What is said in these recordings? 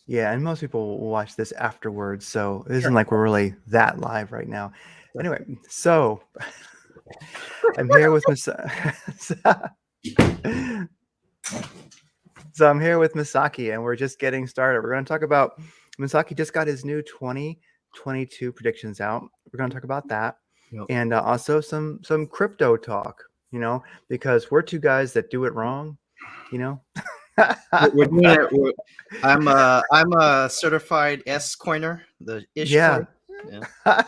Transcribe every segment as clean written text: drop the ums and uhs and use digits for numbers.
Yeah, and most people will watch this afterwards, so it Sure. isn't like we're really that live right now. Anyway, so I'm here with Miss. So I'm here with Masaki, and we're just getting started. We're going to talk about Masaki just got his new 2022 predictions out. We're going to talk about that, Yep. and also some crypto talk. Because we're two guys that do it wrong. You know. We're doing it. I'm a certified S coiner, the ish Yeah, coin. Yeah.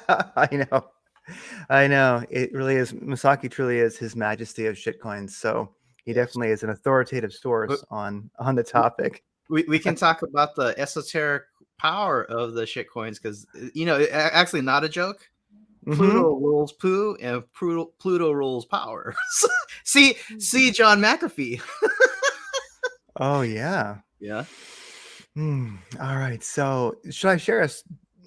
I know. It really is. Masaki truly is His Majesty of shitcoins. So he Yes. definitely is an authoritative But source on the topic. we can talk about the esoteric power of the shit coins because actually not a joke. Mm-hmm. Pluto rules poo and Pluto rules power. see John McAfee. Oh yeah. Yeah. All right. So should I share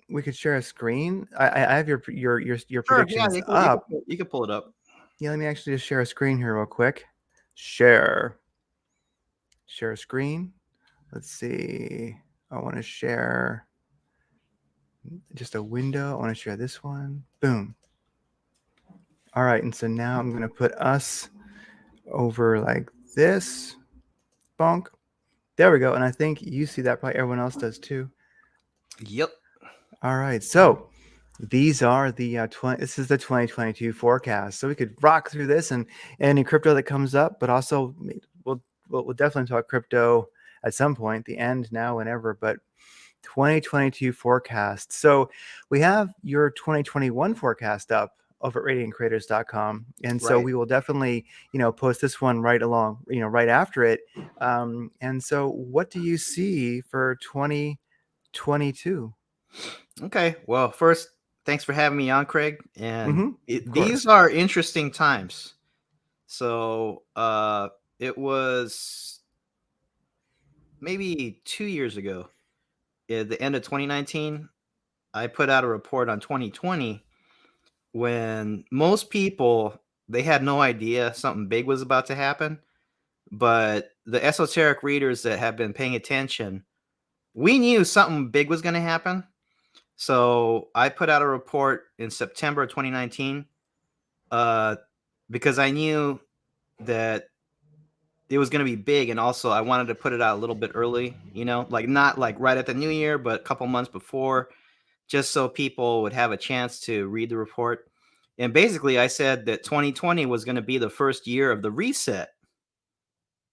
we could share a screen. I have your Sure. Yeah. predictions You up. can pull it up. Yeah, let me actually just share a screen here real quick. Share. Share a screen. Let's see. I want to share just a window. I want to share this one. Boom. All right, and so now I'm going to put us over like this. Bonk. There we go. And I think you see that, probably everyone else does too. Yep. All right, so these are the this is the 2022 forecast. So we could rock through this and any crypto that comes up, but also we'll definitely talk crypto at some point, the end, now, whenever. But 2022 forecast. So we have your 2021 forecast up over at radiantcreators.com. And so Right. we will definitely, post this one right along, right after it. And so what do you see for 2022? Okay. Well, first, thanks for having me on, Craig. And Of these course. are interesting times. So it was maybe 2 years ago, at the end of 2019, I put out a report on 2020 when most people they had no idea something big was about to happen. But the esoteric readers that have been paying attention, we knew something big was going to happen. So I put out a report in September of 2019 because I knew that it was going to be big, and also I wanted to put it out a little bit early, like not like right at the new year, but a couple months before, just so people would have a chance to read the report. And basically I said that 2020 was going to be the first year of the reset.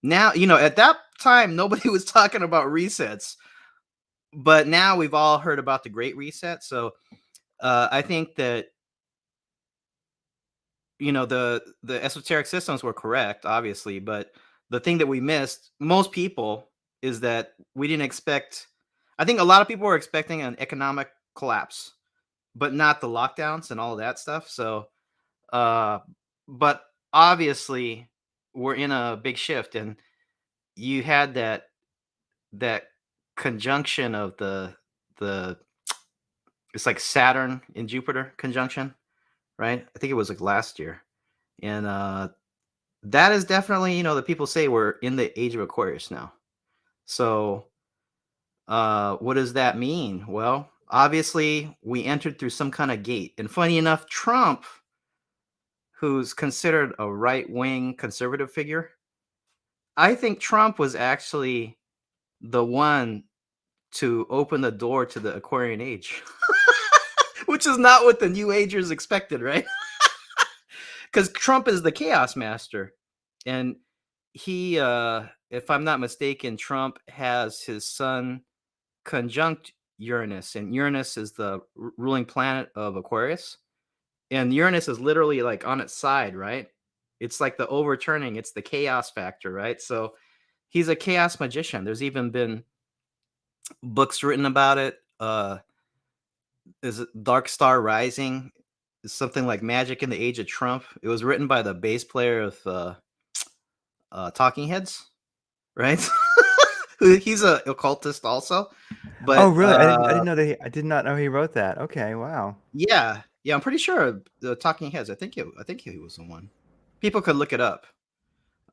Now, at that time nobody was talking about resets, but now we've all heard about the Great Reset. So I think that the esoteric systems were correct, obviously, but the thing that we missed, most people, is that we didn't expect. I think a lot of people were expecting an economic collapse, but not the lockdowns and all of that stuff. So, but obviously, we're in a big shift, and you had that conjunction of the it's like Saturn and Jupiter conjunction, right? I think it was like last year, and that is definitely, the people say we're in the age of Aquarius now. So, what does that mean? Well, obviously, we entered through some kind of gate. And funny enough, Trump, who's considered a right wing conservative figure, I think Trump was actually the one to open the door to the Aquarian age, which is not what the New Agers expected, right? Because Trump is the chaos master. And he, if I'm not mistaken, Trump has his sun conjunct Uranus, and Uranus is the ruling planet of Aquarius. And Uranus is literally like on its side, right? It's like the overturning, it's the chaos factor, right? So he's a chaos magician. There's even been books written about it. Is it Dark Star Rising? It's something like Magic in the Age of Trump. It was written by the bass player of Talking Heads, right? He's a occultist also, Oh, but really? I didn't know I did not know he wrote that. Okay, wow. yeah, I'm pretty sure the Talking Heads. I think he was the one. People could look it up.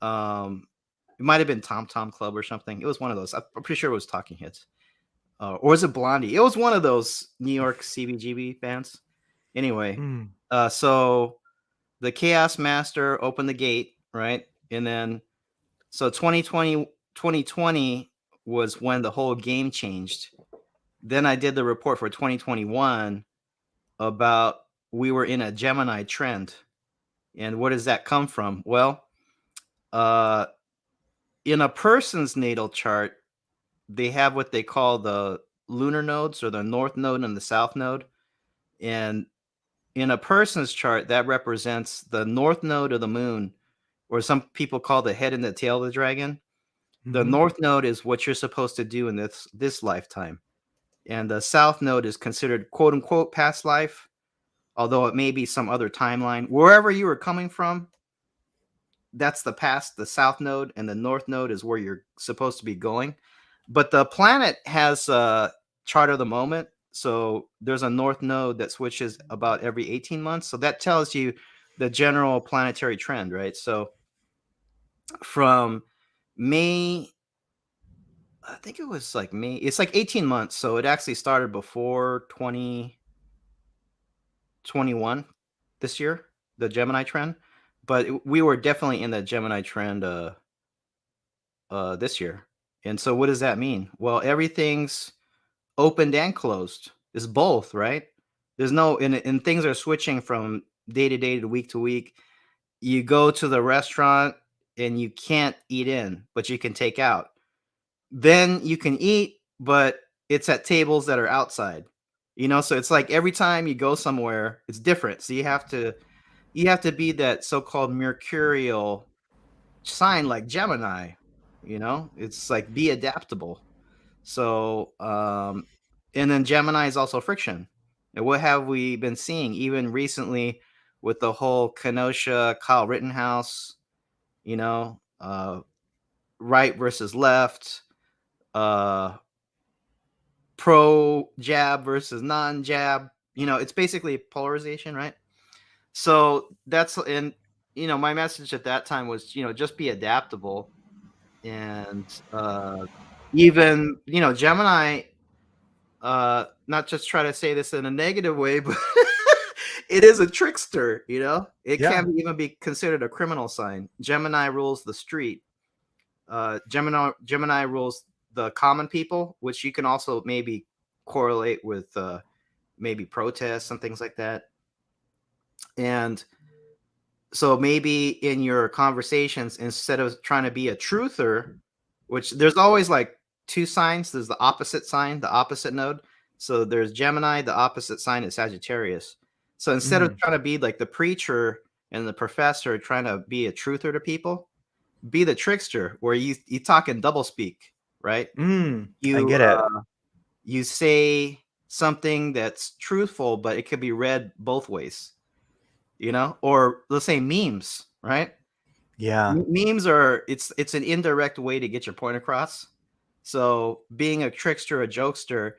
It might have been Tom Tom Club or something. It was one of those. I'm pretty sure it was Talking Heads. or was it Blondie? It was one of those New York CBGB bands. Anyway, Mm. so the Chaos Master opened the gate, right? And then, so 2020 was when the whole game changed. Then I did the report for 2021 about we were in a Gemini trend. And where does that come from? Well, uh, in a person's natal chart, they have what they call the lunar nodes, or the north node and the south node. And in a person's chart, that represents the north node of the moon, or some people call the head and the tail of the dragon. The Mm-hmm. north node is what you're supposed to do in this lifetime. And the south node is considered quote unquote past life, although it may be some other timeline. Wherever you were coming from, that's the past. The south node, and the north node is where you're supposed to be going. But the planet has a chart of the moment. So there's a north node that switches about every 18 months. So that tells you the general planetary trend, right? So from May, I think it was like May, it's like 18 months. So it actually started before 2021 this year, the Gemini trend. But we were definitely in the Gemini trend this year. And so what does that mean? Well, everything's opened and closed. It's both, right? There's no, and things are switching from day to day to week. You go to the restaurant and you can't eat in, but you can take out. Then you can eat, but it's at tables that are outside. So it's like every time you go somewhere, it's different. So you have to be that so-called mercurial sign like Gemini. It's like be adaptable. So, and then Gemini is also friction. And what have we been seeing even recently with the whole Kenosha, Kyle Rittenhouse, right versus left, uh, pro jab versus non jab. It's basically polarization, right? So and my message at that time was, just be adaptable. And even, Gemini, not just try to say this in a negative way, but it is a trickster. It Yeah. can even be considered a criminal sign. Gemini rules the street. Gemini rules the common people, which you can also maybe correlate with maybe protests and things like that. And so maybe in your conversations, instead of trying to be a truther, which there's always like two signs, there's the opposite sign, the opposite node. So there's Gemini, the opposite sign is Sagittarius. So instead of Mm. trying to be like the preacher and the professor trying to be a truther to people, be the trickster, where you talk in double speak, right? Mm. I You get it. you say something that's truthful, but it could be read both ways, or let's say memes, right? Yeah. Memes are it's an indirect way to get your point across. So being a trickster, a jokester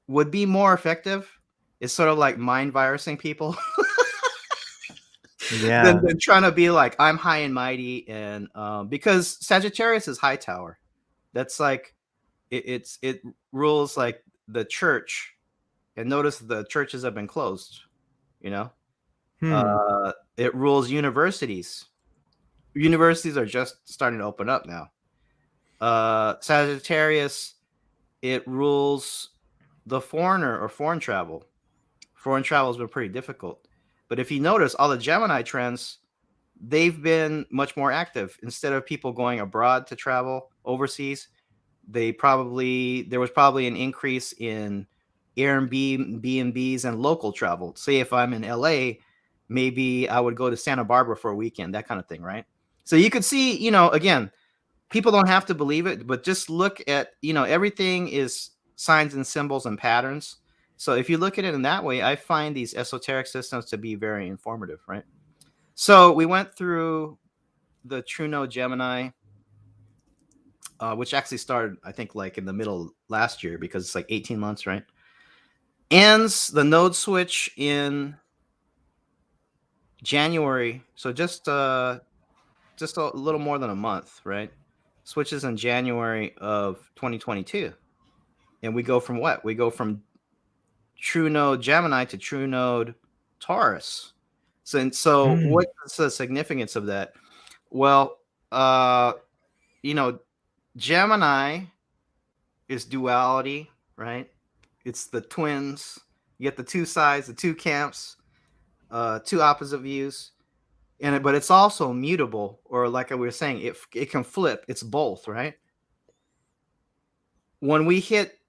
would be more effective. It's sort of like mind virusing people than, Yeah. than trying to be like I'm high and mighty. And because Sagittarius is high tower, that's like it rules like the church. And notice the churches have been closed. You know, Hmm. it rules universities. Universities are just starting to open up now. Sagittarius, it rules the foreigner or foreign travel. Foreign travel has been pretty difficult. But if you notice, all the Gemini trends, they've been much more active. Instead of people going abroad to travel overseas, there was probably an increase in Airbnb, B&Bs, and local travel. Say if I'm in LA, maybe I would go to Santa Barbara for a weekend, that kind of thing, right? So you could see, again, people don't have to believe it, but just look at, everything is signs and symbols and patterns. So if you look at it in that way, I find these esoteric systems to be very informative, right? So we went through the True Node Gemini, which actually started, I think, like in the middle last year because it's like 18 months, right? Ends the node switch in January, so just a little more than a month, right? Switches in January of 2022. And we go from what? We go from true node Gemini to true node Taurus. So Mm. what's the significance of that? Well, you know, Gemini is duality, right? It's the twins. You get the two sides, the two camps, two opposite views. But it's also mutable, or like we were saying, it can flip. It's both, right? When we hit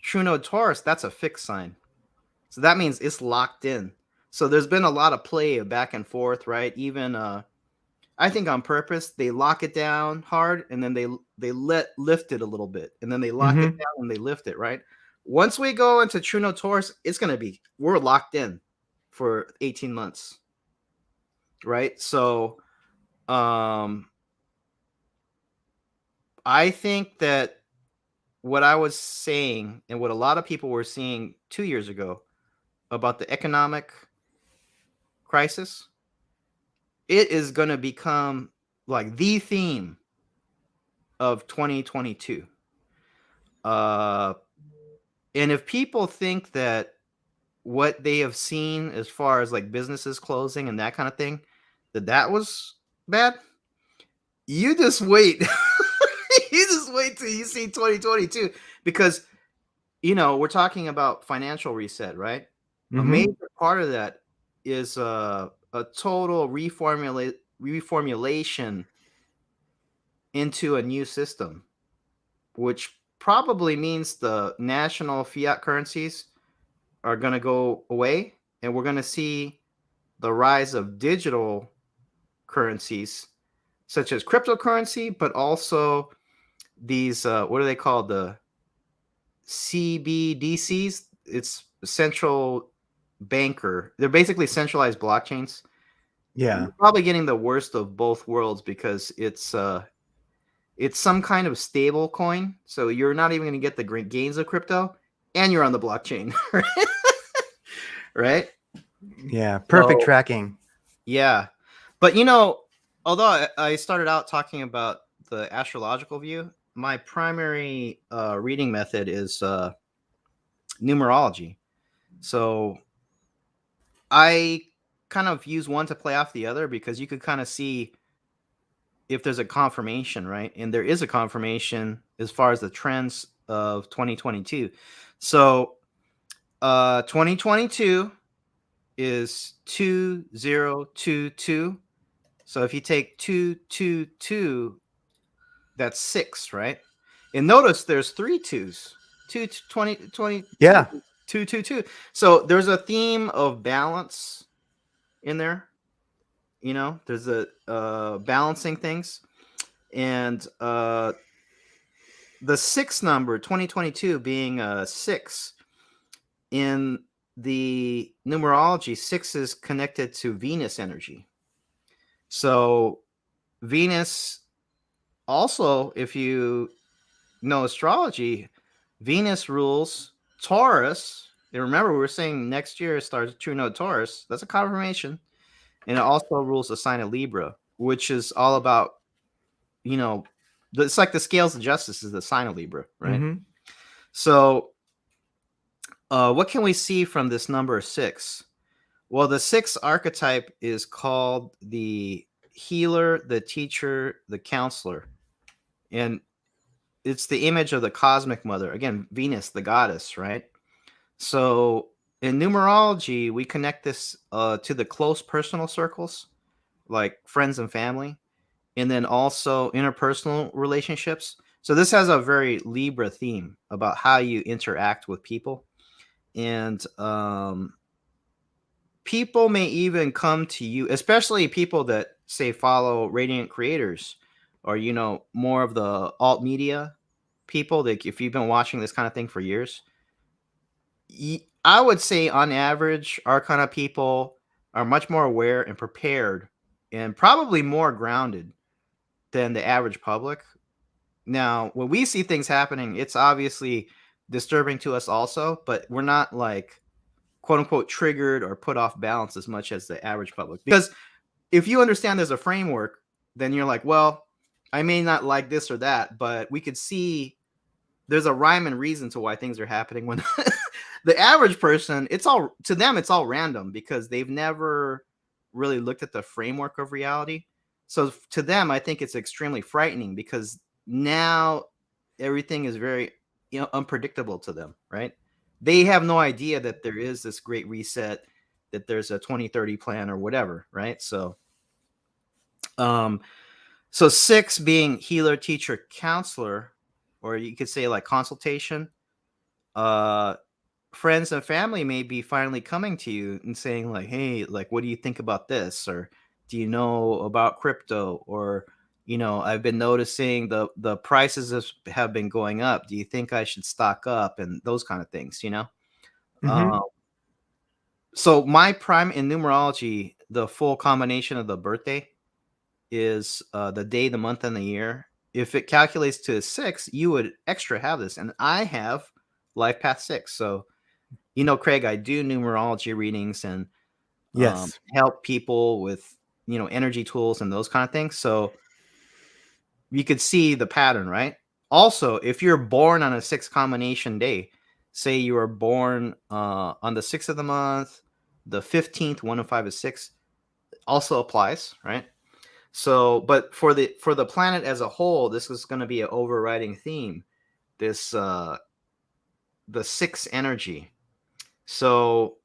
true node Taurus, that's a fixed sign. So that means it's locked in. So there's been a lot of play of back and forth, right? Even I think on purpose they lock it down hard, and then they lift it a little bit, and then they lock it down and they lift it, right? Once we go into true node Taurus, we're locked in for 18 months, right? So I think that what I was saying and what a lot of people were seeing 2 years ago about the economic crisis, it is going to become like the theme of 2022. And if people think that what they have seen as far as like businesses closing and that kind of thing, that was bad, you just wait. You just wait till you see 2022, because we're talking about financial reset, right? A major part of that is a total reformulation into a new system, which probably means the national fiat currencies are going to go away, and we're going to see the rise of digital currencies such as cryptocurrency, but also these what are they called, the CBDCs? It's central banker. They're basically centralized blockchains. Yeah. You're probably getting the worst of both worlds, because it's some kind of stable coin, so you're not even going to get the great gains of crypto, and you're on the blockchain. Right? Yeah. Perfect So, tracking. yeah. But although I started out talking about the astrological view, my primary reading method is numerology. So I kind of use one to play off the other, because you could kind of see if there's a confirmation, right? And there is a confirmation as far as the trends of 2022. So 2022 is 2022. So if you take 222, that's 6, right? And notice there's 3 twos. 20, Yeah. 222. So there's a theme of balance in there. There's a balancing things. And the 6 number, 2022, being a 6 in the numerology, 6 is connected to Venus energy. So Venus also, if you know astrology, Venus rules Taurus. And remember, we were saying next year starts true node Taurus. That's a confirmation. And it also rules the sign of Libra, which is all about, it's like the scales of justice is the sign of Libra, right? So what can we see from this number 6? Well, the 6 archetype is called the healer, the teacher, the counselor. And it's the image of the cosmic mother. Again, Venus, the goddess, right? So in numerology, we connect this to the close personal circles, like friends and family, and then also interpersonal relationships. So this has a very Libra theme about how you interact with people. And people may even come to you, especially people that say follow Radiant Creators, or more of the alt media people, that if you've been watching this kind of thing for years, I would say on average our kind of people are much more aware and prepared, and probably more grounded than the average public. Now, when we see things happening, it's obviously disturbing to us also, but we're not like quote unquote triggered or put off balance as much as the average public. Because if you understand there's a framework, then you're like, well, I may not like this or that, but we could see there's a rhyme and reason to why things are happening. When the average person, it's all to them, it's all random because they've never really looked at the framework of reality. So to them, I think it's extremely frightening because now everything is very unpredictable to them, right? They have no idea that there is this great reset, that there's a 2030 plan or whatever, right? Um, so 6 being healer, teacher, counselor, or you could say like consultation. Friends and family may be finally coming to you and saying like, hey, like, what do you think about this? Or do you know about crypto? Or, I've been noticing the prices have been going up. Do you think I should stock up? And those kind of things, Mm-hmm. Um, so my prime in numerology, the full combination of the birthday is the day, the month, and the year. If it calculates to 6, you would extra have this. And I have life path 6. So, Craig, I do numerology readings and Yes. help people with, energy tools and those kind of things. So you could see the pattern, right? Also, if you're born on a 6 combination day, say you are born on the 6th of the month, the 15th, 1 and 5 is 6, also applies, right? So, but for the planet as a whole, this is going to be an overriding theme. This the 6 energy. So,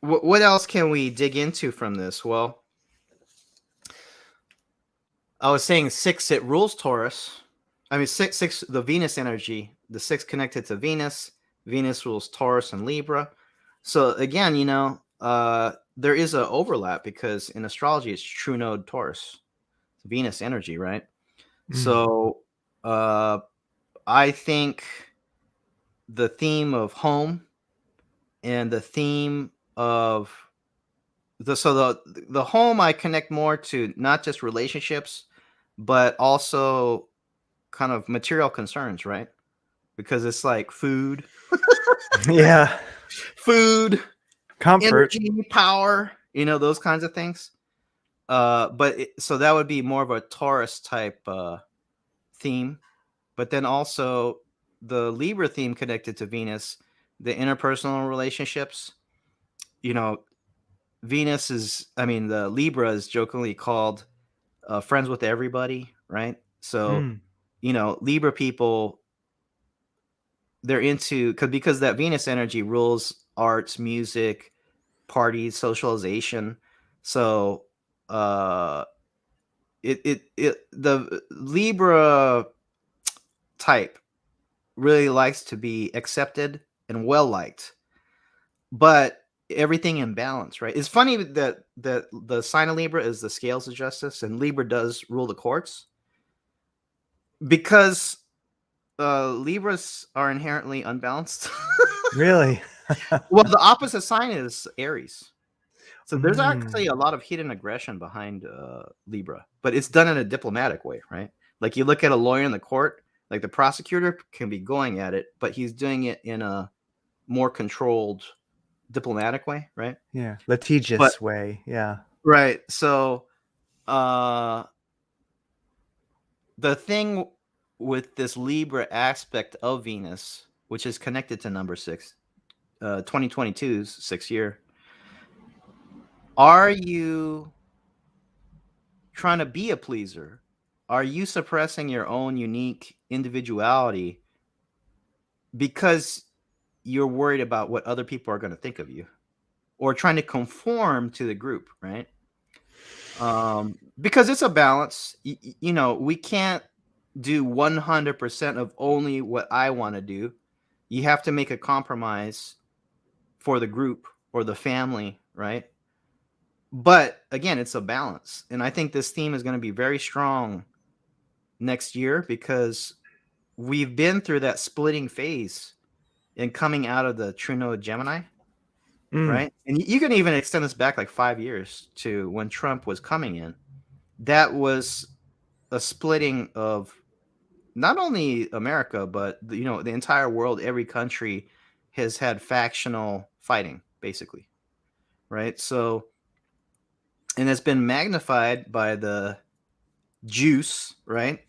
what else can we dig into from this? Well, I was saying 6, it rules Taurus. I mean, 6, the Venus energy, the 6 connected to Venus. Venus rules Taurus and Libra. So again, there is an overlap because in astrology, it's true node Taurus, Venus energy, right? Mm. So I think the theme of home and the theme of the home, I connect more to not just relationships, but also kind of material concerns, right? Because it's like food, Yeah. Comfort. energy, power, those kinds of things. So that would be more of a Taurus type theme, but then also the Libra theme connected to Venus, the interpersonal relationships. You know, the Libra is jokingly called friends with everybody, right? So, Mm. Libra people, they're into because that Venus energy rules arts, music, parties, socialization. So, uh, the Libra type really likes to be accepted and well liked, but everything in balance, right? It's funny that the sign of Libra is the scales of justice, and Libra does rule the courts because Libras are inherently unbalanced. Really? Well, the opposite sign is Aries. So there's Mm. actually a lot of hidden aggression behind Libra, but it's done in a diplomatic way, right? Like you look at a lawyer in the court, like the prosecutor can be going at it, but he's doing it in a more controlled diplomatic way, right? Yeah. But Litigious way. Yeah. right. So uh the thing with this Libra aspect of Venus, which is connected to number 6, 2022's 6th year, are you trying to be a pleaser? Are you suppressing your own unique individuality because you're worried about what other people are going to think of you, or trying to conform to the group, right? Because it's a balance. We can't do 100% of only what I want to do. You have to make a compromise for the group or the family, right? But again, it's a balance. And I think this theme is going to be very strong next year because we've been through that splitting phase and coming out of the true node Gemini, Mm. right? And you can even extend this back like 5 years to when Trump was coming in. That was a splitting of not only America, but the entire world. Every country has had factional fighting, basically, right? So, and it's been magnified by the juice, right?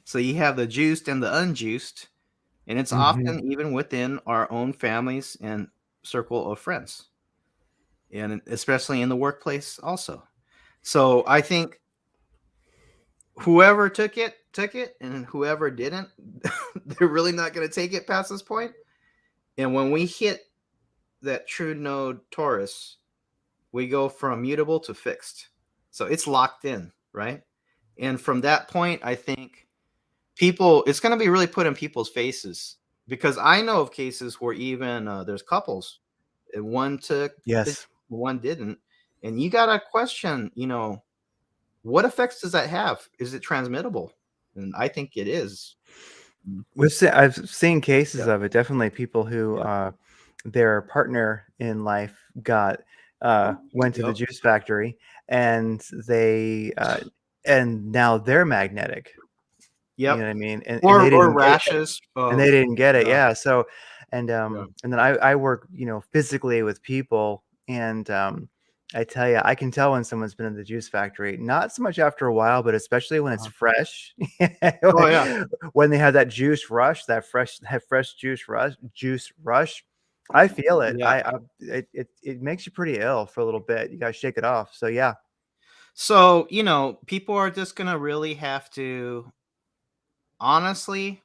So you have the juiced and the unjuiced. And it's Hmm. often even within our own families and circle of friends, and especially in the workplace also. So I think whoever took it, and whoever didn't, they're really not going to take it past this point. And when we hit that true node Taurus, we go from mutable to fixed. So it's locked in, right? And from that point, I think people, it's going to be really put in people's faces, because I know of cases where even there's couples, and one took the, Yes. one didn't. And you got to question, what effects does that have? Is it transmittable? And I think it is. Mm. I've seen cases Yeah. of it. Definitely people who Yeah. their partner in life got went to the Yep. juice factory, and they and now they're magnetic. You know Yep. what I mean? And they Or didn't get rashes and they of, didn't get it. yeah. Yeah. So Yeah. and then I work, physically with people, and I tell you, I can tell when someone's been in the juice factory, not so much after a while, but especially when it's Uh-huh. fresh. Oh yeah. When they have that juice rush, that fresh juice rush. I feel it. Yeah. It makes you pretty ill for a little bit. You gotta shake it off. So yeah. So, people are just going to really have to honestly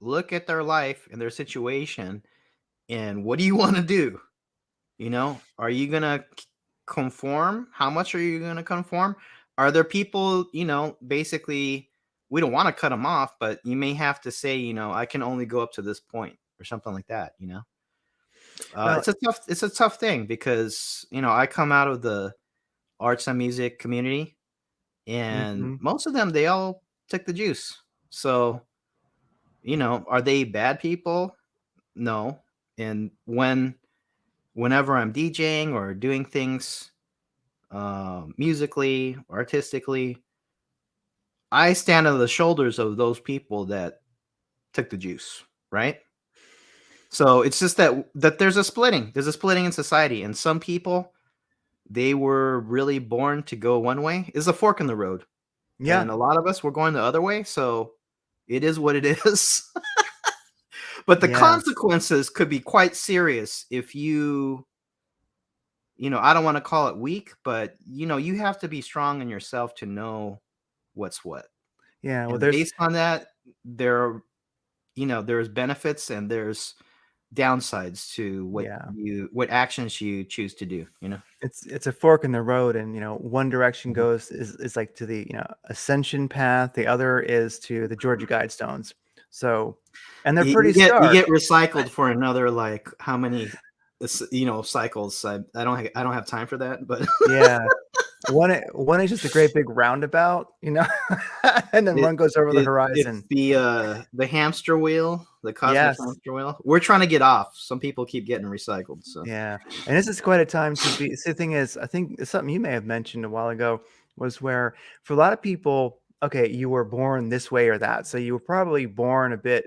look at their life and their situation, and what do you want to do? Are you going to conform? How much are you going to conform? Are there people, basically, we don't want to cut them off, but you may have to say, I can only go up to this point or something like that. Well, It's a tough thing, because, I come out of the arts and music community, and mhm. most of them, they all took the juice. So, are they bad people? No. And whenever I'm DJing or doing things musically, artistically, I stand on the shoulders of those people that took the juice, right? So it's just that there's a splitting. There's a splitting in society, and some people, they were really born to go one way. It's a fork in the road, Yeah. and a lot of us were going the other way. So it is what it is. But the Yeah. consequences could be quite serious if I don't want to call it weak, but you have to be strong in yourself to know what's what. Yeah. Well, And there's based on that, there's benefits and there's downsides to yeah. what actions you choose to do. It's a fork in the road, and one direction Mhm. goes is like to the ascension path, the other is to the Georgia Guidestones. So, and they're You pretty get you stark. get recycled for another, like, how many cycles. I don't have time for that, but Yeah, one is just a great big roundabout, and then It one goes over the it's horizon. the hamster wheel, the cosmic Yes. hamster wheel. We're trying to get off. Some people keep getting recycled, so. Yeah, and this is quite a time to be. See, the thing is, I think it's something you may have mentioned a while ago was where for a lot of people, okay, you were born this way or that, so you were probably born a bit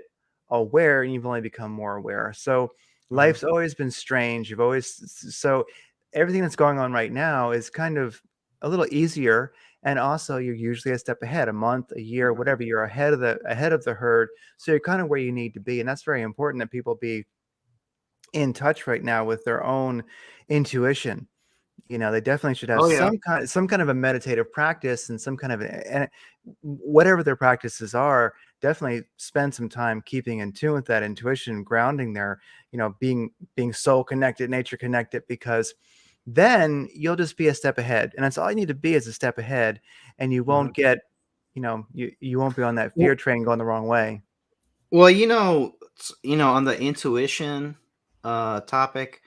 aware, and you've only become more aware. So Mhm, life's always been strange. You've always so everything that's going on right now is kind of a little easier, and also you're usually a step ahead, a month, a year, mhm. whatever. You're ahead of the herd, so you're kind of where you need to be, and that's very important that people be in touch right now with their own intuition. They definitely should have Oh, yeah. some kind of a meditative practice, and some kind of and whatever their practices are, definitely spend some time keeping in tune with that intuition, grounding their, being soul connected, nature connected, because then you'll just be a step ahead. And that's all you need to be, is a step ahead, and you Mhm. won't get, you won't be on that W fear train going the wrong way. well, on the intuition, topic,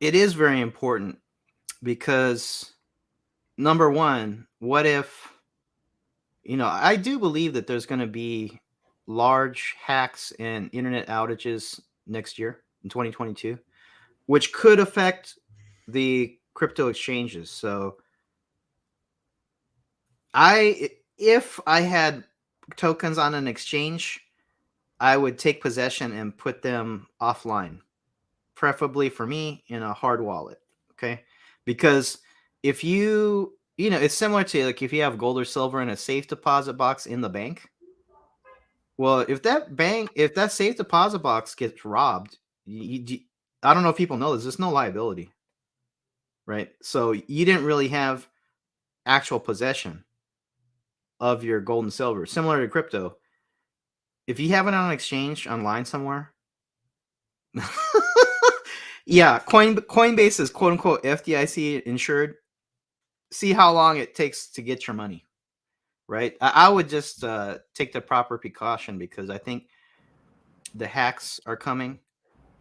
it is very important, because, number 1, what if I do believe that there's gonna be large hacks and internet outages next year in 2022, which could affect the crypto exchanges. So if I had tokens on an exchange, I would take possession and put them offline, preferably for me in a hard wallet. Okay, because if it's similar to, like, if you have gold or silver in a safe deposit box in the bank, Well, if that safe deposit box gets robbed, I don't know if people know this. There's no liability, right? So you didn't really have actual possession of your gold and silver, similar to crypto. If you have it on an exchange online somewhere, yeah, Coinbase is quote unquote FDIC insured. See how long it takes to get your money, right? I would just take the proper precaution because I think the hacks are coming.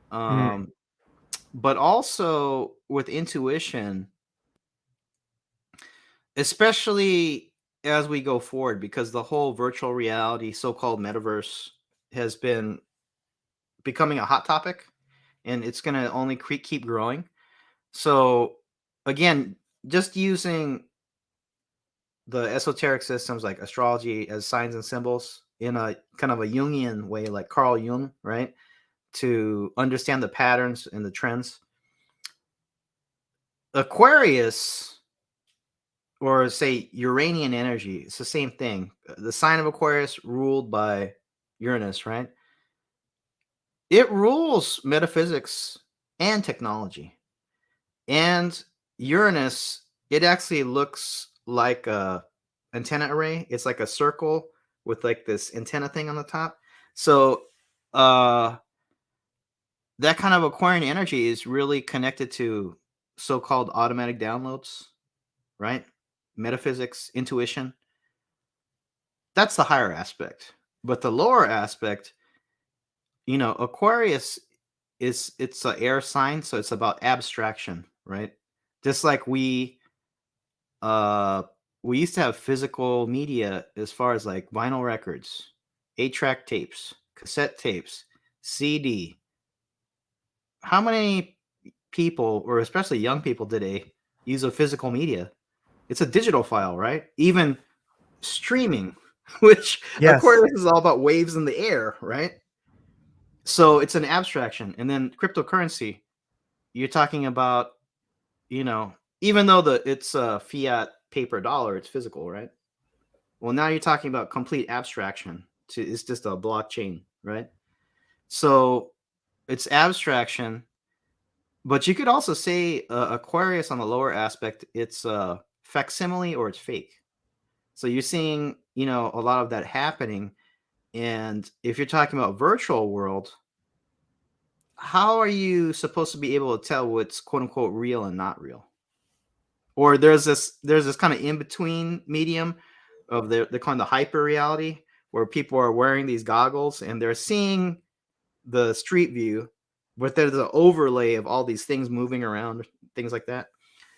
But also with intuition, especially as we go forward, because the whole virtual reality, so-called metaverse, has been becoming a hot topic, and it's going to only keep growing. So again, just using the esoteric systems like astrology as signs and symbols in a kind of a Jungian way, like Carl Jung, right? To understand the patterns and the trends. Aquarius, or say Uranian energy, it's the same thing. The sign of Aquarius ruled by Uranus, right? It rules metaphysics and technology. And Uranus, it actually looks like a antenna array. It's like a circle with like this antenna thing on the top. So that kind of Aquarian energy is really connected to so-called automatic downloads, right? Metaphysics, intuition. That's the higher aspect. But the lower aspect, Aquarius it's an air sign, so it's about abstraction, right? Just like we used to have physical media as far as like vinyl records, 8-track tapes, cassette tapes, CD. How many people, or especially young people today, use a physical media? It's a digital file, right? Even streaming, which Yes. Aquarius is all about waves in the air, right? So it's an abstraction. And then cryptocurrency, you're talking about, even though it's a fiat paper dollar, it's physical, right? Well, now you're talking about complete abstraction. It's just a blockchain, right? So it's abstraction, but you could also say Aquarius on the lower aspect, it's facsimile or it's fake. So you're seeing, a lot of that happening. And if you're talking about virtual world, how are you supposed to be able to tell what's quote unquote real and not real? Or there's this kind of in between medium of they're calling the hyper reality, where people are wearing these goggles and they're seeing the street view, but there's an overlay of all these things moving around, things like that.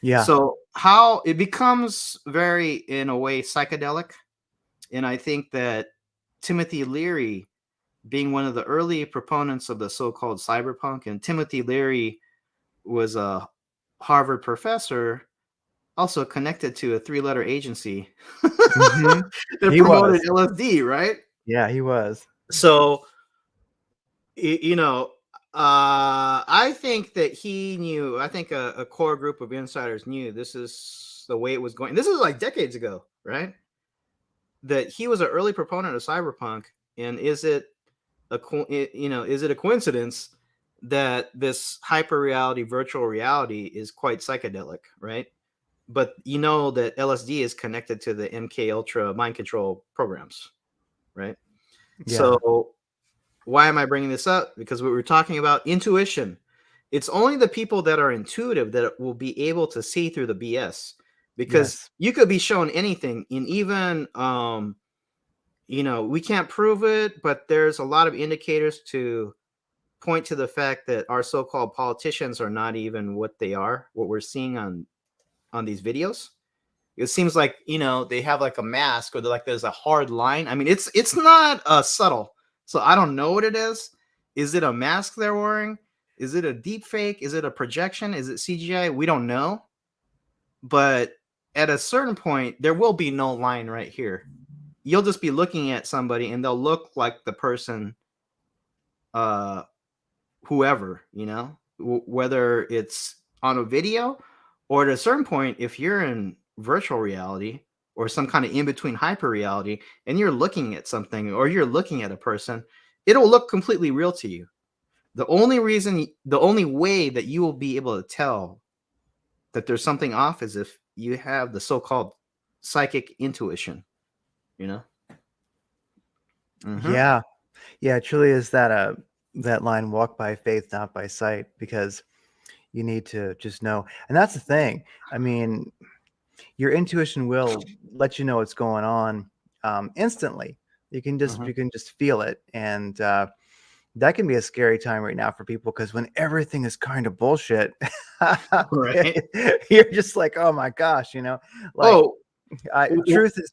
Yeah. So how it becomes very, in a way, psychedelic. And I think that Timothy Leary, being one of the early proponents of the so-called cyberpunk, and Timothy Leary was a Harvard professor, also connected to a 3-letter agency Mm-hmm. that He promoted was. LSD, right? Yeah, he was. So, you know, I think that he knew. I think a core group of insiders knew this is the way it was going. This is like decades ago, right? That he was an early proponent of cyberpunk, and is it is it a coincidence that this hyper reality, virtual reality, is quite psychedelic, right? But that LSD is connected to the MK Ultra mind control programs, right? Yeah. So why am I bringing this up? Because we were talking about intuition. It's only the people that are intuitive that will be able to see through the BS. Because Yes. you could be shown anything, and even we can't prove it, but there's a lot of indicators to point to the fact that our so-called politicians are not even what they are, what we're seeing on these videos. It seems like they have like a mask, or there's a hard line. I mean, it's not subtle, so I don't know what it is. Is it a mask they're wearing? Is it a deep fake? Is it a projection? Is it CGI? We don't know. But at a certain point, there will be no line right here. You'll just be looking at somebody and they'll look like the person, uh whoever, whether it's on a video, or at a certain point, if you're in virtual reality or some kind of in-between hyper reality, and you're looking at something or you're looking at a person, it'll look completely real to you. The only way that you will be able to tell that there's something off is if you have the so-called psychic intuition, you know? Mm-hmm. Yeah. Yeah, it truly is that line, walk by faith, not by sight, because you need to just know. And that's the thing. I mean, your intuition will let you know what's going on instantly. Mm-hmm. You can just feel it, and that can be a scary time right now for people, because when everything is kind of bullshit, Right. you're just like, oh my gosh, like Oh, w-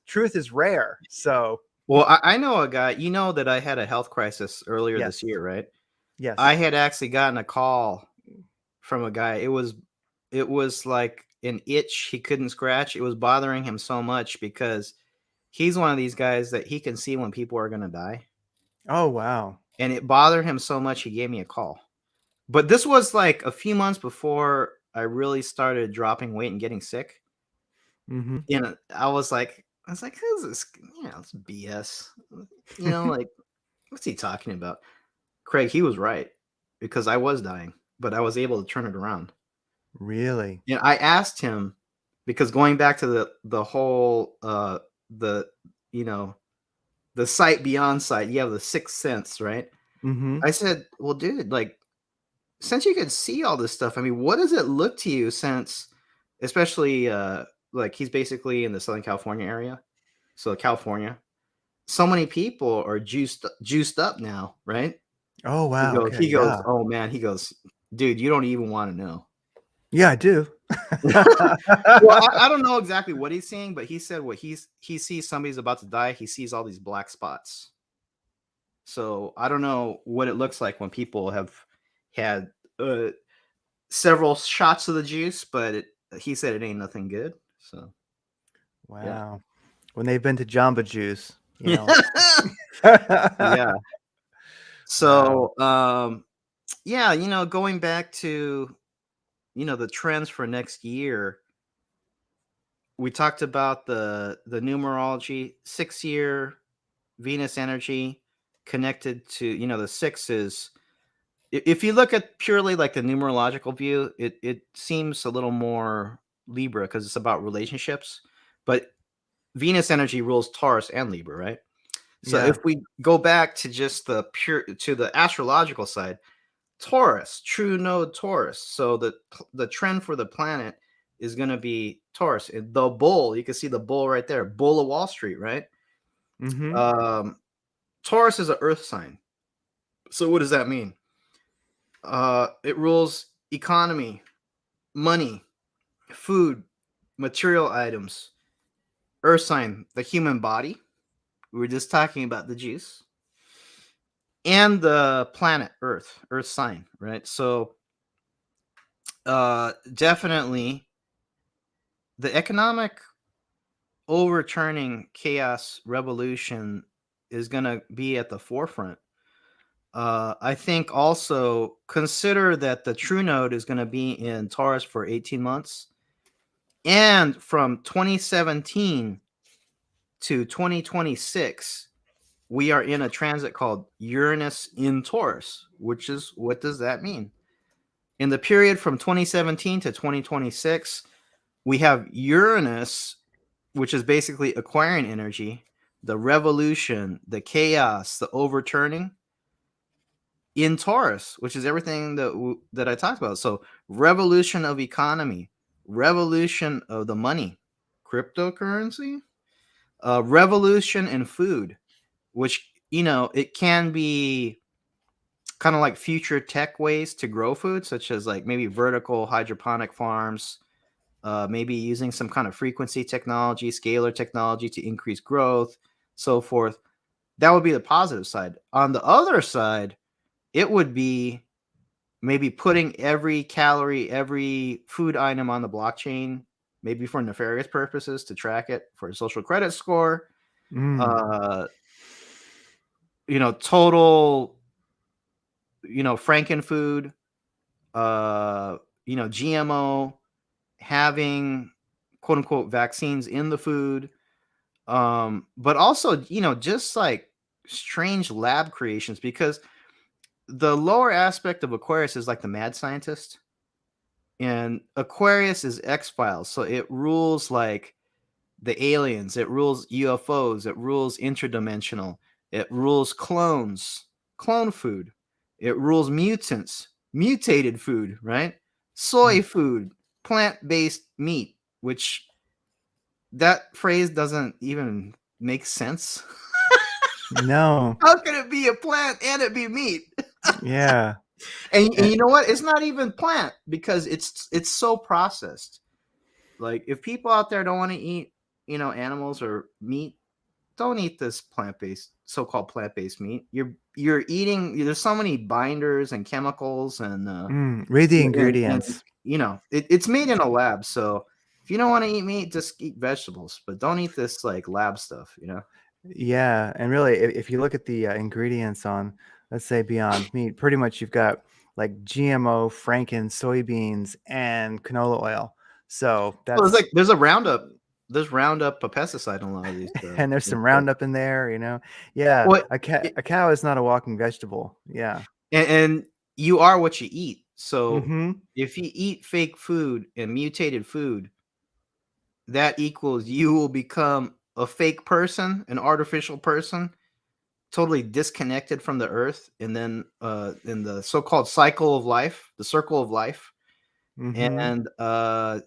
truth is rare. So well, I know a guy, that I had a health crisis earlier this yes, year, right? I yes. had actually gotten a call from a guy. It was like an itch he couldn't scratch. It was bothering him so much because he's one of these guys that he can see when people are going to die. Oh wow. And it bothered him so much he gave me a call. But this was like a few months before I really started dropping weight and getting sick. Mm-hmm. I was like, who's this? It's BS. Like, what's he talking about? Craig, he was right because I was dying, but I was able to turn it around. Really? And I asked him, because going back to the whole the you know the sight beyond sight, you have the sixth sense, right? Mm-hmm. I said, well, dude, like, since you can see all this stuff, I mean, what does it look to you, since especially like he's basically in the Southern California area, so California, so many people are juiced up now, right? Oh He wow. goes, Okay. he goes, Yeah. oh man, he goes, dude, you don't even want to know. Yeah, I do. Well, I don't know exactly what he's seeing, but he said he sees somebody's about to die. He sees all these black spots. So I don't know what it looks like when people have had several shots of the juice, but he said it ain't nothing good. So yeah, Wow. When they've been to Jamba Juice. yeah. Wow. So yeah, going back to the trends for next year, we talked about the numerology, 6 year Venus energy connected to the sixes. If you look at purely like the numerological view, it seems a little more Libra because it's about relationships, but Venus energy rules Taurus and Libra, right? So Yeah. if we go back to just the astrological side, Taurus, true node Taurus. So the trend for the planet is going to be Taurus. The bull, you can see the bull right there, bull of Wall Street, right? Mm-hmm. Um, Taurus is an earth sign. So what does that mean? It rules economy, money, food, material items. Earth sign, the human body. We were just talking about the juice. And the planet Earth sign, right? So definitely the economic overturning chaos revolution is going to be at the forefront. I think also consider that the true node is going to be in Taurus for 18 months. And from 2017 to 2026, we are in a transit called Uranus in Taurus, which is, what does that mean? In the period from 2017 to 2026, we have Uranus, which is basically acquiring energy, the revolution, the chaos, the overturning in Taurus, which is everything that I talked about. So revolution of economy, revolution of the money, cryptocurrency, revolution in food, which it can be kind of like future tech ways to grow food, such as like maybe vertical hydroponic farms, maybe using some kind of frequency technology, scalar technology to increase growth, so forth. That would be the positive side. On the other side, it would be maybe putting every calorie, every food item on the blockchain, maybe for nefarious purposes to track it for a social credit score. Mm. Uh, total, frankenfood, GMO, having quote unquote vaccines in the food, But also, just like strange lab creations, because the lower aspect of Aquarius is like the mad scientist, and Aquarius is X-Files, so it rules like the aliens, it rules UFOs, it rules interdimensional, it rules clones, clone food, it rules mutants, mutated food, right? Soy Mm. food, plant-based meat, which that phrase doesn't even make sense. No. How can it be a plant and it be meat? Yeah. And And, you know what? It's not even plant, because it's so processed. Like, if people out there don't want to eat, animals or meat, don't eat this plant-based, so-called plant-based meat. You're eating. There's so many binders and chemicals, and read the and ingredients. it's made in a lab. So if you don't want to eat meat, just eat vegetables, but don't eat this like lab stuff. Yeah, and really, if you look at the ingredients on, let's say, Beyond Meat, pretty much you've got like GMO, Franken, soybeans, and canola oil. So Well, that's there's a Roundup. There's Roundup, a pesticide in a lot of these. and there's some Stuff. Roundup in there, you know. Yeah, Well, a cow is not a walking vegetable. Yeah. and you are what you eat. So Mm-hmm. if you eat fake food and mutated food, that equals you will become a fake person, an artificial person, totally disconnected from the earth, and then in the so-called cycle of life, the circle of life, Mm-hmm. and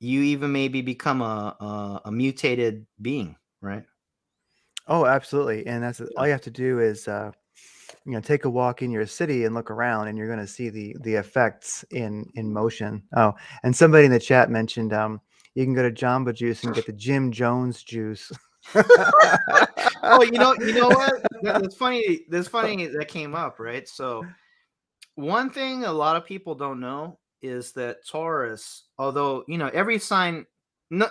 you even maybe become a mutated being, right? Oh, absolutely. And that's Yeah. all you have to do is take a walk in your city and look around, and you're going to see the effects in motion. Oh, and somebody in the chat mentioned you can go to Jamba Juice and get the Jim Jones juice. Oh, you know what? That's funny. That's funny that came up, right? So one thing a lot of people don't know is that Taurus, although every sign, no,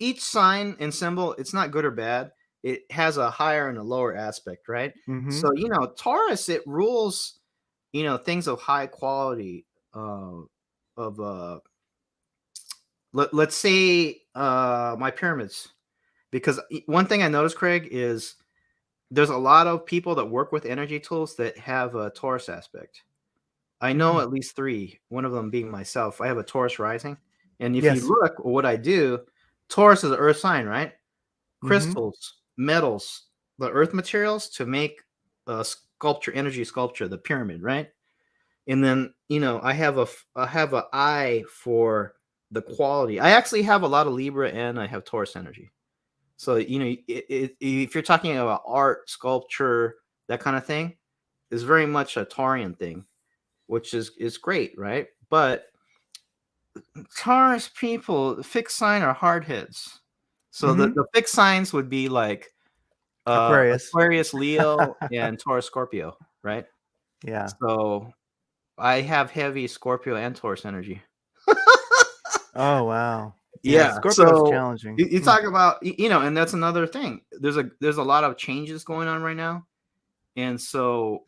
each sign and symbol, it's not good or bad. It has a higher and a lower aspect, right? Mm-hmm. So Taurus, it rules things of high quality, of let's say my pyramids, because one thing I noticed, Craig, is there's a lot of people that work with energy tools that have a Taurus aspect. I know Mm. at least three, one of them being myself. I have a Taurus rising. And if you Yes. look what I do, Taurus is an earth sign, right? Mm-hmm. Crystals, metals, the earth materials to make a sculpture, energy sculpture, the pyramid, right? And then, I have an eye for the quality. I actually have a lot of Libra, and I have Taurus energy. So, if you're talking about art, sculpture, that kind of thing, is very much a Taurian thing, which is great, right? But Taurus people, fixed sign are hard hits. So the, Mm-hmm. the fixed signs would be like Aquarius. Aquarius, Leo, and Taurus, Scorpio, right? Yeah. So I have heavy Scorpio and Taurus energy. Oh, wow. Yeah, Yeah. Scorpio is So challenging. you talk about, and that's another thing. There's a lot of changes going on right now, and so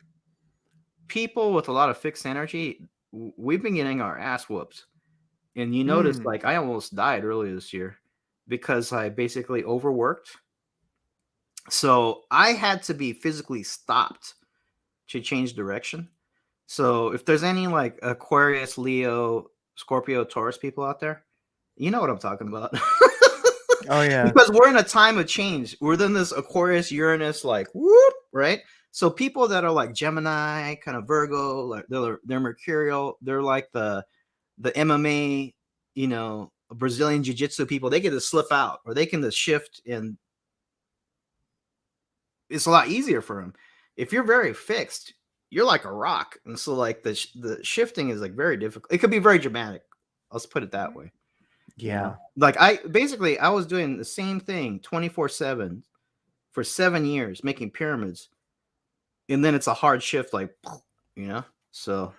people with a lot of fixed energy, we've been getting our ass whooped. And you notice, Mm. like, I almost died earlier this year because I basically overworked. So I had to be physically stopped to change direction. So if there's any like Aquarius, Leo, Scorpio, Taurus people out there, you know what I'm talking about. Oh, yeah. Because we're in a time of change. We're in this Aquarius, Uranus, like whoop, right? So people that are like Gemini, kind of Virgo, like they're mercurial, they're like the MMA, Brazilian jiu-jitsu people, they get to slip out, or they can just shift, and it's a lot easier for them. If you're very fixed, you're like a rock, and so like the shifting is like very difficult. It could be very dramatic. Let's put it that way. Yeah. Like I was doing the same thing 24/7 for 7 years, making pyramids, and then it's a hard shift, like you know. So,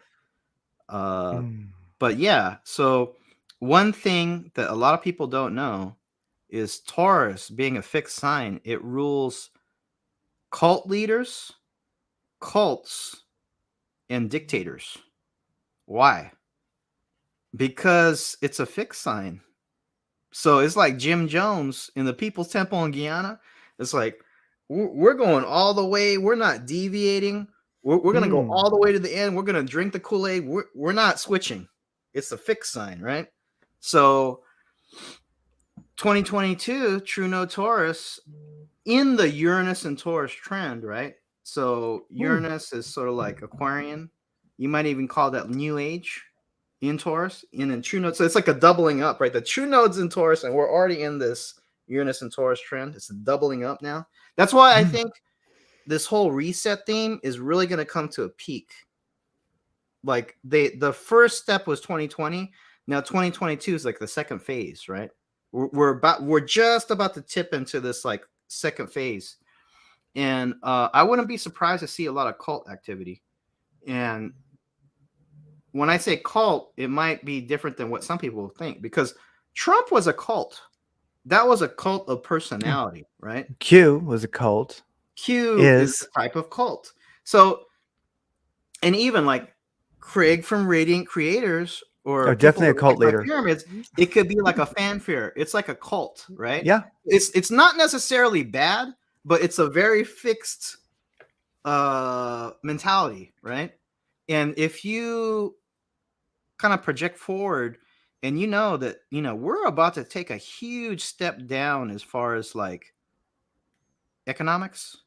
uh, Mm. but yeah. So one thing that a lot of people don't know is Taurus, being a fixed sign, it rules cult leaders, cults, and dictators. Why? Because it's a fixed sign. So it's like Jim Jones in the People's Temple in Guyana. It's like we're going all the way. We're not deviating. We're going to go all the way to the end. We're going to drink the Kool-Aid. We're not switching. It's a fixed sign, right? So 2022, True No Taurus in the Uranus and Taurus trend, right? So Uranus is sort of like Aquarian. You might even call that New Age in Taurus, in True Nodes. So it's like a doubling up, right? The True Nodes in Taurus, and we're already in this Uranus and Taurus trend. It's doubling up now. That's why I think this whole reset theme is really going to come to a peak. Like the first step was 2020. Now 2022 is like the second phase, right? We're just about to tip into this like second phase, and I wouldn't be surprised to see a lot of cult activity. And when I say cult, it might be different than what some people think, because Trump was a cult. That was a cult of personality, right? Q was a cult. Q is a type of cult. So, and even like Craig from Radiant Creators, or definitely a cult leader. Pyramids, it could be like a fanfare. It's like a cult, right? Yeah. It's not necessarily bad, but it's a very fixed mentality, right? And if you kind of project forward, and you know that we're about to take a huge step down as far as like economics.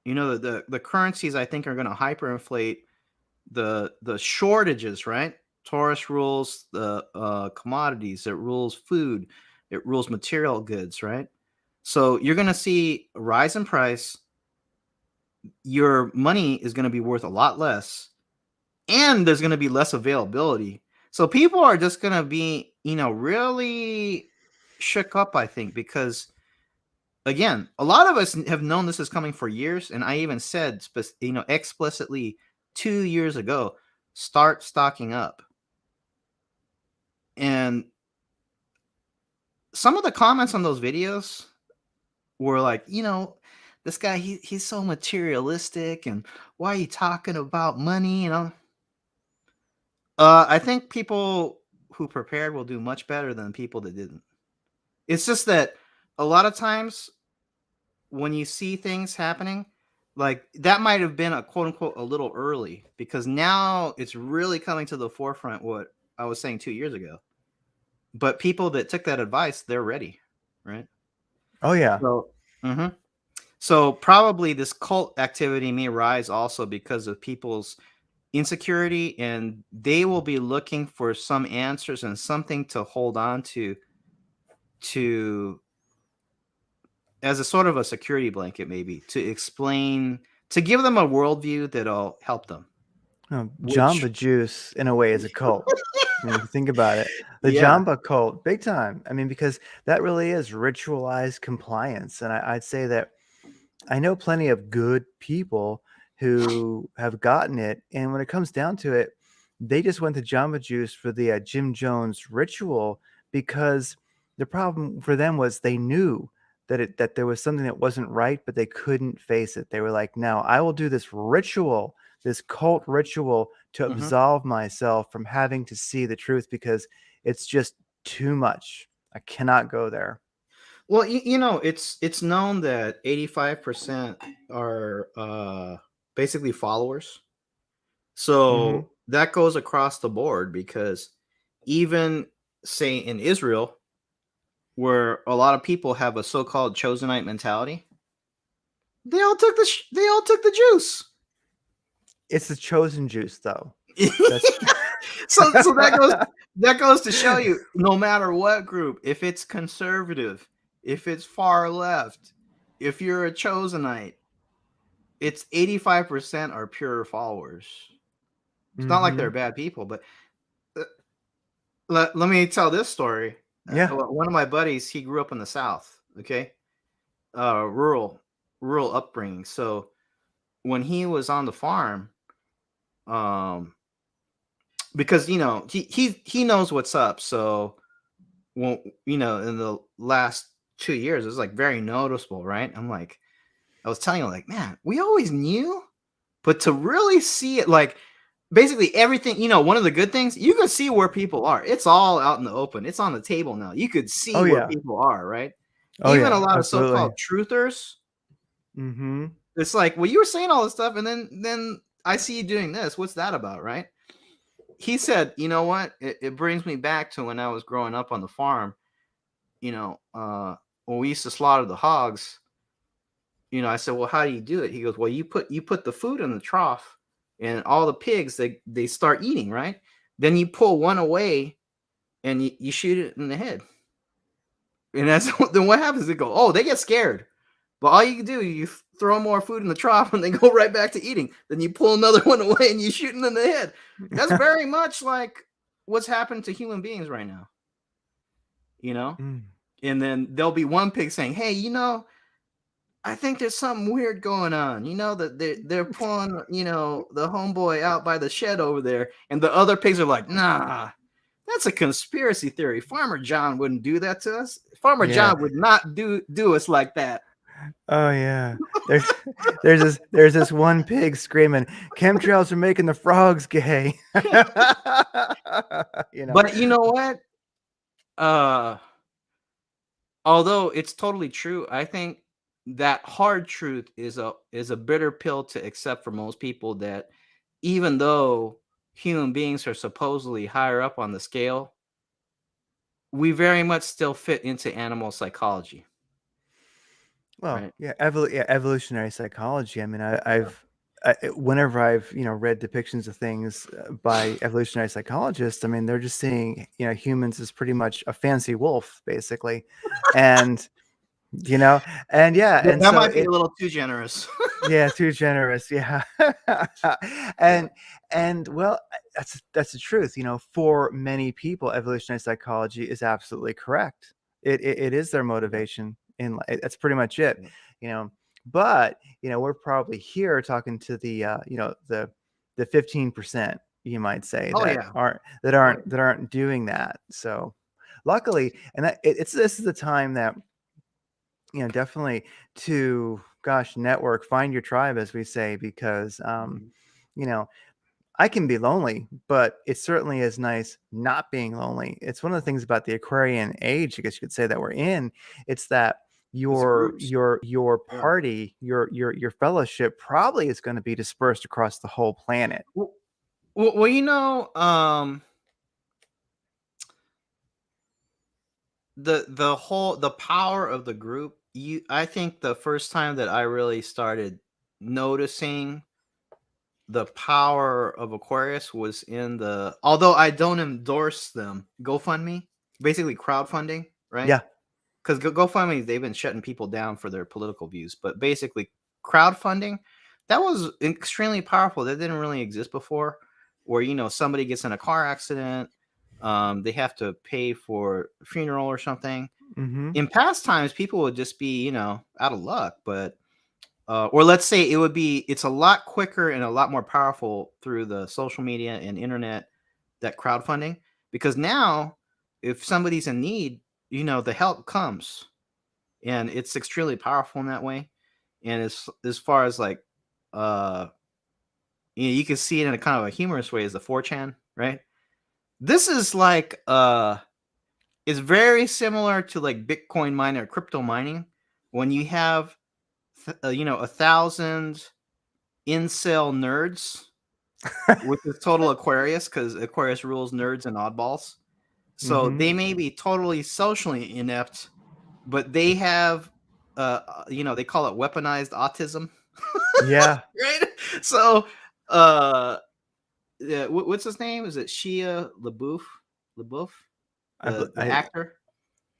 The currencies, I think, are going to hyperinflate the shortages, right? Taurus rules the commodities, it rules food, it rules material goods, right? So you're going to see a rise in price. Your money is going to be worth a lot less, and there's going to be less availability. So people are just going to be, really shook up, I think, because again, a lot of us have known this is coming for years. And I even said, explicitly 2 years ago, start stocking up. And some of the comments on those videos were like, this guy, he's so materialistic, and why are you talking about money? I think people who prepared will do much better than people that didn't. It's just that a lot of times when you see things happening, like that might have been a quote unquote a little early, because now it's really coming to the forefront what I was saying 2 years ago. But people that took that advice, they're ready, right? Oh yeah. So probably this cult activity may rise also because of people's insecurity, and they will be looking for some answers and something to hold on to as a sort of a security blanket, maybe, to explain, to give them a worldview that'll help them. Jamba Juice, in a way, is a cult. If you think about it, the Jamba cult, big time. I mean, because that really is ritualized compliance. And I'd say that I know plenty of good people who have gotten it. And when it comes down to it, they just went to Jamba Juice for the Jim Jones ritual, because the problem for them was they knew that there was something that wasn't right, but they couldn't face it. They were like, "Now I will do this ritual, this cult ritual, to absolve myself from having to see the truth, because it's just too much. I cannot go there." Well, it's known that 85% are basically followers. So that goes across the board, because even say in Israel, where a lot of people have a so-called chosenite mentality, they all took the juice. It's the chosen juice, though. So that goes to show you, no matter what group, if it's conservative, if it's far left, if you're a chosenite, it's 85% are pure followers. It's not like they're bad people, but let me tell this story. Yeah. One of my buddies, he grew up in the South. Okay, rural upbringing. So when he was on the farm, because he knows what's up. So when in the last 2 years, it was like very noticeable, right? I was telling him, like, man, we always knew, but to really see it, like, basically everything, one of the good things, you can see where people are. It's all out in the open. It's on the table now. You could see Oh where yeah. people are, right? Oh Even a yeah. lot of Absolutely. so-called truthers, Mm-hmm. it's like, well, you were saying all this stuff, and then I see you doing this. What's that about, right? He said, you know what? It brings me back to when I was growing up on the farm. When we used to slaughter the hogs, I said, well, how do you do it? He goes, well, you put the food in the trough, and all the pigs they start eating, right? Then you pull one away, and you shoot it in the head, and that's then what happens? They go, oh, they get scared, but all you can do, you throw more food in the trough, and they go right back to eating. Then you pull another one away, and you shoot it in the head. That's very much like what's happened to human beings right now, you know. Mm. And then there'll be one pig saying, hey, I think there's something weird going on. That they're pulling, the homeboy out by the shed over there, and the other pigs are like, nah, that's a conspiracy theory. Farmer John wouldn't do that to us. Farmer Yeah. John would not do us like that. Oh yeah. There's there's this one pig screaming, chemtrails are making the frogs gay. But you know what? Uh, although it's totally true, I think that hard truth is a bitter pill to accept for most people, that even though human beings are supposedly higher up on the scale, we very much still fit into animal psychology, Well, right? yeah, evolutionary psychology. I mean, whenever I've read depictions of things by evolutionary psychologists, I mean, they're just seeing humans as pretty much a fancy wolf, basically, and you know, and yeah, and That so might be a little too generous. yeah, too generous, yeah, and well, that's the truth. For many people, evolutionary psychology is absolutely correct. It is their motivation in life. That's pretty much it, you know. But we're probably here talking to the 15%, you might say, Oh that yeah. Oh, aren't doing that. So luckily, and this is the time that definitely to, gosh, network, find your tribe, as we say, because you know I can be lonely, but it certainly is nice not being lonely. It's one of the things about the Aquarian age, I guess you could say, that we're in. It's that it's the your groups. your your Yeah. party, your fellowship probably is going to be dispersed across the whole planet. Well, the power of the group. I think the first time that I really started noticing the power of Aquarius was in the, although I don't endorse them, GoFundMe, basically crowdfunding, right? Yeah. Because GoFundMe, they've been shutting people down for their political views, but basically crowdfunding, that was extremely powerful. That didn't really exist before, where somebody gets in a car accident, they have to pay for a funeral or something. Mm-hmm. In past times, people would just be out of luck, but or let's say it's a lot quicker and a lot more powerful through the social media and internet, that crowdfunding, because now if somebody's in need, the help comes, and it's extremely powerful in that way. And as far as like, uh you can see it in a kind of a humorous way, as the 4chan, right? This is like, it's very similar to like Bitcoin mining or crypto mining, when you have 1,000 incel nerds, which is total Aquarius, because Aquarius rules nerds and oddballs. So Mm-hmm. they may be totally socially inept, but they have, they call it weaponized autism, Yeah. right? So, uh, yeah, what's his name? Is it Shia LaBeouf? LaBeouf, I bel- the actor,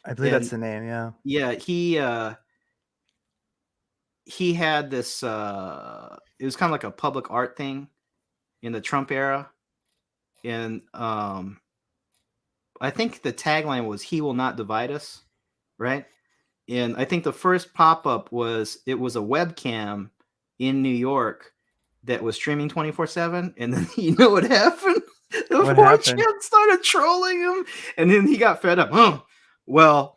I believe that's and the name. Yeah. yeah, he had this. It was kind of like a public art thing in the Trump era, and I think the tagline was "He will not divide us," right? And I think the first pop up was, it was a webcam in New York that was streaming 24/7, and then what happened? The What happened? 4chan started trolling him, and then he got fed up. Oh, well,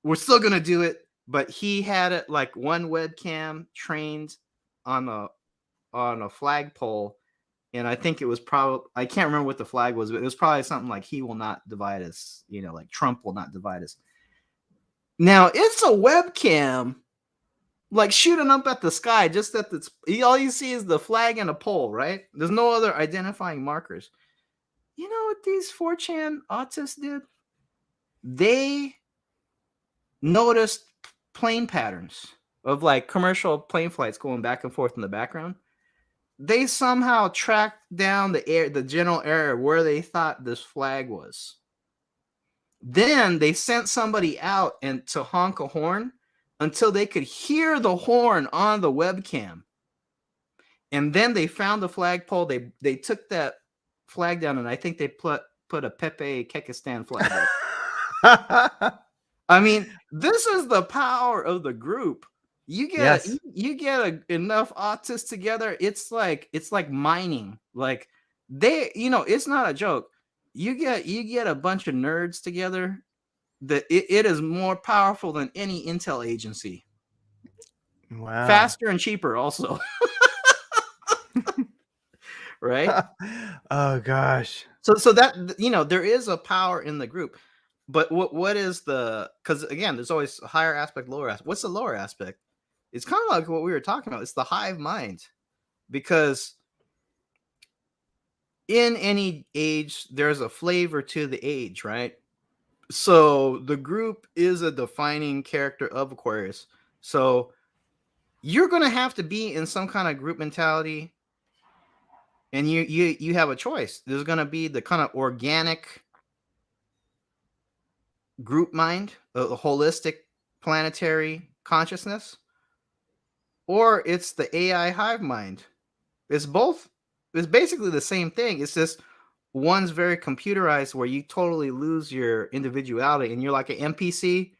we're still gonna do it, but he had it like one webcam trained on a flagpole, and I think it was probably, I can't remember what the flag was, but it was probably something like "He will not divide us," like Trump will not divide us. Now it's a webcam like shooting up at the sky, just that all you see is the flag and a pole, right? There's no other identifying markers. You know what these 4chan autists did? They noticed plane patterns of like commercial plane flights going back and forth in the background. They somehow tracked down the general area where they thought this flag was. Then they sent somebody out and to honk a horn until they could hear the horn on the webcam. And then they found the flagpole. They took that flag down, and I think they put a Pepe Kekistan flag up. I mean, this is the power of the group. You get enough autists together. It's like mining. Like it's not a joke. You get a bunch of nerds together. That it is more powerful than any intel agency. Wow. Faster and cheaper, also. Right? Oh gosh. So that there is a power in the group. But what is because again, there's always a higher aspect, lower aspect. What's the lower aspect? It's kind of like what we were talking about. It's the hive mind. Because in any age, there's a flavor to the age, right? So the group is a defining character of Aquarius. So you're going to have to be in some kind of group mentality. And you have a choice. There's going to be the kind of organic group mind, a holistic planetary consciousness, or it's the AI hive mind. It's both. It's basically the same thing. It's just one's very computerized where you totally lose your individuality and you're like an NPC,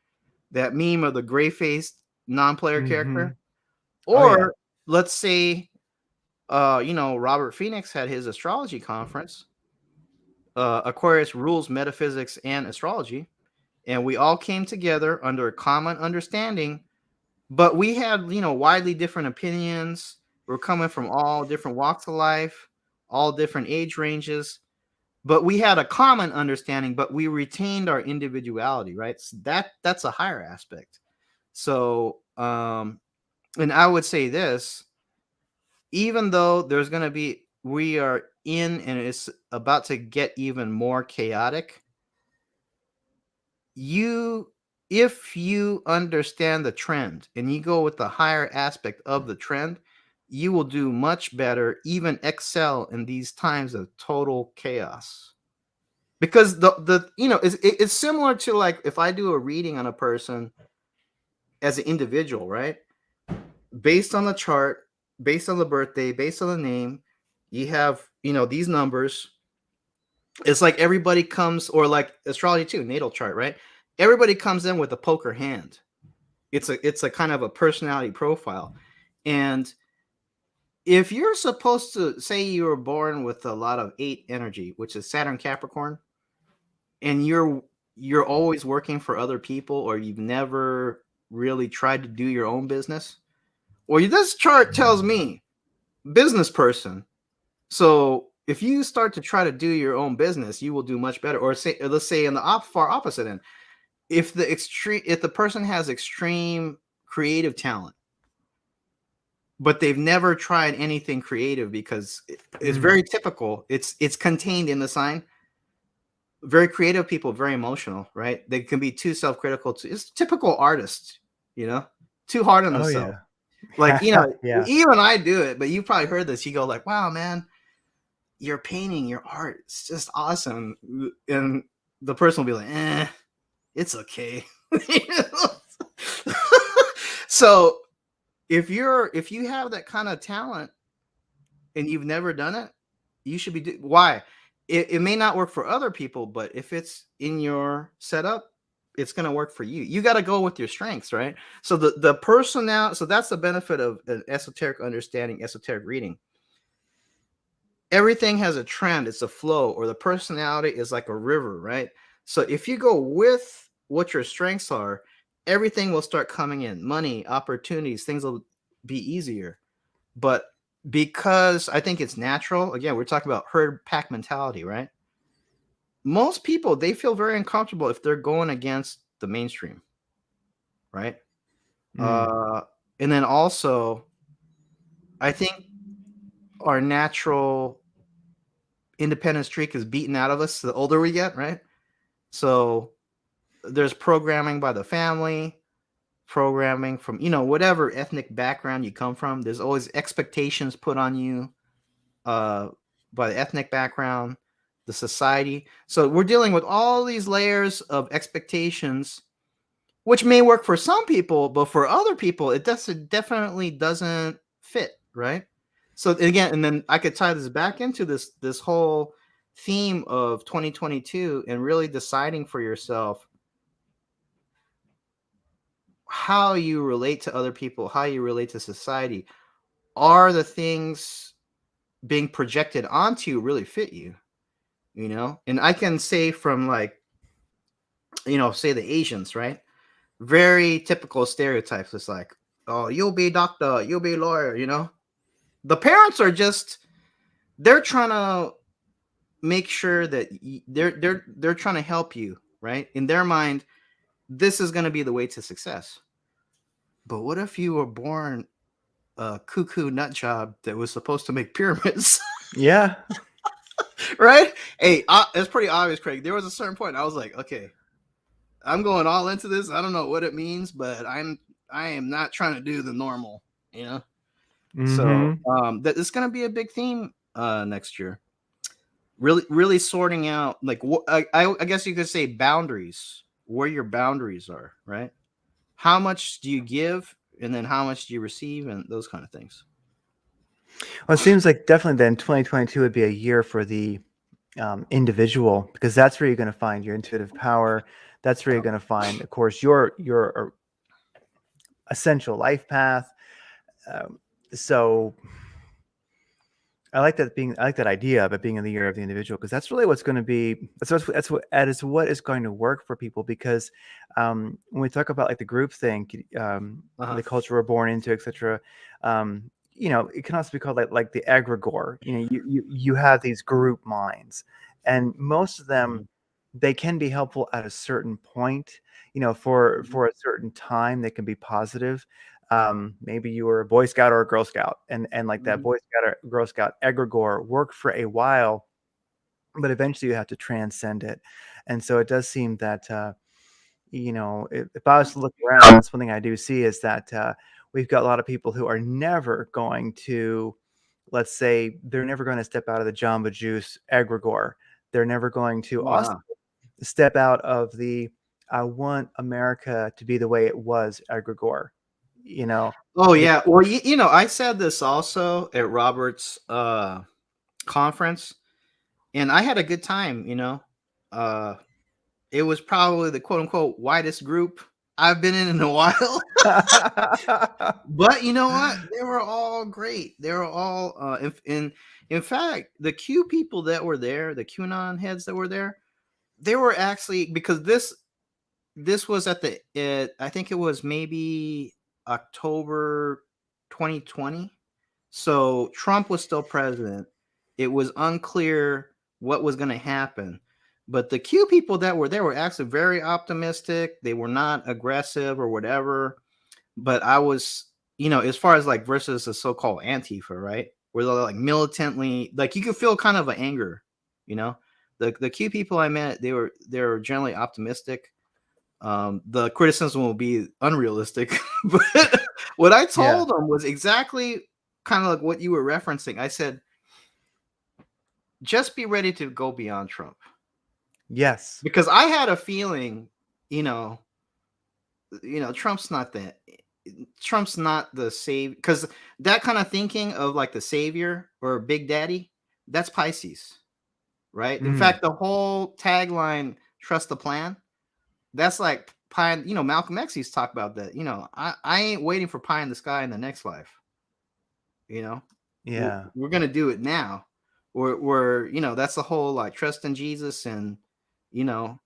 that meme of the gray-faced non-player character. Or let's say Robert Phoenix had his astrology conference. Aquarius rules metaphysics and astrology. And we all came together under a common understanding, but we had, widely different opinions. We're coming from all different walks of life, all different age ranges, but we had a common understanding, but we retained our individuality, right? So that's a higher aspect. So, and I would say this, even though we are in and it's about to get even more chaotic, if you understand the trend and you go with the higher aspect of the trend, you will do much better, even excel in these times of total chaos. Because it's similar to like if I do a reading on a person as an individual, right? Based on the chart, based on the birthday, based on the name, you have, these numbers. It's like everybody comes, or like astrology too, natal chart, right? Everybody comes in with a poker hand. It's a kind of a personality profile. And if you're supposed to say you were born with a lot of 8 energy, which is Saturn Capricorn, and you're always working for other people, or you've never really tried to do your own business, well, this chart tells me business person. So if you start to try to do your own business, you will do much better. Or let's say in the far opposite end, if the person has extreme creative talent, but they've never tried anything creative because it's very typical. It's contained in the sign. Very creative people, very emotional, right? They can be too self-critical. It's typical artists, too hard on themselves. Like, even I do it, but you probably heard this. You go like, wow, man, your painting, your art, it's just awesome. And the person will be like, it's okay. So if you have that kind of talent and you've never done it, you should be why? It may not work for other people, but if it's in your setup, it's going to work for you. You got to go with your strengths, right? So the personality, so that's the benefit of an esoteric understanding, esoteric reading. Everything has a trend, it's a flow, or the personality is like a river, right? So if you go with what your strengths are, everything will start coming in. Money, opportunities, things will be easier. But because I think it's natural. Again, we're talking about herd pack mentality, right? Most people, they feel very uncomfortable if they're going against the mainstream, right? Mm. And then also, I think our natural independent streak is beaten out of us the older we get, right? So there's programming by the family, programming from, whatever ethnic background you come from. There's always expectations put on you by the ethnic background, the society. So we're dealing with all these layers of expectations, which may work for some people, but for other people, it definitely doesn't fit, right? So again, and then I could tie this back into this whole theme of 2022 and really deciding for yourself how you relate to other people, how you relate to society. Are the things being projected onto you really fit you? And I can say from like, say the Asians, right? Very typical stereotypes. It's like, oh, you'll be doctor, you'll be lawyer. The parents are just, they're trying to make sure that they're trying to help you, right? In their mind, this is going to be the way to success. But what if you were born a cuckoo nut job that was supposed to make pyramids? Yeah. Right? Hey, it's pretty obvious, Craig. There was a certain point I was like, okay, I'm going all into this. I don't know what it means, but I am not trying to do the normal, you know. So Mm-hmm. that it's going to be a big theme next year. Really sorting out like I guess you could say boundaries, where your boundaries are, right? How much do you give, and then how much do you receive, and those kind of things. Well, it seems like definitely then 2022 would be a year for the individual, because that's where you're going to find your intuitive power. That's where you're going to find, of course, your essential life path. Um, so I like that idea of it being in the year of the individual, because that's really what's going to be. That is what is going to work for people. Because when we talk about like the group thing, Uh-huh. the culture we're born into, etc. It can also be called like the egregore. You have these group minds, and most of them, Mhm. they can be helpful at a certain point. For a certain time, they can be positive. Maybe you were a Boy Scout or a Girl Scout, and like that Mhm. Boy Scout or Girl Scout egregore worked for a while, but eventually you have to transcend it. And so it does seem that if I was to look around, that's one thing I do see is that we've got a lot of people who are never going to, let's say, they're never going to step out of the Jamba Juice egregore. They're never going to also Wow. step out of the I want America to be the way it was egregore. You know, Oh yeah. Well, I said this also at Robert's conference, and I had a good time. Uh, it was probably the quote unquote widest group I've been in a while. But you know what? They were all great. They were all in fact, the Q people that were there, the QAnon heads that were there, they were actually, because this was I think it was maybe October 2020. So Trump was still president. It was unclear what was going to happen. But the Q people that were there were actually very optimistic. They were not aggressive or whatever. But I was, as far as like versus the so-called Antifa, right? Where they're like militantly, like you could feel kind of an anger, you know. The Q people I met, they were generally optimistic. The criticism will be unrealistic, but what I Yeah. told them was exactly kind of like what you were referencing. I said, just be ready to go beyond Trump, Yes. because I had a feeling, you know, Trump's not the save, because that kind of thinking of like the savior or Big Daddy, that's Pisces, right? In Mm. fact, the whole tagline, "Trust the plan," that's like pie. Malcolm X used to talk about that. I ain't waiting for pie in the sky in the next life. You know, Yeah. we're gonna do it now. We're that's the whole like trust in Jesus and you know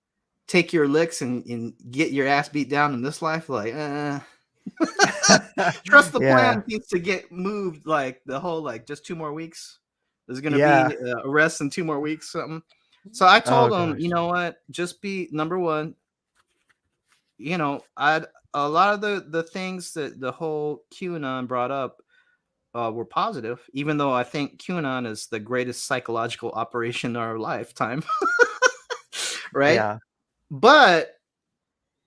take your licks and get your ass beat down in this life. Like, Trust the Yeah. plan needs to get moved like the whole like just 2 more weeks. There's gonna Yeah. be arrests in 2 more weeks, something. So I Oh told them, you gosh. know what, just be number one. I'd a lot of the things that the whole QAnon brought up were positive, even though I think QAnon is the greatest psychological operation in our lifetime, right? Yeah. But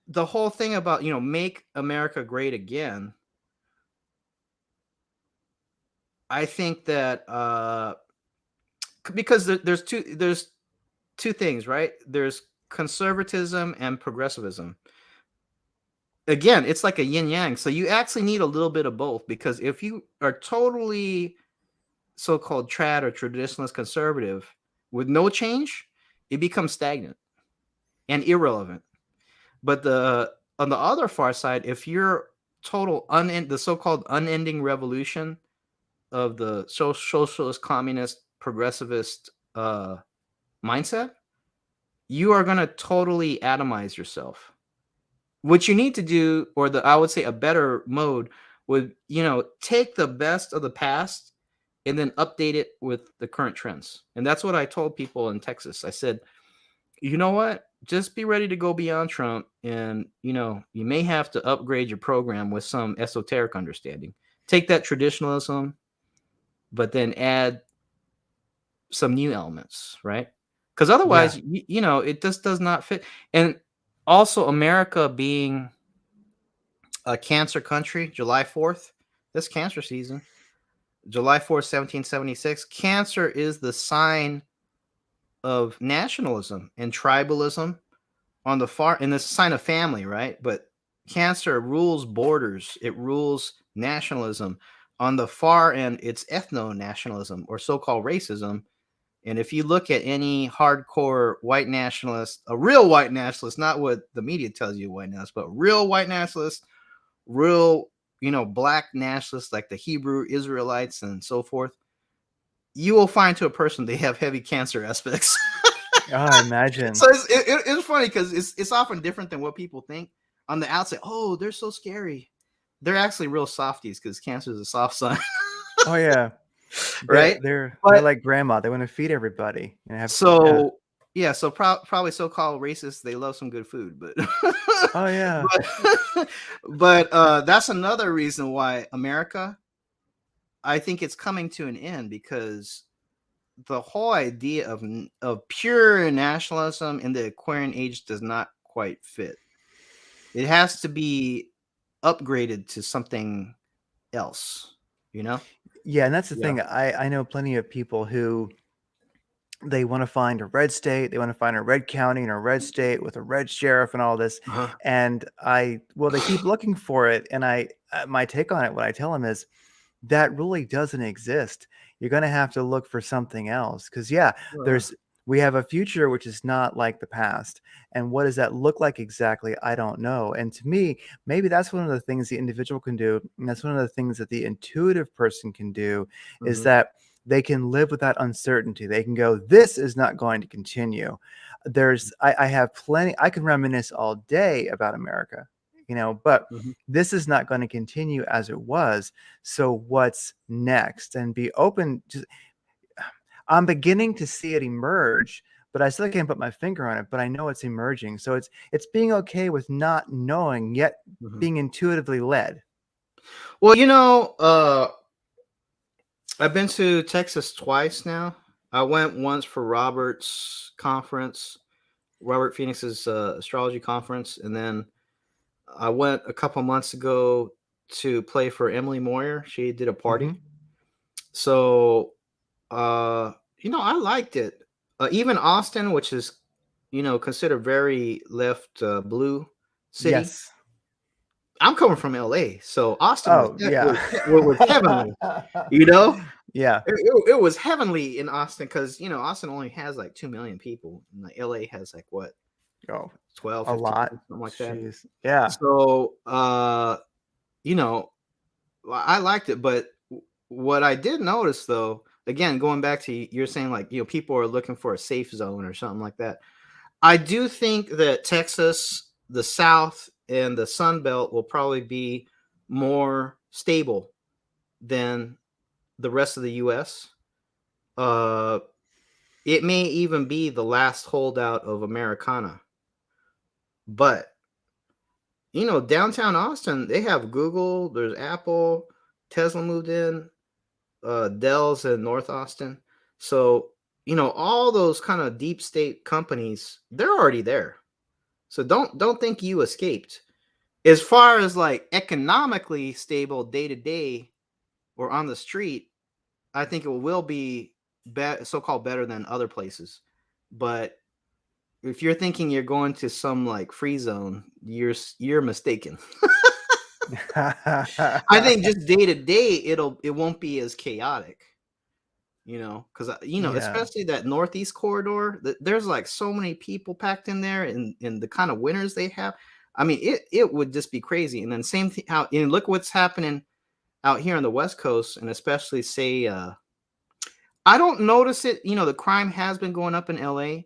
the whole thing about make America great again, I think that because there's two things, right? There's conservatism and progressivism. Again, it's like a yin yang. So you actually need a little bit of both, because if you are totally so-called trad or traditionalist conservative with no change, it becomes stagnant and irrelevant. But the on the other far side, if you're the so-called unending revolution of the socialist, communist, progressivist mindset, you are going to totally atomize yourself. What you need to do, or I would say a better mode, would take the best of the past and then update it with the current trends. And that's what I told people in Texas. I said, you know what? Just be ready to go beyond Trump, and you may have to upgrade your program with some esoteric understanding. Take that traditionalism, but then add some new elements, right? Because Yeah. otherwise, it just does not fit. And also, America being a Cancer country, July 4th, this Cancer season, July 4th, 1776, Cancer is the sign of nationalism and tribalism on the far, and it's a sign of family, right? But Cancer rules borders, it rules nationalism. On the far end, it's ethno-nationalism or so-called racism. And if you look at any hardcore white nationalist, a real white nationalist, not what the media tells you white nationalist, but real white nationalist, real, black nationalists like the Hebrew Israelites and so forth, you will find to a person they have heavy Cancer aspects. Oh, I imagine. So it's funny because it's often different than what people think on the outside. Oh, they're so scary. They're actually real softies because Cancer is a soft sign, Oh yeah. They're right? they're they're But like grandma. They want to feed everybody and have yeah. so yeah, so probably so-called racists. They love some good food, but Oh yeah. but that's another reason why America, I think it's coming to an end, because the whole idea of pure nationalism in the Aquarian age does not quite fit. It has to be upgraded to something else, you know? Yeah, and that's the Yeah. thing. I know plenty of people who they want to find a red state, they want to find a red county and a red state with a red sheriff and all this. Uh-huh. And well, they keep looking for it. And my take on it, what I tell them is that really doesn't exist. You're going to have to look for something else. Because, yeah, Uh, we have a future which is not like the past. And what does that look like exactly? I don't know. And to me, maybe that's one of the things the individual can do. And that's one of the things that the intuitive person can do is mhm, that they can live with that uncertainty. They can go, this is not going to continue. I have plenty, I can reminisce all day about America, but mhm. this is not going to continue as it was. So what's next? And be open. I'm beginning to see it emerge, but I still can't put my finger on it, but I know it's emerging. So it's being okay with not knowing yet, Mhm. being intuitively led. Well, I've been to Texas twice now. I went once for Robert's conference, Robert Phoenix's astrology conference, and then I went a couple months ago to play for Emily Moyer. She did a party. Hmm. So, I liked it. Even Austin, which is, considered very left blue city. Yes. I'm coming from LA, so Austin was Oh, yeah. was heavenly. You know, Yeah. it was heavenly in Austin because Austin only has like 2 million people, and like LA has like what Oh, 12, a 15, lot. something like that. Jeez. Yeah. So, you know, I liked it, but what I did notice, though, again, going back to you're saying like people are looking for a safe zone or something like that. I do think that Texas, the South, and the Sun Belt will probably be more stable than the rest of the U.S. It may even be the last holdout of Americana. But, downtown Austin, they have Google, there's Apple, Tesla moved in, Dell's in North Austin. So, all those kind of deep state companies, they're already there. So don't think you escaped. As far as like economically stable day to day or on the street, I think it will be so-called better than other places. But if you're thinking you're going to some like free zone, you're mistaken. I think just day to day, it won't be as chaotic, because Yeah. especially that Northeast corridor, there's like so many people packed in there, and the kind of winters they have. I mean, it would just be crazy. And then same thing how look what's happening out here on the West Coast, and especially say I don't notice it. The crime has been going up in LA,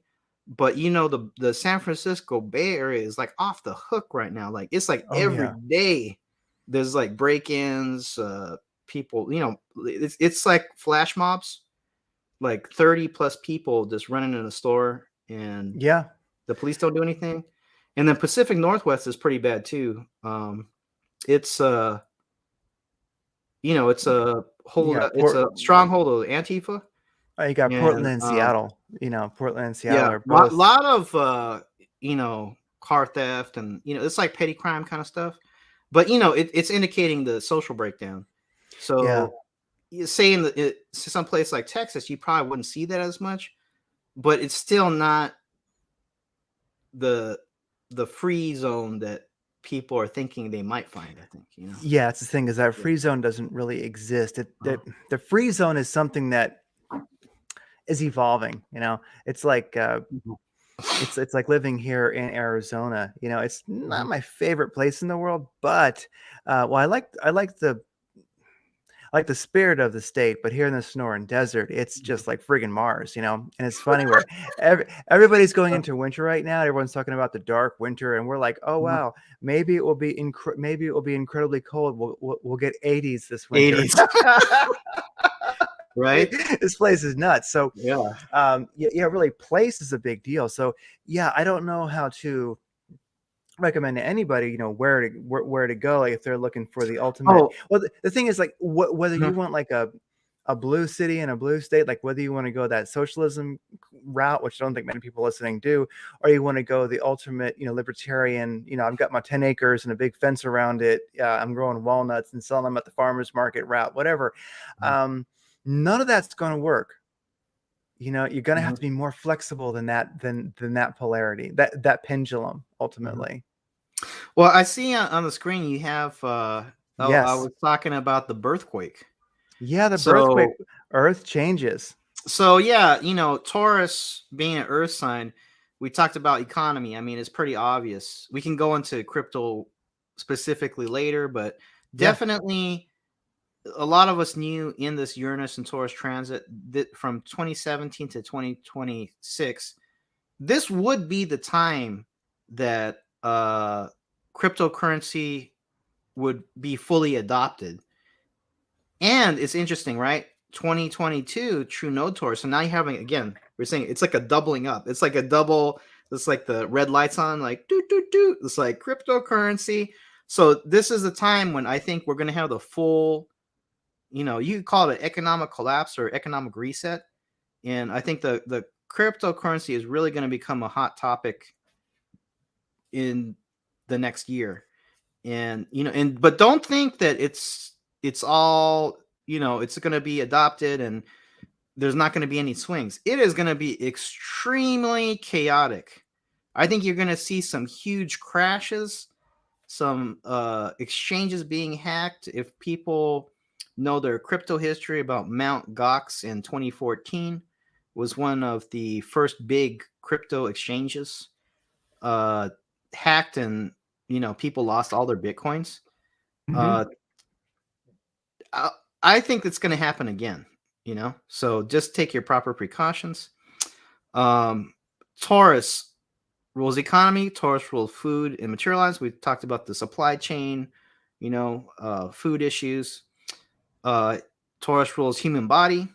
but the San Francisco Bay Area is like off the hook right now. Like it's like Oh, every yeah. day there's like break-ins, people, it's like flash mobs, like 30 plus people just running in a store, and Yeah. the police don't do anything. And then Pacific Northwest is pretty bad too. It's it's a hold Yeah. it's a stronghold of Antifa. You got Portland And and Seattle. Portland and Seattle yeah, are both. lot of car theft, and it's like petty crime kind of stuff. But it's indicating the social breakdown. So you say in some place like Texas, you probably wouldn't see that as much, but it's still not the free zone that people are thinking they might find. I think Yeah, it's the thing is that free zone doesn't really exist. The free zone is something that is evolving. It's like it's like living here in Arizona. It's not my favorite place in the world, but well, I like the spirit of the state, but here in the Sonoran Desert, it's just like friggin' Mars. And it's funny where everybody's going into winter right now. Everyone's talking about the dark winter, and we're like, oh wow, maybe it will be incredibly cold. We'll get 80s this winter. 80s. Right? This place is nuts. So Yeah. really, place is a big deal. So yeah, I don't know how to recommend to anybody, where to go, like if they're looking for the ultimate. Well, the thing is, like, whether you want like a blue city and a blue state, like whether you want to go that socialism route, which I don't think many people listening do, or you want to go the ultimate, libertarian, I've got my 10 acres and a big fence around it, I'm growing walnuts and selling them at the farmers market route, whatever. None of that's going to work. You're going to have to be more flexible than that polarity, that pendulum, ultimately. Well, I see on the screen you have Yes. I was talking about the birthquake. Yeah, the birthquake, Earth changes. So yeah, Taurus being an Earth sign, we talked about economy. I mean, it's pretty obvious. We can go into crypto specifically later, but definitely a lot of us knew in this Uranus and Taurus transit that from 2017 to 2026, this would be the time that cryptocurrency would be fully adopted. And it's interesting, right? 2022 true node Taurus. So now you're having, again, we're saying it's like a doubling up. It's like a double. It's like the red lights on, like do do do. It's like cryptocurrency. So this is the time when I think we're going to have the full, you call it an economic collapse or economic reset. And I think the cryptocurrency is really going to become a hot topic in the next year. And but don't think that it's all, it's going to be adopted and there's not going to be any swings. It is going to be extremely chaotic. I think you're going to see some huge crashes, some exchanges being hacked. If people know their crypto history about Mt. Gox in 2014, was one of the first big crypto exchanges hacked, and people lost all their bitcoins. I think that's going to happen again. So just take your proper precautions. Taurus rules economy. Taurus rules food and materialized. We talked about the supply chain, food issues. Taurus rules human body.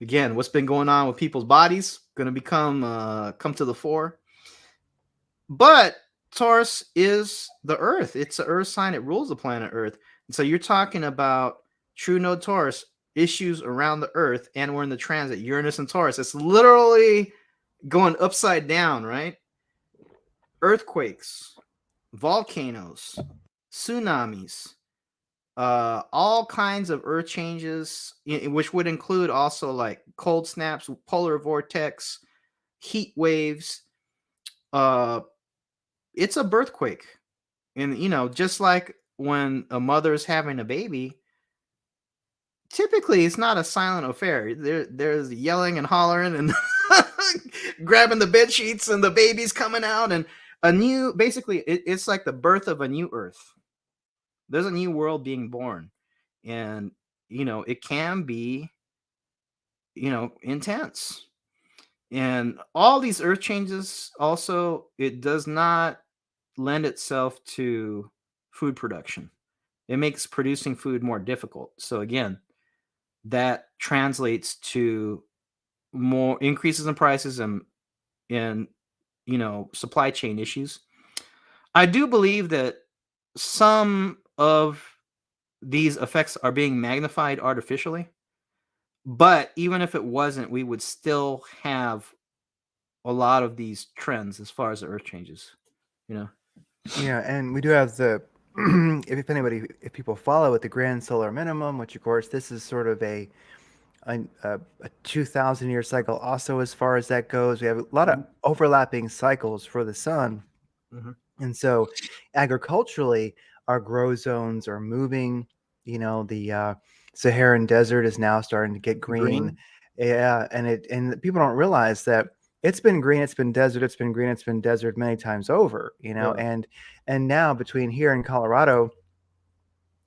Again, what's been going on with people's bodies going to come to the fore. But Taurus is the Earth. It's the Earth sign. It rules the planet Earth. And so you're talking about true node Taurus issues around the Earth, and we're in the transit Uranus and Taurus. It's literally going upside down, right? Earthquakes, volcanoes, tsunamis, all kinds of earth changes, which would include also like cold snaps, polar vortex, heat waves. It's a birthquake. And just like when a mother's having a baby, typically it's not a silent affair. There's yelling and hollering and grabbing the bed sheets, and the baby's coming out, and it's like the birth of a new Earth. There's a new world being born, and it can be intense. And all these earth changes also, it does not lend itself to food production. It makes producing food more difficult. So again, that translates to more increases in prices and supply chain issues. I do believe that some of these effects are being magnified artificially, but even if it wasn't, we would still have a lot of these trends as far as the earth changes. Yeah, and we do have the if people follow it, the grand solar minimum, which of course this is sort of a 2,000-year cycle. Also, as far as that goes, we have a lot of overlapping cycles for the sun, and so agriculturally, our grow zones are moving. The Saharan desert is now starting to get green. Yeah, and people don't realize that it's been green, it's been desert, it's been green, it's been desert many times over. Yeah. And now between here and Colorado,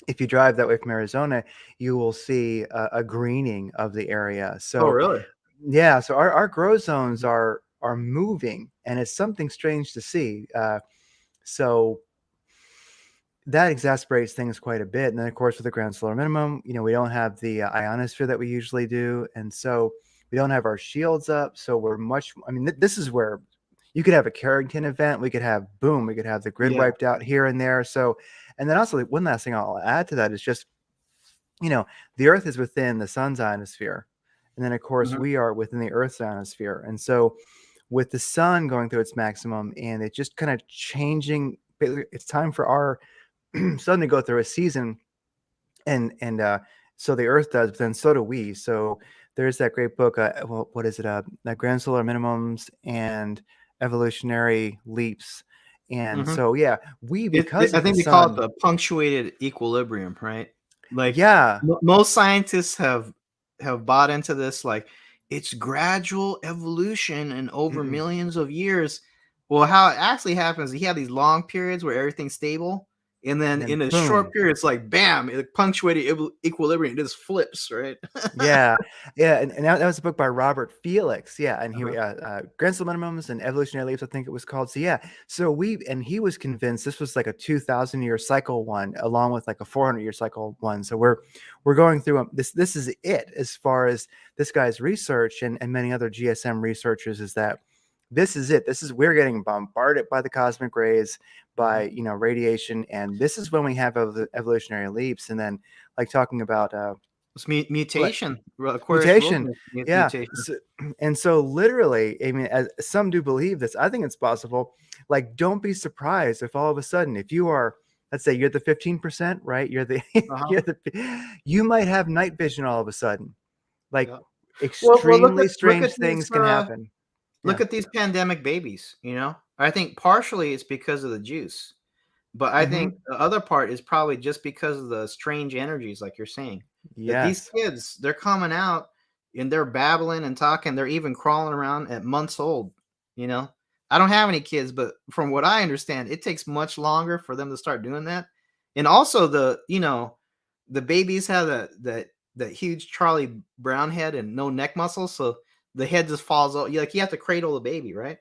if you drive that way from Arizona, you will see a greening of the area. So, really? Yeah, so our grow zones are moving, and it's something strange to see. So that exasperates things quite a bit. And then, of course, with the grand solar minimum, we don't have the ionosphere that we usually do, and so we don't have our shields up. So we're much. I mean, this is where you could have a Carrington event. We could have the grid wiped out here and there. So, and then also one last thing I'll add to that is just, the Earth is within the sun's ionosphere, and then of course we are within the Earth's ionosphere. And so with the sun going through its maximum and it just kind of changing, it's time for our sun to go through a season, and so the Earth does, but then so do we. So there's that great book, what is it, grand solar minimums and evolutionary leaps. And so I think they call it the punctuated equilibrium, right? Like, yeah, most scientists have bought into this, like it's gradual evolution and over millions of years. Well, how it actually happens, you have these long periods where everything's stable, and then in a short period, it's like bam, it punctuated equilibrium. It just flips, right? yeah. And that was a book by Robert Felix. Yeah, and he grand solar minimums and evolutionary leaps, I think it was called. So he was convinced this was like a 2,000-year cycle one, along with like a 400-year cycle one. So we're going through this is it as far as this guy's research and many other GSM researchers, is that this is it. We're getting bombarded by the cosmic rays, by radiation, and this is when we have evolutionary leaps. And then, like, talking about it's mutation, mutation, yeah. So literally, I mean, as some do believe this, I think it's possible. Like, don't be surprised if all of a sudden, if you are, let's say you're the 15%, right? You might have night vision all of a sudden. Like, extremely strange things can happen. Look at these pandemic babies, I think partially it's because of the juice, but I think the other part is probably just because of the strange energies, like you're saying. That these kids, they're coming out and they're babbling and talking. They're even crawling around at months old, I don't have any kids, but from what I understand, it takes much longer for them to start doing that. And also the babies have that huge Charlie Brown head and no neck muscles, so the head just falls out. You have to cradle the baby, right?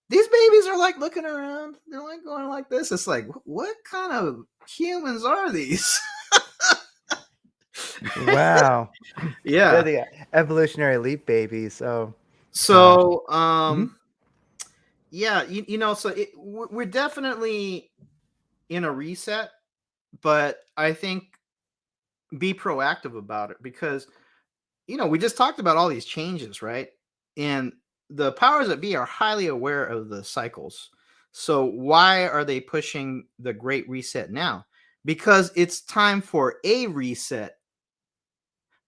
these babies are like looking around. They're like going like this. It's like, what kind of humans are these? Wow. They're Yeah. the evolutionary leap babies. So, gosh. So, Hmm. yeah, so we're definitely in a reset, but I think be proactive about it because we just talked about all these changes, right? And the powers that be are highly aware of the cycles. So why are they pushing the great reset now? Because it's time for a reset,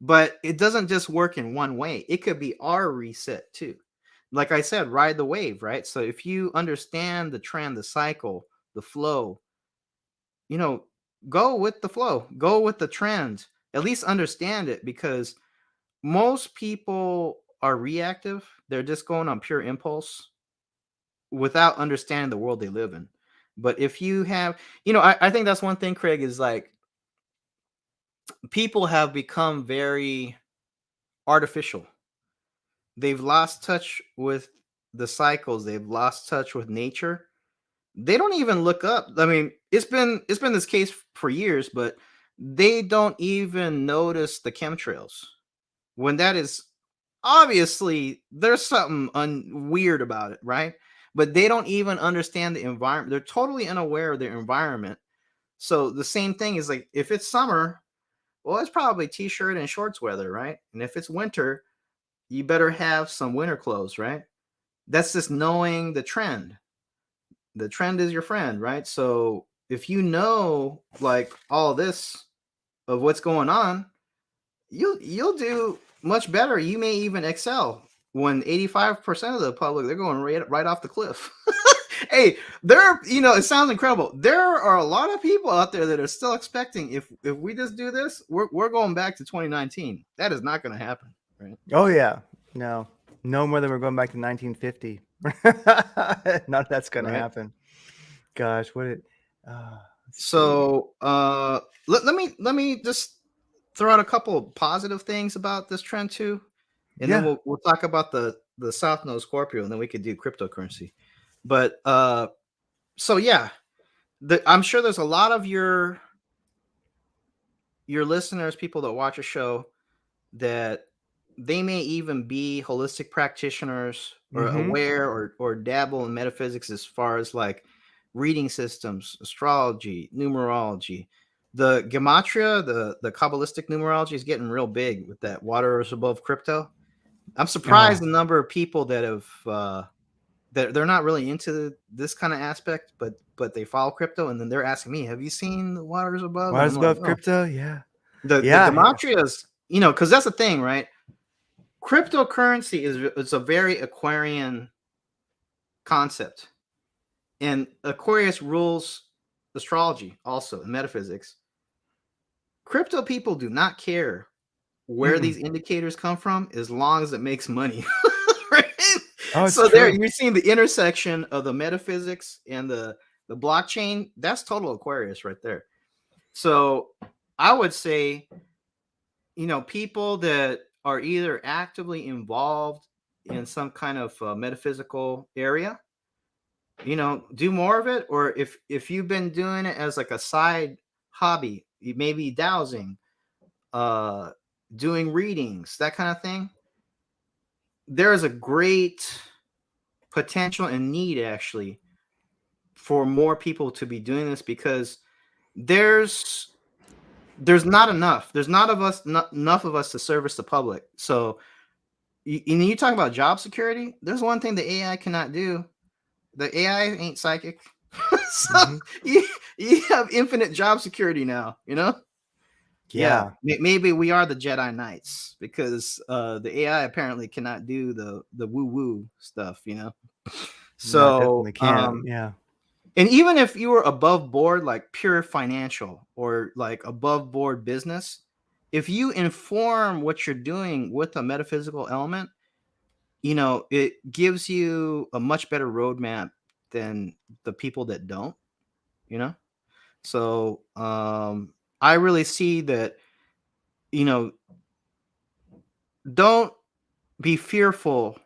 but it doesn't just work in one way. It could be our reset too. Like I said, ride the wave, right? So if you understand the trend, the cycle, the flow, you know, go with the flow, go with the trend, at least understand it because most people are reactive. They're just going on pure impulse without understanding the world they live in. But if you have, I think that's one thing, Craig, is like people have become very artificial. They've lost touch with the cycles, they've lost touch with nature. They don't even look up. I mean, it's been this case for years, but they don't even notice the chemtrails when that is obviously there's something weird about it, right? But they don't even understand the environment. They're totally unaware of their environment. So the same thing is like if it's summer, well, it's probably t-shirt and shorts weather, right? And if it's winter, you better have some winter clothes, right? That's just knowing the trend. The trend is your friend, right? So if you know like all this of what's going on, you'll do much better. You may even excel when 85% of the public they're going right off the cliff. Hey, it sounds incredible. There are a lot of people out there that are still expecting if we just do this, we're going back to 2019. That is not going to happen, right? Oh yeah. No. No more than we're going back to 1950. None of that's going to Right. happen. Gosh, what it. Let's see. So let me just throw out a couple of positive things about this trend too, and then Yeah. we'll talk about the South Node Scorpio, and then we could do cryptocurrency. But so yeah, I'm sure there's a lot of your listeners, people that watch a show, that they may even be holistic practitioners or Mm-hmm. aware or dabble in metaphysics as far as like reading systems, astrology, numerology. The gematria, the Kabbalistic numerology is getting real big with that water is above crypto. I'm surprised Oh, the number of people that have that they're not really into this kind of aspect, but they follow crypto and then they're asking me, "Have you seen the waters above?" And what's I'm like, above "Oh, crypto? Yeah. the Yeah. gematria is because that's the thing, right? Cryptocurrency is a very Aquarian concept, and Aquarius rules astrology also and metaphysics. Crypto people do not care where Mm-mm. these indicators come from as long as it makes money. Right? Oh, it's So there true. you're seeing the intersection of the metaphysics and the blockchain. That's total Aquarius right there. So I would say, people that are either actively involved in some kind of metaphysical area, do more of it. Or if you've been doing it as like a side hobby, you maybe dowsing, uh, doing readings, that kind of thing. There is a great potential and need actually for more people to be doing this because there's not enough. There's not enough of us to service the public. So you talk about job security. There's one thing the AI cannot do. The AI ain't psychic. So Mm-hmm. you have infinite job security now. Yeah, Yeah. maybe we are the Jedi Knights because the AI apparently cannot do the woo woo stuff. No, it So definitely can't. Yeah. and even if you were above board, like pure financial or like above board business, if you inform what you're doing with a metaphysical element, it gives you a much better roadmap than the people that don't, you know? So I really see that, you know, don't be fearful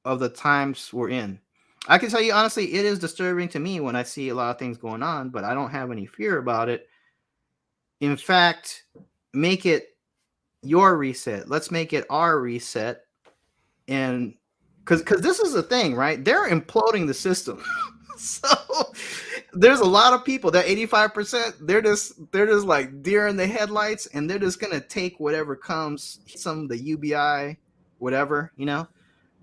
of the times we're in. I can tell you honestly, it is disturbing to me when I see a lot of things going on, but I don't have any fear about it. In fact, make it your reset. Let's make it our reset. And because this is the thing, right? They're imploding the system. So there's a lot of people, that 85%, they're just like deer in the headlights, and they're just gonna take whatever comes, some the UBI, whatever,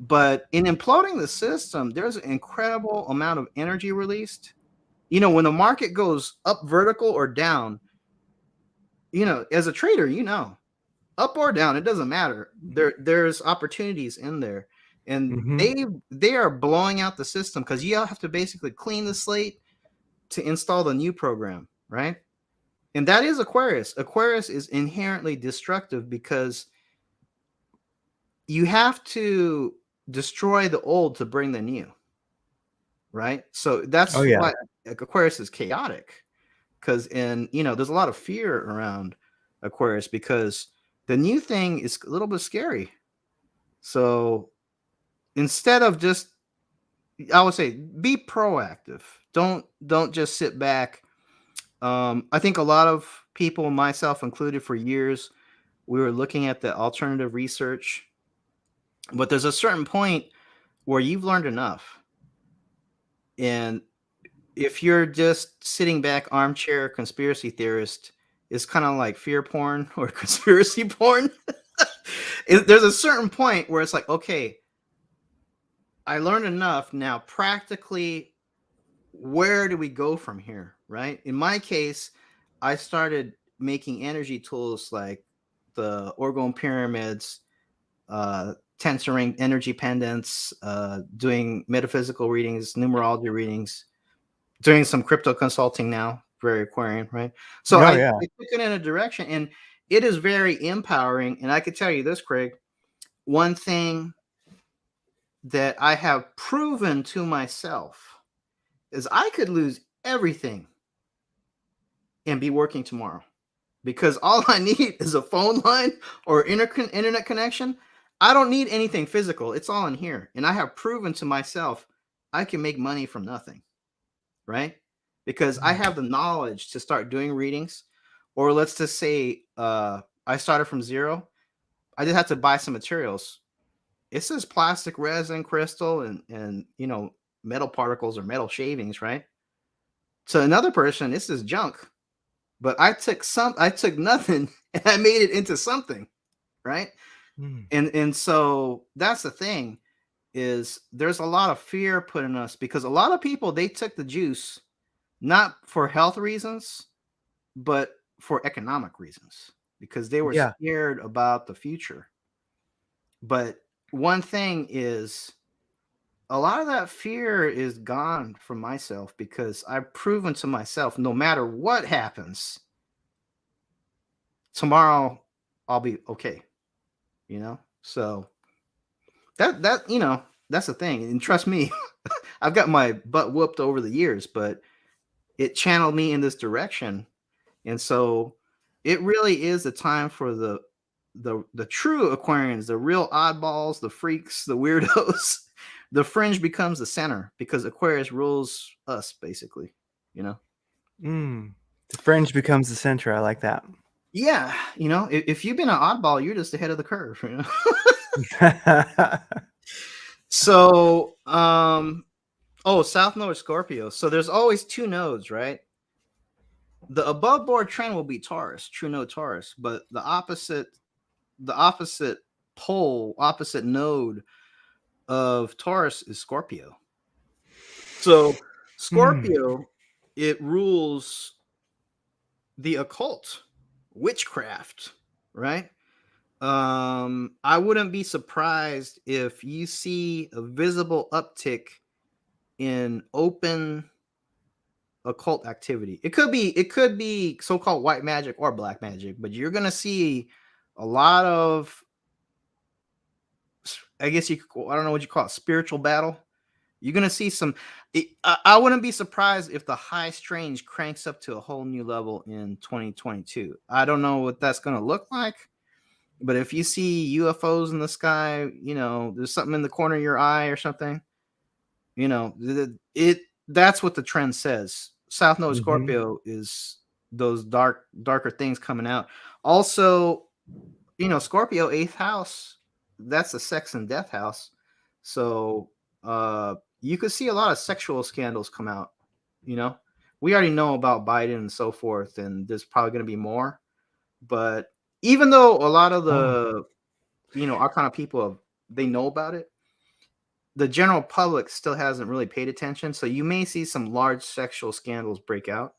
But in imploding the system, there's an incredible amount of energy released. When the market goes up vertical or down, as a trader, up or down, it doesn't matter. There's opportunities in there, and they are blowing out the system because you have to basically clean the slate to install the new program, right? And that is Aquarius. Aquarius is inherently destructive because you have to destroy the old to bring the new, right? So that's why Aquarius is chaotic, because there's a lot of fear around Aquarius because the new thing is a little bit scary. So instead of just, I would say, be proactive. Don't just sit back. I think a lot of people, myself included, for years, we were looking at the alternative research, but there's a certain point where you've learned enough. And if you're just sitting back, armchair conspiracy theorist, it's kind of like fear porn or conspiracy porn. There's a certain point where it's like, okay, I learned enough. Now, practically, where do we go from here, right? In my case, I started making energy tools like the orgone pyramids, tensoring energy pendants, doing metaphysical readings, numerology readings, doing some crypto consulting now, very Aquarian, right? So I took it in a direction, and it is very empowering. And I could tell you this, Craig, one thing that I have proven to myself is I could lose everything and be working tomorrow, because all I need is a phone line or internet connection. I don't need anything physical. It's all in here. And I have proven to myself I can make money from nothing, right? Because I have the knowledge to start doing readings. Or let's just say I started from zero. I just had to buy some materials. It's just plastic, resin, crystal, and metal particles or metal shavings, right? To another person, this is junk. But I took nothing and I made it into something, right? And so that's the thing, is there's a lot of fear put in us because a lot of people, they took the juice not for health reasons, but for economic reasons, because they were scared about the future. But one thing is, a lot of that fear is gone from myself, because I've proven to myself, no matter what happens, tomorrow I'll be okay. So that's the thing. And trust me, I've got my butt whooped over the years, but it channeled me in this direction. And so it really is the time for the true Aquarians, the real oddballs, the freaks, the weirdos. The fringe becomes the center, because Aquarius rules us, basically. The fringe becomes the center. I like that. Yeah, if you've been an oddball, you're just ahead of the curve. So, South Node Scorpio. So there's always two nodes, right? The above board trend will be Taurus, true node Taurus, but the opposite pole, opposite node of Taurus is Scorpio. So Scorpio, it rules the occult, witchcraft, right? I wouldn't be surprised if you see a visible uptick in open occult activity. It could be so-called white magic or black magic, but you're gonna see a lot of, I guess I don't know what you call it, spiritual battle. You're gonna see some. I wouldn't be surprised if the high strange cranks up to a whole new level in 2022. I don't know what that's gonna look like, but if you see UFOs in the sky, there's something in the corner of your eye or something, You know, that's what the trend says. South Node Mm-hmm. Scorpio is those darker things coming out. Also, you know, Scorpio 8th house, that's the sex and death house. So you could see a lot of sexual scandals come out, you know. We already know about Biden and so forth, and there's probably going to be more. But even though a lot of Oh. the, you know, our kind of people, they know about it, the general public still hasn't really paid attention. So you may see some large sexual scandals break out.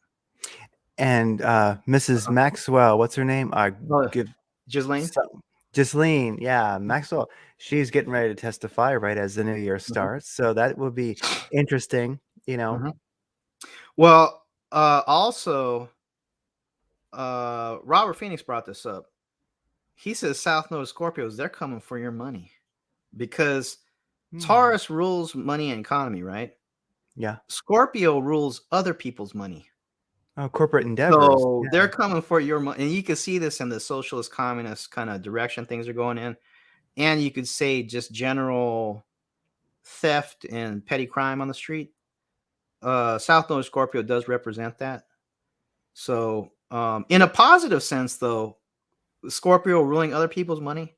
And Mrs. Uh-huh. Maxwell, what's her name? Oh, Give Ghislaine? some, Ghislaine, yeah, Maxwell. She's getting ready to testify right as the new year Mhm, starts, so that will be interesting. You know. mhm. Well, also, Robert Phoenix brought this up. He says South Node Scorpios, they're coming for your money because Hmm. Taurus rules money and economy, right? Yeah. Scorpio rules other people's money. Oh, corporate endeavors. So Yeah. they're coming for your money. And you can see this in the socialist communist kind of direction things are going in. And you could say just general theft and petty crime on the street. South Node Scorpio does represent that. So, in a positive sense, though, Scorpio ruling other people's money.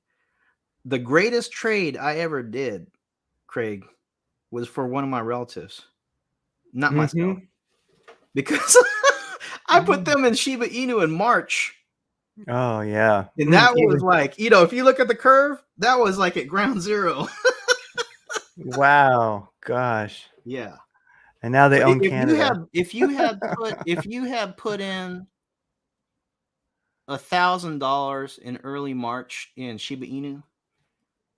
The greatest trade I ever did, Craig, was for one of my relatives, not myself, Mm-hmm. because I put Mm. them in Shiba Inu in March. Oh yeah. And that was Even like, you know, if you look at the curve, that was like at ground zero. wow. Gosh. Yeah. And now they So own Canada. if you had put in $1,000 in early March in Shiba Inu,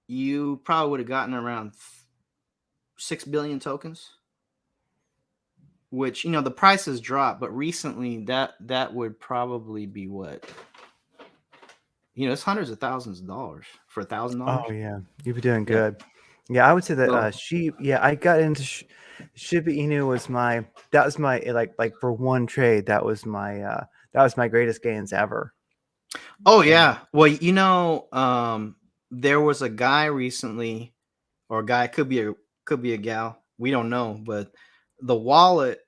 you probably would have gotten around 6 billion tokens. Which, you know, the price has dropped, but recently that would probably be what, you know, it's hundreds of thousands of dollars for $1,000. Oh yeah. You'd be doing Yeah. good. Yeah, I would say that So yeah, I got into Shiba Inu was that was my like for one trade, that was my greatest gains ever. oh So yeah. Well, you know, there was a guy recently, or a guy, could be a gal. We don't know, but the wallet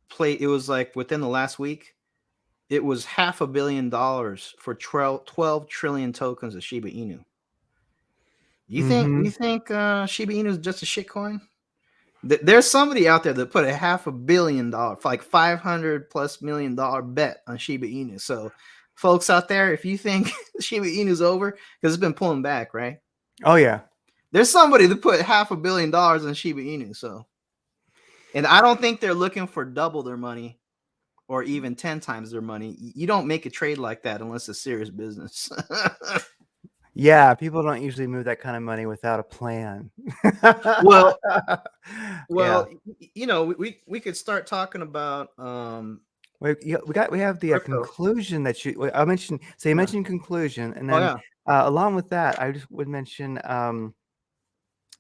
play, it was like within the last week, it was $500 million for 12 trillion tokens of Shiba Inu. You mm-hmm. think Shiba Inu is just a shitcoin? There's somebody out there that put a $500 million, like $500+ million bet on Shiba Inu. So, folks out there, if you think Shiba Inu's over, because it's been pulling back, right? Oh yeah. There's somebody that put $500 million on Shiba Inu. So, and I don't think they're looking for double their money or even 10 times their money. You don't make a trade like that unless it's serious business. Yeah, people don't usually move that kind of money without a plan. well, Yeah. you know, we could start talking about We have the crypto. conclusion that I mentioned. So you Yeah. mentioned conclusion, and Oh then yeah. along with that, I just would mention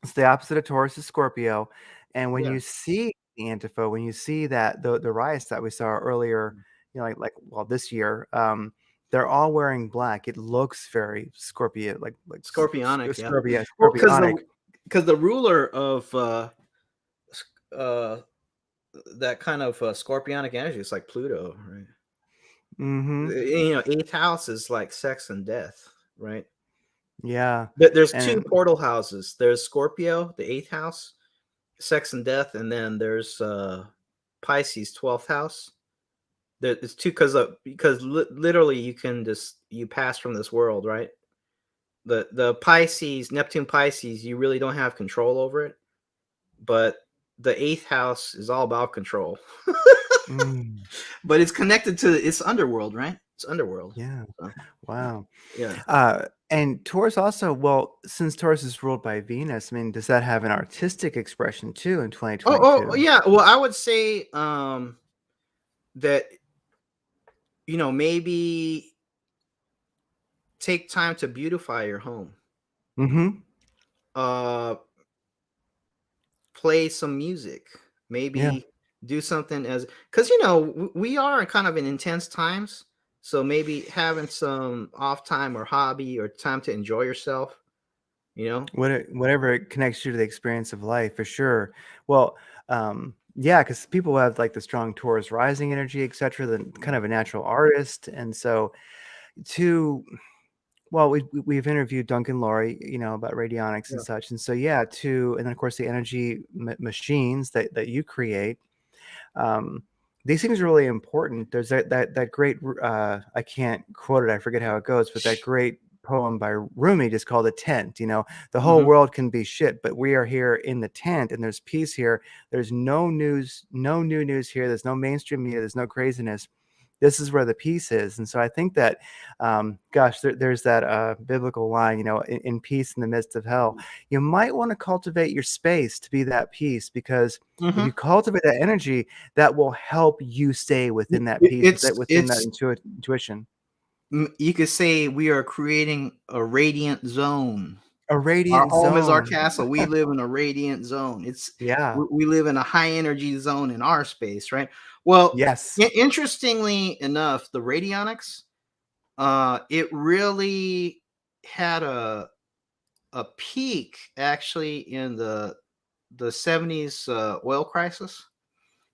it's the opposite of Taurus is Scorpio, and when Yeah. you see the antifa, when you see that the riots that we saw earlier, you know, like well this year, they're all wearing black. It looks very Scorpio, Scorpionic, yeah. Scorpio, Well, scorpionic. because the ruler of uh that kind of scorpionic energy is like Pluto, right? Mm-hmm. You know, eighth house is like sex and death, right? Yeah, There's two and portal houses. There's Scorpio, the eighth house, sex and death, and then there's Pisces, 12th house. It's two because literally you pass from this world, right? The Pisces, Neptune Pisces, you really don't have control over it, but the eighth house is all about control. mm, But it's connected to it's underworld, right? It's underworld. yeah, So, wow. yeah. And Taurus also, well, since Taurus is ruled by Venus, I mean, does that have an artistic expression too in Oh 2022? yeah. Well, I would say that, you know, maybe take time to beautify your home. Mm-hmm. Uh Play some music. Yeah. Maybe do something as because you know we are in kind of in intense times. So maybe having some off time or hobby or time to enjoy yourself. you know? Whatever it connects you to the experience of life, for sure. Well, yeah, because people have like the strong Taurus rising energy, etc. The kind of a natural artist, and so to well, we've interviewed Duncan Laurie, about radionics and Yeah. such, and so yeah, and then of course the energy machines that you create. Um, these things are really important. There's that great I can't quote it, I forget how it goes, but that great poem by Rumi just called a tent. The whole Mhm. world can be shit, but we are here in the tent, and there's peace here. There's no news, no new news here. There's no mainstream media. There's no craziness. This is where the peace is. And so I think that, gosh, there's that biblical line, in peace in the midst of hell. You might want to cultivate your space to be that peace, because if you Mhm. cultivate that energy, that will help you stay within that It peace, it's within that it's intuition. you could say we are creating a radiant zone. A Our radiant home is our zone. castle. We live in a radiant zone. Yeah. We live in a high energy zone in our space, right? Well, Yes. interestingly enough, the radionics, it really had a peak actually in the 70s oil crisis,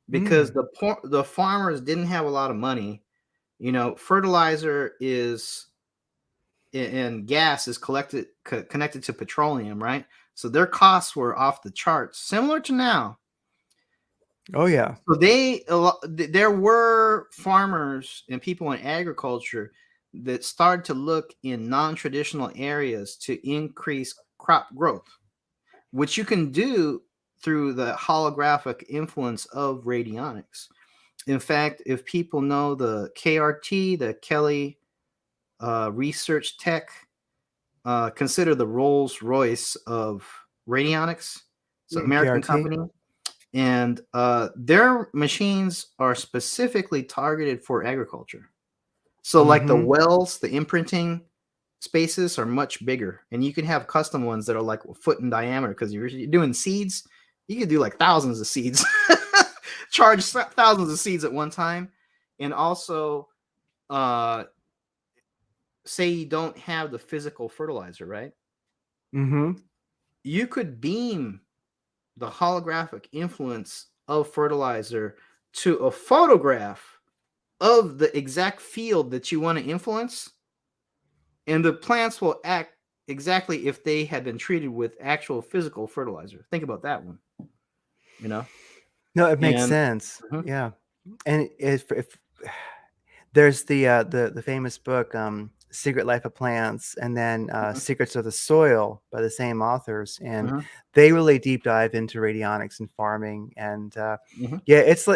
because Mm. the farmers didn't have a lot of money. Fertilizer is and gas is connected to petroleum, right? So their costs were off the charts, similar to now. Oh, yeah. So there were farmers and people in agriculture that started to look in non-traditional areas to increase crop growth, which you can do through the holographic influence of radionics. In fact, if people know the KRT, the Kelly Research Tech, consider the Rolls Royce of radionics. It's an American KRT. company, and their machines are specifically targeted for agriculture. So, like the Mm-hmm. wells, the imprinting spaces are much bigger, and you can have custom ones that are like a foot in diameter, because you're doing seeds. You could do like thousands of seeds, charge thousands of seeds at one time, and also uh, say you don't have the physical fertilizer, right? Mm-hmm. You could beam the holographic influence of fertilizer to a photograph of the exact field that you want to influence, and the plants will act exactly if they had been treated with actual physical fertilizer. Think about that one, you know? No, it makes And sense. Mhm, Yeah. And if there's the famous book, Secret Life of Plants, and then mhm, Secrets of the Soil by the same authors, and mhm, they really deep dive into radionics and farming. And mhm. yeah, it's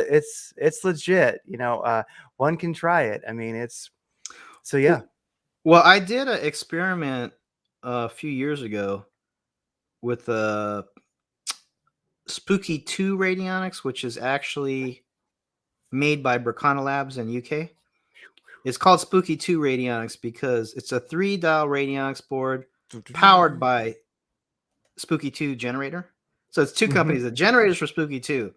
legit. One can try it. I mean, it's so yeah. Well, I did an experiment a few years ago with Spooky 2 radionics, which is actually made by Bracana Labs in UK. It's called Spooky 2 radionics because it's a 3-dial radionics board powered by Spooky 2 generator. So it's two Hmm. companies. The generator's for Spooky 2.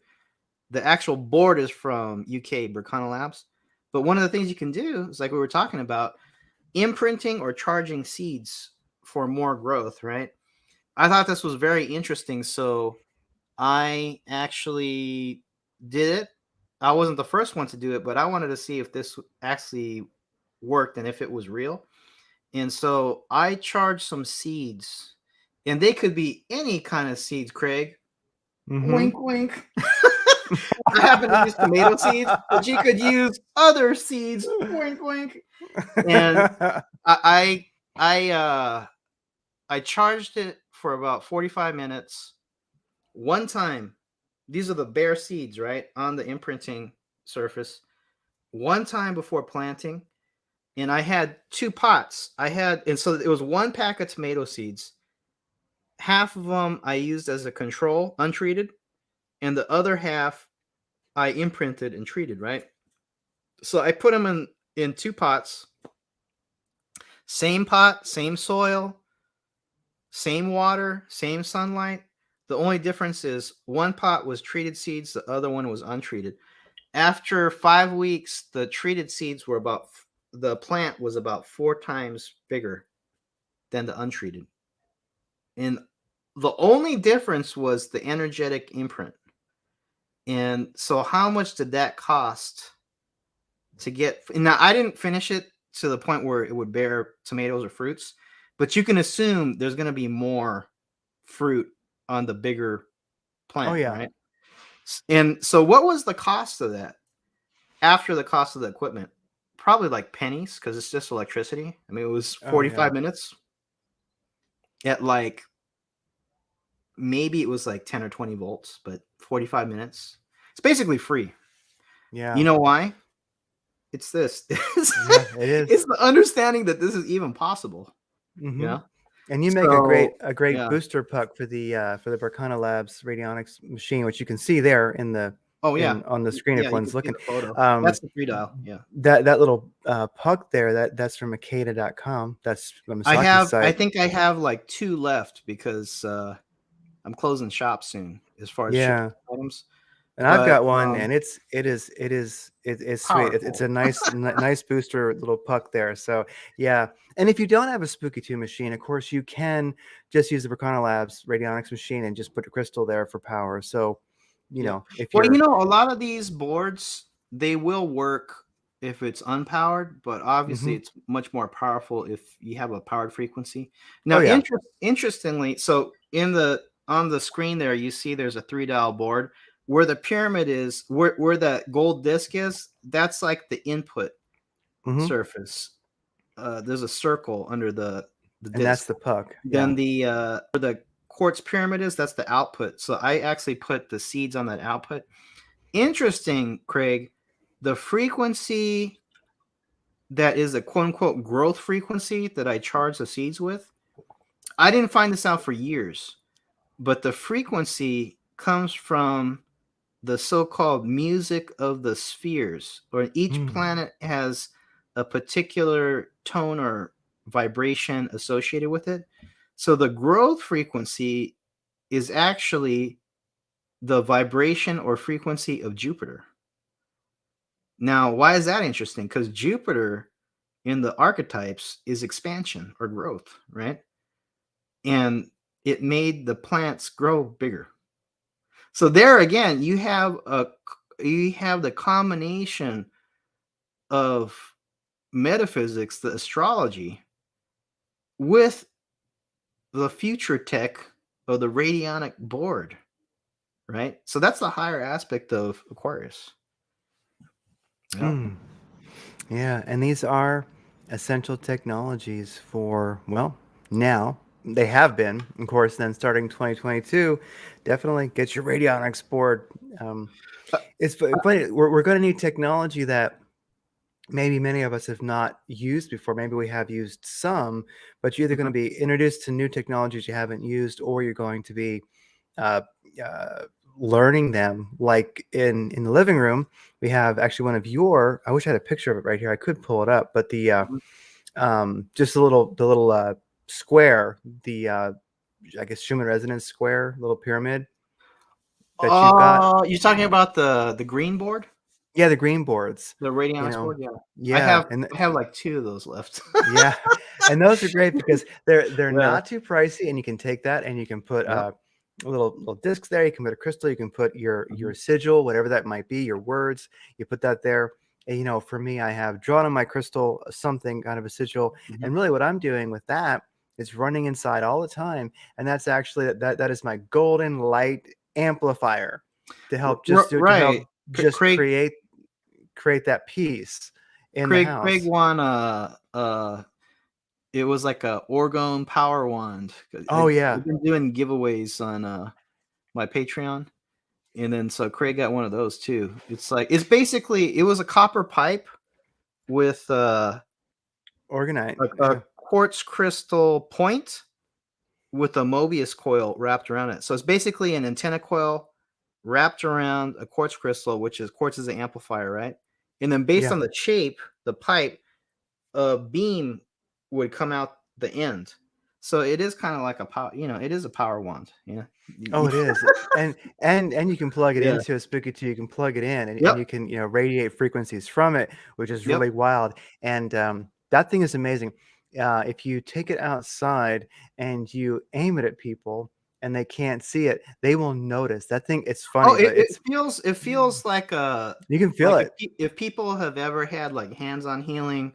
The actual board is from UK Bracana Labs. But one of the things you can do is, like we were talking about, imprinting or charging seeds for more growth, right? I thought this was very interesting. So I actually did it. I wasn't the first one to do it, but I wanted to see if this actually worked and if it was real. And so I charged some seeds, and they could be any kind of seeds, Craig. Hmm. Wink, wink. I happen to use tomato seeds, but you could use other seeds. Wink, wink. And I I I, uh I charged it for about 45 minutes. One time, these are the bare seeds, right, on the imprinting surface. One time before planting, and I had two pots. And so it was one pack of tomato seeds. Half of them I used as a control, untreated, and the other half I imprinted and treated, right? So I put them in two pots, same pot, same soil, same water, same sunlight. The only difference is one pot was treated seeds, the other one was untreated. After 5 weeks, the treated seeds were the plant was about 4 times bigger than the untreated. And the only difference was the energetic imprint. And so how much did that cost to get? Now, I didn't finish it to the point where it would bear tomatoes or fruits, but you can assume there's going to be more fruit on the bigger Oh plant, yeah. right? And so what was the cost of that after the cost of the equipment? Probably like pennies, because it's just electricity. I mean, it was Oh yeah. 45 minutes at like, maybe it was like 10 or 20 volts, but 45 minutes. It's basically free. Yeah. You know why? It's this. Yeah, it is. It's the understanding that this is even possible. Mm-hmm. Yeah. And you make So, a great yeah. booster puck for the Berkana Labs radionics machine, which you can see there in the Oh yeah. on the screen Yeah, if you one's can see looking. the photo. That's the 3-dial. Yeah. That little puck there, that's from Makeda.com. That's the Masaki I site. think I have like 2 left because I'm closing shop soon as far as shipping Yeah. items. And I've But got one, and it's sweet. It's a powerful. nice booster little puck there. So yeah, and if you don't have a Spooky 2 machine, of course you can just use the Berkana Labs radionics machine and just put a crystal there for power. So, you Yeah. know, if Well, you're a lot of these boards, they will work if it's unpowered, but obviously Mhm. it's much more powerful if you have a powered frequency. Oh Now, yeah. interestingly, so on the screen there, you see there's a 3-dial board where the pyramid is, where that gold disc is. That's like the input Mhm. surface. There's a circle under the And that's disc. the puck. Then Yeah. where the quartz pyramid is, that's the output. So I actually put the seeds on that output. Interesting, Craig. The frequency that is a quote unquote growth frequency that I charge the seeds with, I didn't find this out for years, but the frequency comes from the so-called music of the spheres, or each Mm. planet has a particular tone or vibration associated with it. So the growth frequency is actually the vibration or frequency of Jupiter. Now, why is that interesting? Because Jupiter in the archetypes is expansion or growth, right? And it made the plants grow bigger. So there again, you have the combination of metaphysics, the astrology, with the future tech of the radionic board, right? So that's the higher aspect of Aquarius. Yeah. Mm. Yeah, and these are essential technologies for, well, now they have been, of course, then starting 2022, definitely get your radionics board. Um, Uh, it's funny, we're going to need technology that maybe many of us have not used before. Maybe we have used some, but you're either going to be introduced to new technologies you haven't used, or you're going to be uh, uh, learning them. Like in the living room, we have actually one of your. I wish I had a picture of it right here. I could pull it up, but just the little square, I guess Schumann resonance square, little pyramid that you've got. You're talking about the green board, Yeah, the green boards. the You radionics know, board. Yeah, yeah, and I have like 2 of those left. yeah, and those are great because they're Yeah. not too pricey, and you can take that and you can put Yep. little discs there. You can put a crystal. You can put your Mhm. sigil, whatever that might be, your words. You put that there. And, for me, I have drawn on my crystal something kind of a sigil, Mhm. and really what I'm doing with that is running inside all the time, and that's actually that is my golden light amplifier to help Right. just Craig create that peace in the Craig house. won it was like a orgone power wand. Oh yeah. I've been doing giveaways on my Patreon, and then so Craig got one of those too. It's basically, it was a copper pipe with Organite, a yeah. quartz crystal point with a Mobius coil wrapped around it. So it's basically an antenna coil wrapped around a quartz crystal, which is quartz is the amplifier, right? And then based Yeah. on the shape, the pipe, a beam would come out the end. So it is kind of like a power, it is a power wand. Yeah. Oh, it is. And you can plug it Yeah. into a Spooky 2, you can plug it in and Yep. you can, radiate frequencies from it, which is Yep. really wild. And that thing is amazing. if you take it outside and you aim it at people and they can't see it, they will notice that thing. It's Oh, funny, but it feels like you can feel like it. if people have ever had like hands-on healing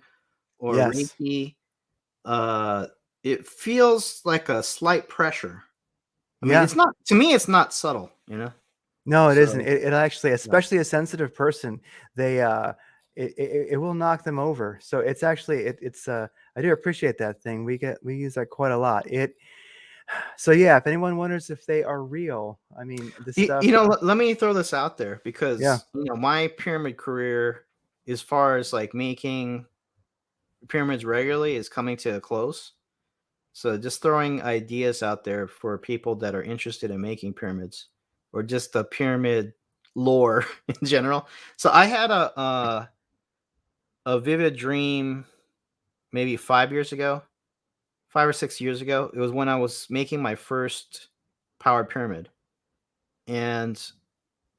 or Yes. Reiki, uh, it feels like a slight pressure. I mean, Yeah. it's not, to me, it's not subtle, you know? No, it isn't. So, It actually, yeah. especially a sensitive person, they it will knock them over. So it's actually it's I do appreciate that thing. We use that quite a lot. It so yeah, if anyone wonders if they are real, I mean this stuff. You know, let me throw this out there Yeah. because, you know, my pyramid career, as far as like making pyramids regularly, is coming to a close. So just throwing ideas out there for people that are interested in making pyramids or just the pyramid lore in general. So I had a vivid dream maybe 5 years ago, 5 or 6 years ago. It was when I was making my first powered pyramid, and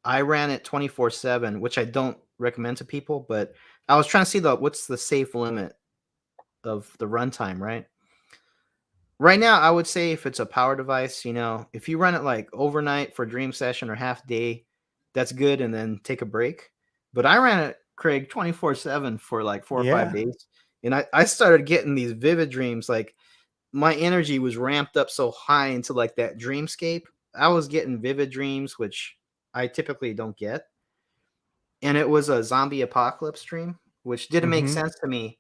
I ran it 24/7, which I don't recommend to people, but I was trying to see what's the safe limit of the runtime, right? Right now, I would say if it's a power device, you know, if you run it like overnight for dream session or half day, that's good, and then take a break. But I ran it, Craig, 24/7 for like 4 or 5 Yeah. days. And I started getting these vivid dreams. Like my energy was ramped up so high into like that dreamscape. I was getting vivid dreams, which I typically don't get. And it was a zombie apocalypse dream, which didn't make Mm-hmm. sense to me.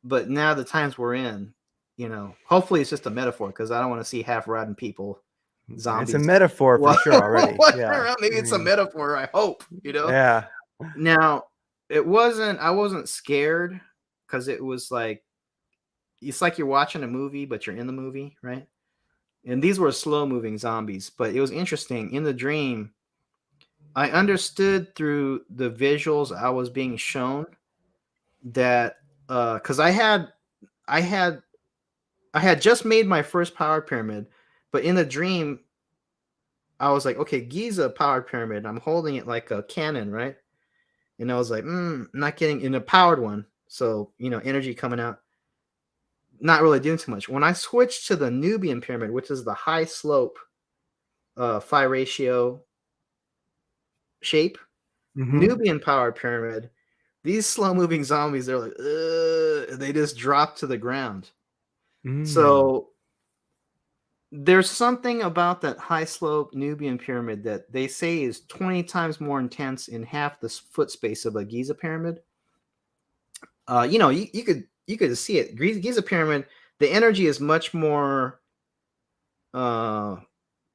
But now the times we're in, you know, hopefully it's just a metaphor because I don't want to see half rotten people, It's a zombies. metaphor for Well, sure already. walking Yeah. around. Maybe I it's a mean, metaphor. I hope, you know. yeah. Now, it wasn't. I wasn't scared because it was like it's like you're watching a movie, but you're in the movie, right? And these were slow moving zombies, but it was interesting. In the dream, I understood through the visuals I was being shown that because I had I had just made my first power pyramid, but in the dream, I was like, okay, Giza power pyramid. I'm holding it like a cannon, right? And I was like, not getting in a powered one. So, you know, energy coming out, not really doing too much. When I switched to the Nubian pyramid, which is the high slope, phi ratio shape, Mm-hmm. Nubian power pyramid, these slow moving zombies, they're like, they just drop to the ground. Mm. So there's something about that high slope Nubian pyramid that they say is 20 times more intense in half the foot space of a Giza pyramid. You know, you could see it. Giza pyramid, the energy is much more. I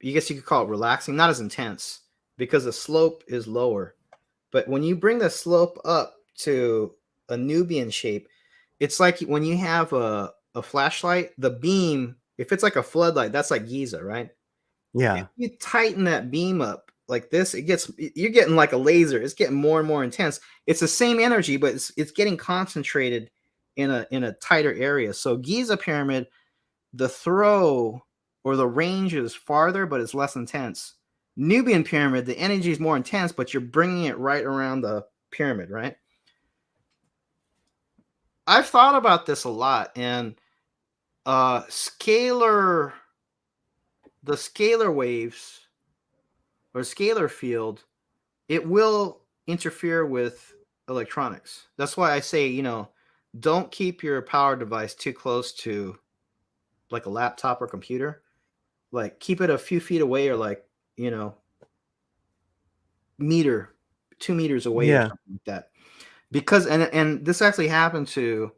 guess you could call it relaxing, not as intense because the slope is lower. But when you bring the slope up to a Nubian shape, it's like when you have a flashlight, the beam, if it's like a floodlight, that's like Giza, right? If Yeah. you tighten that beam up like this, you're getting like a laser. It's getting more and more intense. It's the same energy, but it's getting concentrated in a tighter area. So Giza pyramid, the throw or the range is farther, but it's less intense. Nubian pyramid, the energy is more intense, but you're bringing it right around the pyramid, right? I've thought about this a lot, and scalar, the scalar waves or scalar field, it will interfere with electronics. That's why I say, you know, don't keep your power device too close to like a laptop or computer. Like keep it a few feet away or like, you know, meter, 2 meters away or Yeah. something like that. Because and this actually happened to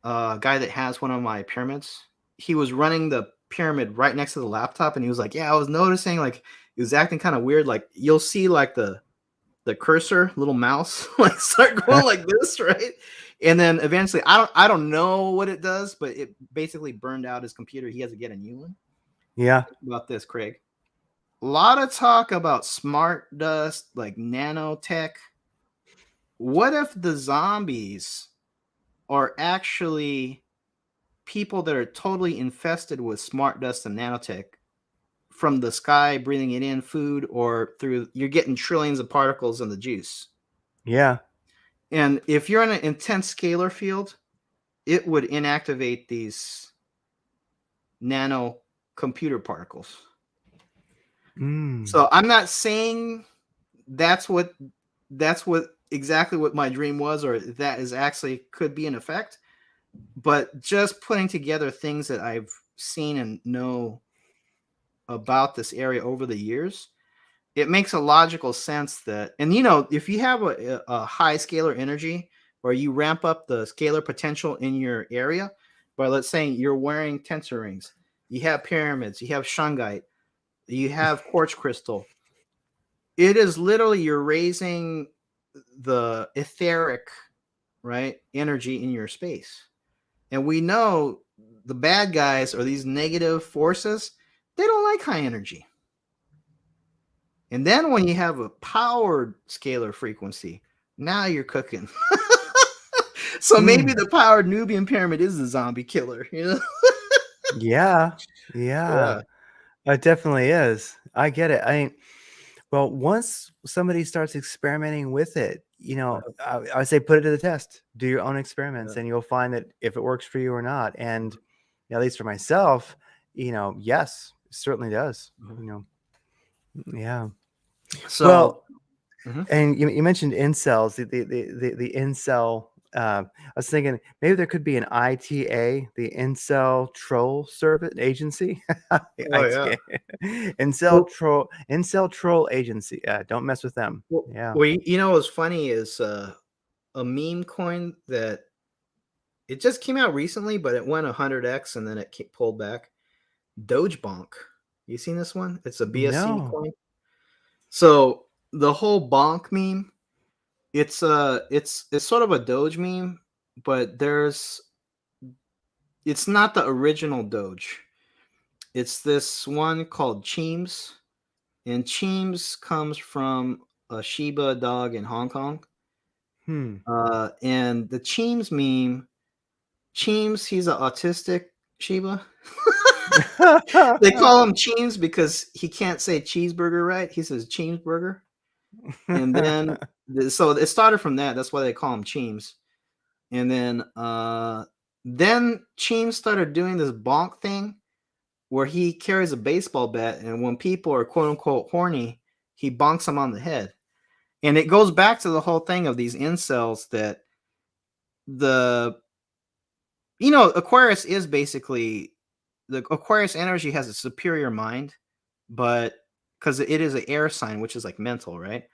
a guy that has one of my pyramids. He was running the pyramid right next to the laptop, and he was like, "Yeah, I was noticing like he was acting kind of weird. Like you'll see like the cursor, little mouse, like start going like this, right? And then eventually, I don't know what it does, but it basically burned out his computer. He has to get a new one. Yeah. Think about this, Craig. A lot of talk about smart dust, like nanotech. What if the zombies are actually people that are totally infested with smart dust and nanotech from the sky, breathing it in, food, or through you're getting trillions of particles in the juice? Yeah. And if you're in an intense scalar field, it would inactivate these nano computer particles. So I'm not saying that's what exactly what my dream was, or that is actually could be an effect, but just putting together things that I've seen and know about this area over the years, it makes a logical sense that, and if you have a high scalar energy, or you ramp up the scalar potential in your area by, let's say, you're wearing tensor rings, you have pyramids, you have shungite, you have quartz crystal, it is literally you're raising the etheric, right, energy in your space. And we know the bad guys, or these negative forces, they don't like high energy. And then when you have a powered scalar frequency, now you're cooking. So maybe the powered Nubian pyramid is the zombie killer, Yeah. Yeah. It definitely is. I get it. Well, once somebody starts experimenting with it, I say put it to the test. Do your own experiments, and you'll find that if it works for you or not. And at least for myself, yes, it certainly does. Yeah. So, Well, and you mentioned incels, the incel. I was thinking maybe there could be an ITA, the Incel Troll Service Agency. ITA. Incel Troll Agency. Don't mess with them. Yeah. Well, what's funny is a meme coin that it just came out recently, but it went 100x and then it pulled back. Doge Bonk. You seen this one? It's a BSC No. coin. So the whole bonk meme, it's sort of a Doge meme, but it's not the original Doge. It's this one called Cheems, and Cheems comes from a Shiba dog in Hong Kong. And the Cheems meme, Cheems, he's an autistic Shiba. They call him Cheems because he can't say cheeseburger right. He says Cheeseburger. And then so it started from that. That's why they call him Cheems. And then Cheems started doing this bonk thing where he carries a baseball bat, and when people are quote unquote horny, he bonks them on the head. And it goes back to the whole thing of these incels that Aquarius is basically, the Aquarius energy has a superior mind, but because it is an air sign, which is like mental, right?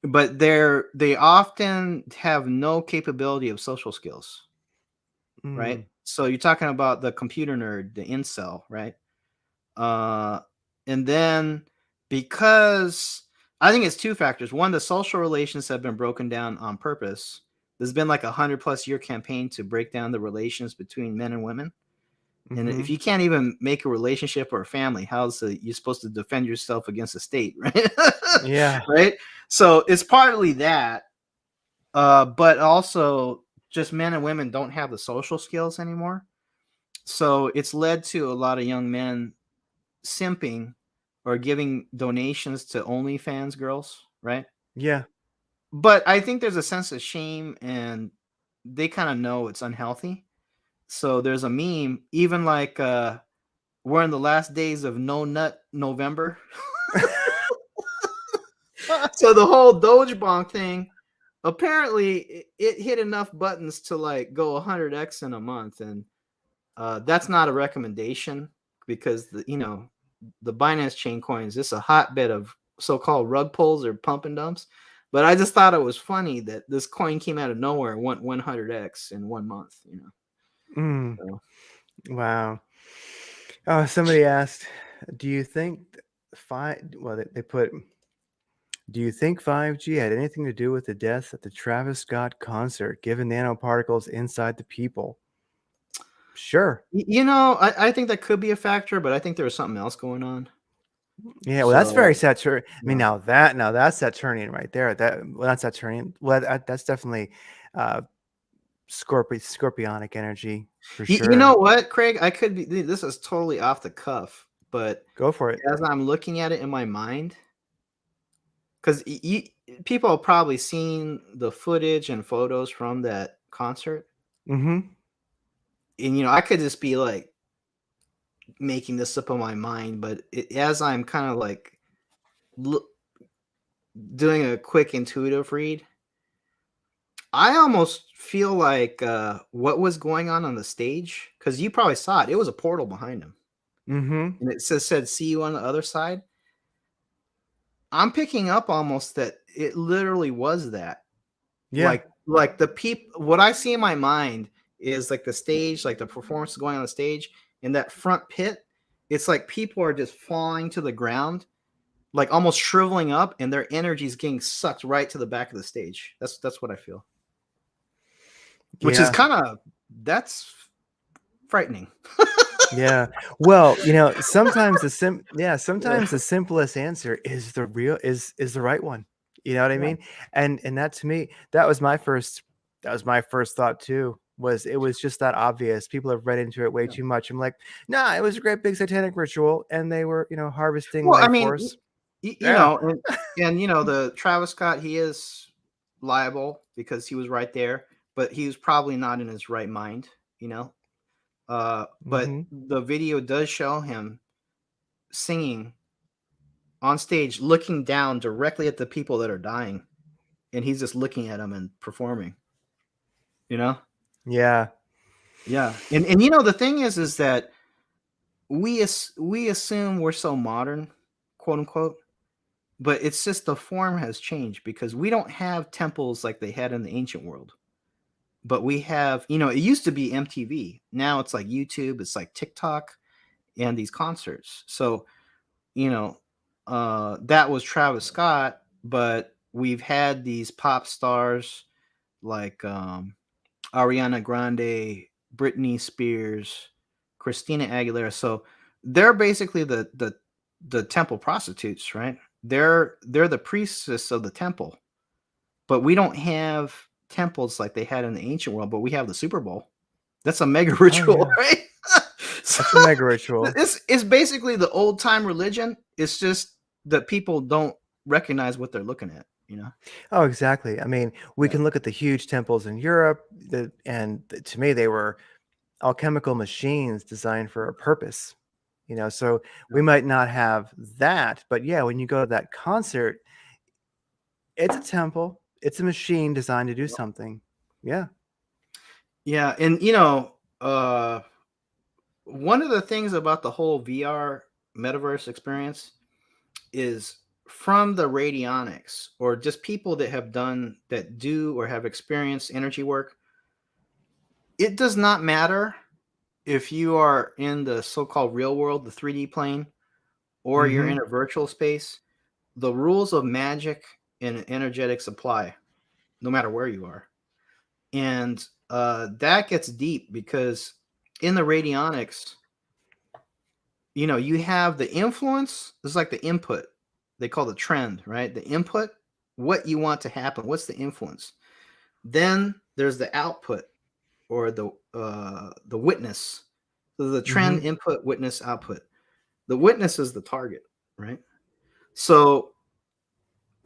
But they often have no capability of social skills, right? So you're talking about the computer nerd, the incel, right? And then, because I think it's two factors. One, the social relations have been broken down on purpose. There's been like 100+ year campaign to break down the relations between men and women. And if you can't even make a relationship or a family, how's you supposed to defend yourself against the state, right? Yeah. Right. So it's partly that, but also just men and women don't have the social skills anymore. So it's led to a lot of young men simping or giving donations to OnlyFans girls, right? Yeah. But I think there's a sense of shame, and they kind of know it's unhealthy. So there's a meme, even like we're in the last days of No Nut November. So the whole Doge Bonk thing, apparently it hit enough buttons to like go 100x in a month, and that's not a recommendation because the Binance chain coins, it's a hotbed of so-called rug pulls or pump and dumps. But I just thought it was funny that this coin came out of nowhere and went 100x in 1 month. So. Wow. Oh, somebody asked, do you think they put, do you think 5G had anything to do with the death at the Travis Scott concert, given nanoparticles inside the people? Sure. I think that could be a factor, but I think there was something else going on. Yeah, well, that's very Saturn. I mean, now that's Saturnian right there. That's Saturnian. Well, that's definitely scorpionic energy for sure. You know what, Craig? I could be. This is totally off the cuff, but Go for it. as I'm looking at it in my mind, because people have probably seen the footage and photos from that concert. Mm-hmm. and I could just be like making this up on my mind, but as I'm kind of like doing a quick intuitive read, I almost feel like what was going on the stage, because you probably saw it. It was a portal behind him, and it said "See you on the other side." I'm picking up almost that it literally was that. Yeah. Like the people. What I see in my mind is like the stage, like the performance going on the stage, in that front pit. It's like people are just falling to the ground, like almost shriveling up, and their energy is getting sucked right to the back of the stage. That's what I feel. Which is Yeah. kind of that's frightening. Yeah. Well, sometimes sometimes the simplest answer is the right one. You know what I Yeah. mean? And that, to me, that was my first thought too. It was just that obvious. People have read into it way Yeah. too much. I'm like, nah, it was a great big satanic ritual, and they were, harvesting Well, I life mean, force. you Yeah. know, and the Travis Scott, he is liable because he was right there, but he was probably not in his right mind, you know. But Mm-hmm. the video does show him singing on stage, looking down directly at the people that are dying, and he's just looking at them and performing. You know? Yeah. Yeah. And the thing is that we assume we're so modern, quote unquote, but it's just the form has changed because we don't have temples like they had in the ancient world. But we have, it used to be MTV. Now it's like YouTube, it's like TikTok and these concerts. So, that was Travis Scott, but we've had these pop stars like Ariana Grande, Britney Spears, Christina Aguilera. So they're basically the temple prostitutes, right? They're the priestess of the temple. But we don't have temples like they had in the ancient world, but we have the Super Bowl. That's a mega Oh ritual, yeah. right? So That's a mega ritual. it's basically the old time religion. It's just that people don't recognize what they're looking at, Oh, exactly. I mean, we Yeah. can look at the huge temples in Europe, to me, they were alchemical machines designed for a purpose. So we might not have that, but yeah, when you go to that concert, it's a temple, it's a machine designed to do something. Yeah. Yeah, and one of the things about the whole VR metaverse experience is from the radionics or just people that do or have experienced energy work. It does not matter if you are in the so-called real world, the 3D plane, or you're Mm-hmm. in a virtual space. The rules of magic and energetics apply no matter where you are. And that gets deep because in the radionics, you have the influence. It's like the input. They call the trend, right? The input, what you want to happen. What's the influence? Then there's the output or the witness. So the Mm-hmm. trend, input, witness, output. The witness is the target, right? So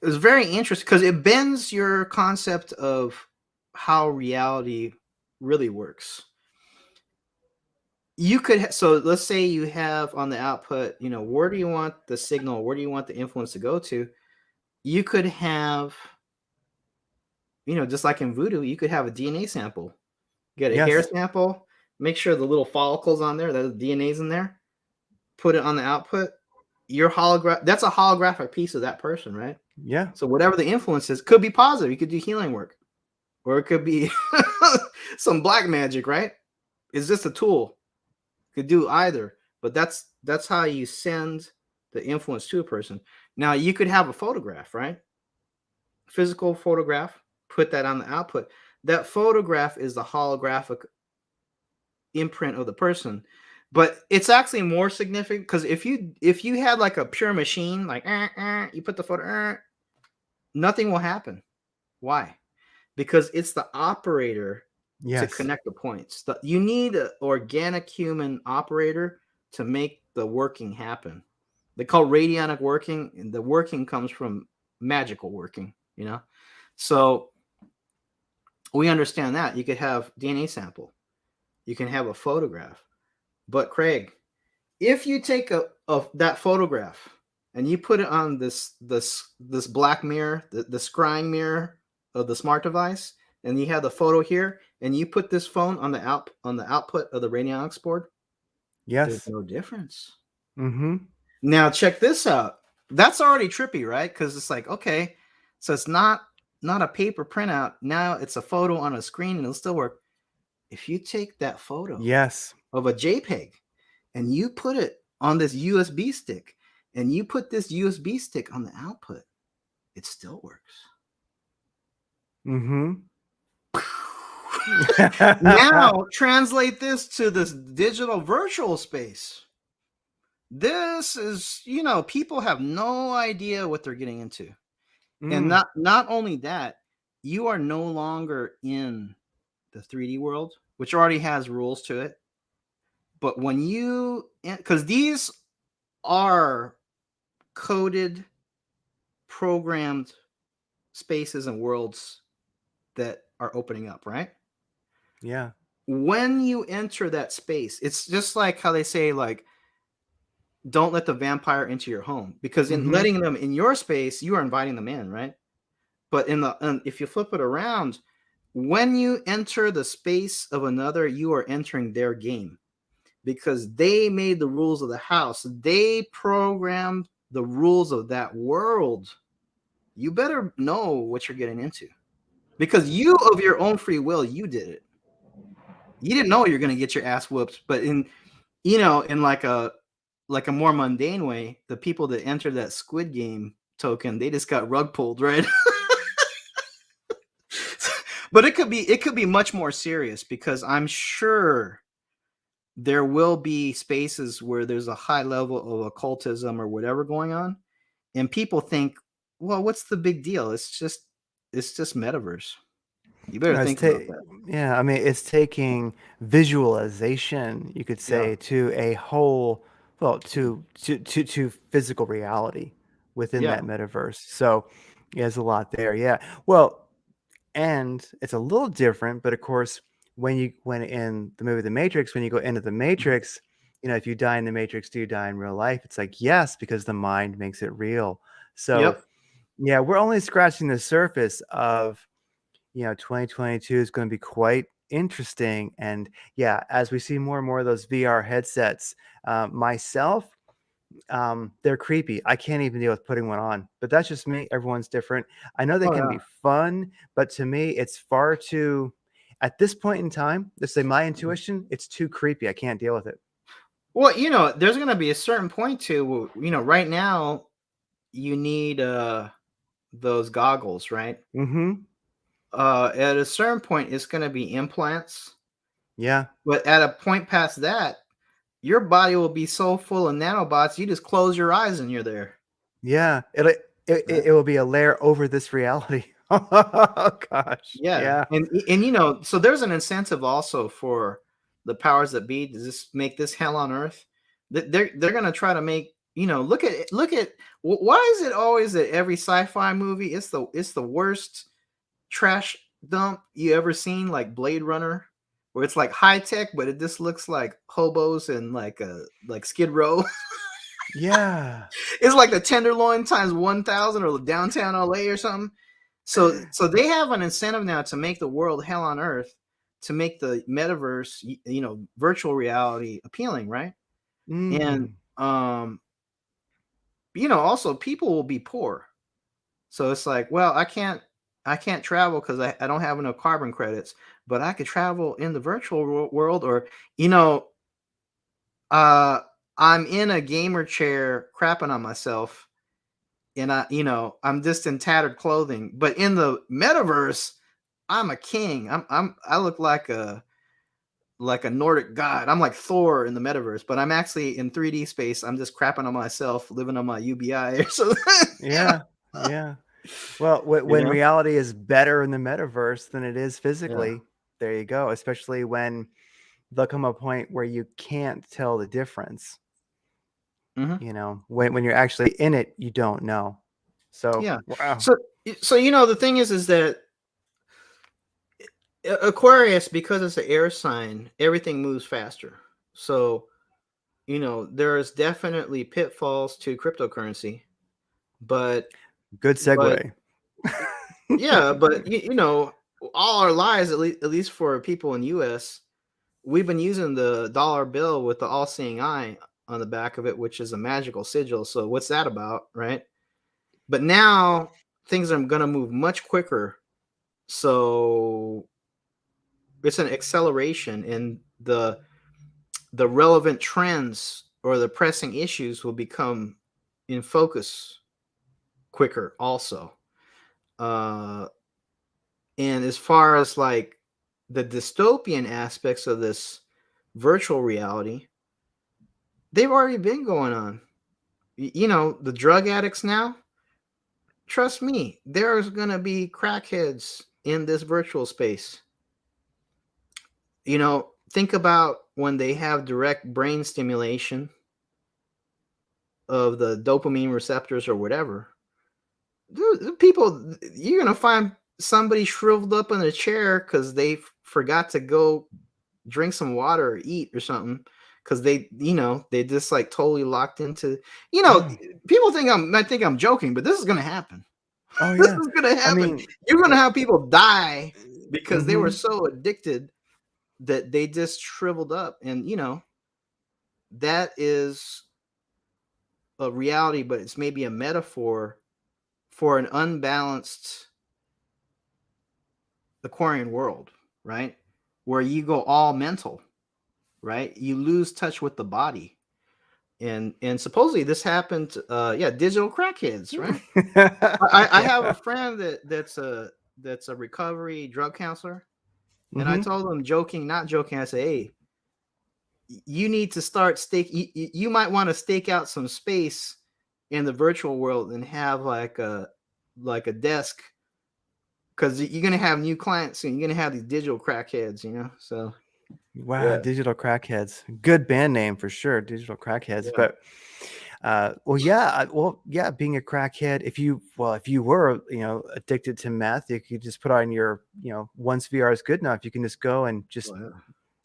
it's very interesting because it bends your concept of how reality really works. So let's say you have on the output, where do you want the signal, where do you want the influence to go to? You could have, just like in voodoo, you could have a DNA sample. Get a hair Yes. sample, make sure the little follicles on there, that the DNA's in there, put it on the output. That's a holographic piece of that person, right? Yeah. So whatever the influence is, could be positive. You could do healing work, or it could be some black magic, right? It's just a tool. Could do either, but that's how you send the influence to a person. Now you could have a photograph, right? Physical photograph, put that on the output. That photograph is the holographic imprint of the person. But it's actually more significant because if you had like a pure machine, like you put the photo, nothing will happen. Why? Because it's the operator to Yes. connect the points. You need an organic human operator to make the working happen. They call radionic working, and the working comes from magical working. So we understand that you could have DNA sample. you can have a photograph. But Craig, if you take that photograph and you put it on this black mirror, the scrying mirror of the smart device, and you have the photo here, and you put this phone on the output of the radionics board, there's Yes. no difference. Mm-hmm. Now check this out. That's already trippy, right? Because it's like, okay, so it's not a paper printout. Now it's a photo on a screen, and it'll still work. If you take that photo Yes. of a JPEG and you put it on this USB stick, and you put this USB stick on the output, it still works. Mm-hmm. Now translate this to this digital virtual space. This is, people have no idea what they're getting into. And not only that, you are no longer in the 3D world, which already has rules to it. But when because these are coded, programmed spaces and worlds that are opening up, right? Yeah. When you enter that space, it's just like how they say, like, don't let the vampire into your home, because in letting them in your space, you are inviting them in, right? But if you flip it around, when you enter the space of another, you are entering their game, because they made the rules of the house. They programmed the rules of that world. You better know what you're getting into, because you, of your own free will, you did it. You didn't know you're going to get your ass whooped, but in like a more mundane way, the people that entered that Squid Game token, they just got rug pulled, right? But it could be much more serious, because I'm sure there will be spaces where there's a high level of occultism or whatever going on, and people think, well, what's the big deal? It's just metaverse. You better think about that. Yeah, I mean, it's taking visualization, you could Yeah. say, to a whole, well, to physical reality within Yeah. that metaverse. So, yeah, there's a lot there. Yeah. Well, and it's a little different, but of course, when in the movie The Matrix, when you go into the Matrix, if you die in the Matrix, do you die in real life? It's like, yes, because the mind makes it real. So, Yep. yeah, we're only scratching the surface of 2022 is going to be quite interesting. And yeah, as we see more and more of those VR headsets, myself, they're creepy. I can't even deal with putting one on, but that's just me. Everyone's different. I know they Oh can yeah. be fun, but to me, it's far too, at this point in time, let's say my intuition, it's too creepy. I can't deal with it. Well, there's going to be a certain point to, right now you need those goggles, right? Mm-hmm. At a certain point, it's going to be implants. Yeah. But at a point past that, your body will be so full of nanobots, you just close your eyes and you're there. Yeah. It will be a layer over this reality. Oh gosh. Yeah. Yeah. And so there's an incentive also for the powers that be to just make this hell on earth. They're going to try to make, look at why is it always that every sci-fi movie, it's the worst trash dump you ever seen, like Blade Runner, where it's like high tech, but it just looks like hobos and like Skid Row. Yeah. It's like the Tenderloin times 1,000, or the downtown LA or something. So they have an incentive now to make the world hell on earth, to make the metaverse, virtual reality appealing, right? And Mm. also people will be poor. So it's like, well, I can't travel because I don't have enough carbon credits, but I could travel in the virtual world, or uh, I'm in a gamer chair crapping on myself, and I'm just in tattered clothing, but in the metaverse, I'm a king. I look like a Nordic god. I'm like Thor in the metaverse, but I'm actually in 3D space. I'm just crapping on myself, living on my UBI or something. Yeah. Yeah. Well, you when know? reality is better in the metaverse than it is Yeah. physically, there you go. Especially when there'll come a point where you can't tell the difference. Hmm. When you're actually in it, you don't know. So, Yeah. wow. So the thing is that Aquarius, because it's an air sign, everything moves faster. So, there's definitely pitfalls to cryptocurrency, but Good but segue. yeah, but all our lives, at least for people in US, we've been using the dollar bill with the all-seeing eye on the back of it, which is a magical sigil. So what's that about, right? But now things are going to move much quicker. So it's an acceleration in the relevant trends or the pressing issues will become in focus quicker also. And as far as like the dystopian aspects of this virtual reality, they've already been going on. The drug addicts now, trust me, there's going to be crackheads in this virtual space. Think about when they have direct brain stimulation of the dopamine receptors or whatever. People, you're going to find somebody shriveled up in a chair because they forgot to go drink some water or eat or something because they just like totally locked into, Oh, people might think I'm joking, but this is going to happen. oh This yeah. is going to I happen. mean, You're going to have people die because they were mhm. so addicted that they just shriveled up. And that is a reality, but it's maybe a metaphor for an unbalanced Aquarian world, right? Where you go all mental, right? You lose touch with the body. And supposedly this happened, digital crackheads, right? I have a Yeah. friend that's a recovery drug counselor, and I Mhm. told him, joking, not joking, I say, hey, you need to start you might want to stake out some space in the virtual world and have like a desk, because you're gonna have new clients soon. You're gonna have these digital crackheads, so Wow, yeah. Digital Crackheads. Good band name for sure, Digital Crackheads. Yeah. But well, yeah, being a crackhead, if you were, addicted to meth, you could just put on your, once VR is good enough, you can just go and just Well, yeah.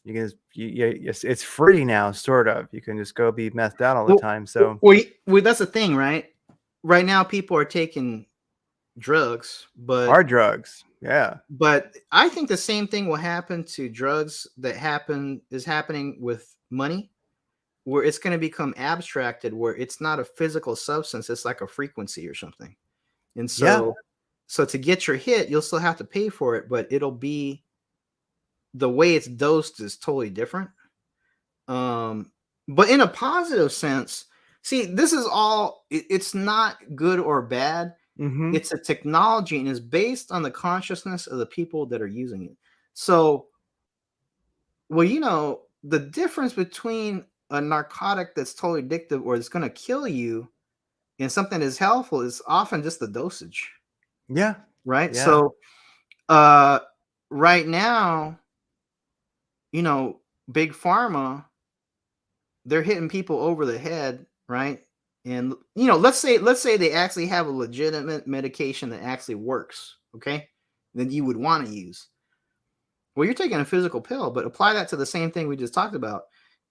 you can just, it's free now, sort of. You can just go be methed out all the Well, time. So that's the thing, right? Right now, people are taking drugs, but hard drugs, yeah, I think the same thing will happen to drugs that is happening with money, where it's going to become abstracted, where it's not a physical substance, it's like a frequency or something. And yeah, so to get your hit, you'll still have to pay for it, but it'll be, the way it's dosed is totally different. But in a positive sense, see, this is all, it's not good or bad. mm-hmm, It's a technology and is based on the consciousness of the people that are using it. So, well, the difference between a narcotic that's totally addictive or it's going to kill you and something that's helpful is often just the dosage, yeah, right? yeah, So, uh, right now, big pharma, they're hitting people over the head, right? And let's say they actually have a legitimate medication that actually works, okay? That you would want to use. Well, you're taking a physical pill, but apply that to the same thing we just talked about.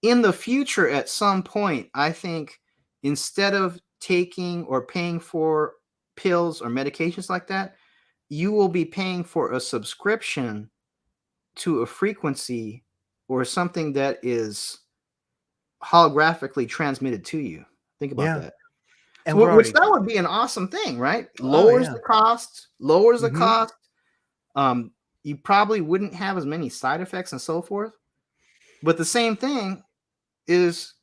In the future, at some point, I think instead of taking or paying for pills or medications like that, you will be paying for a subscription to a frequency or something that is holographically transmitted to you. Think about yeah. that. And So, we're which already, that would be an awesome thing, right? oh Lowers yeah, the cost, lowers the mm-hmm, cost. You probably wouldn't have as many side effects and so forth. But the same thing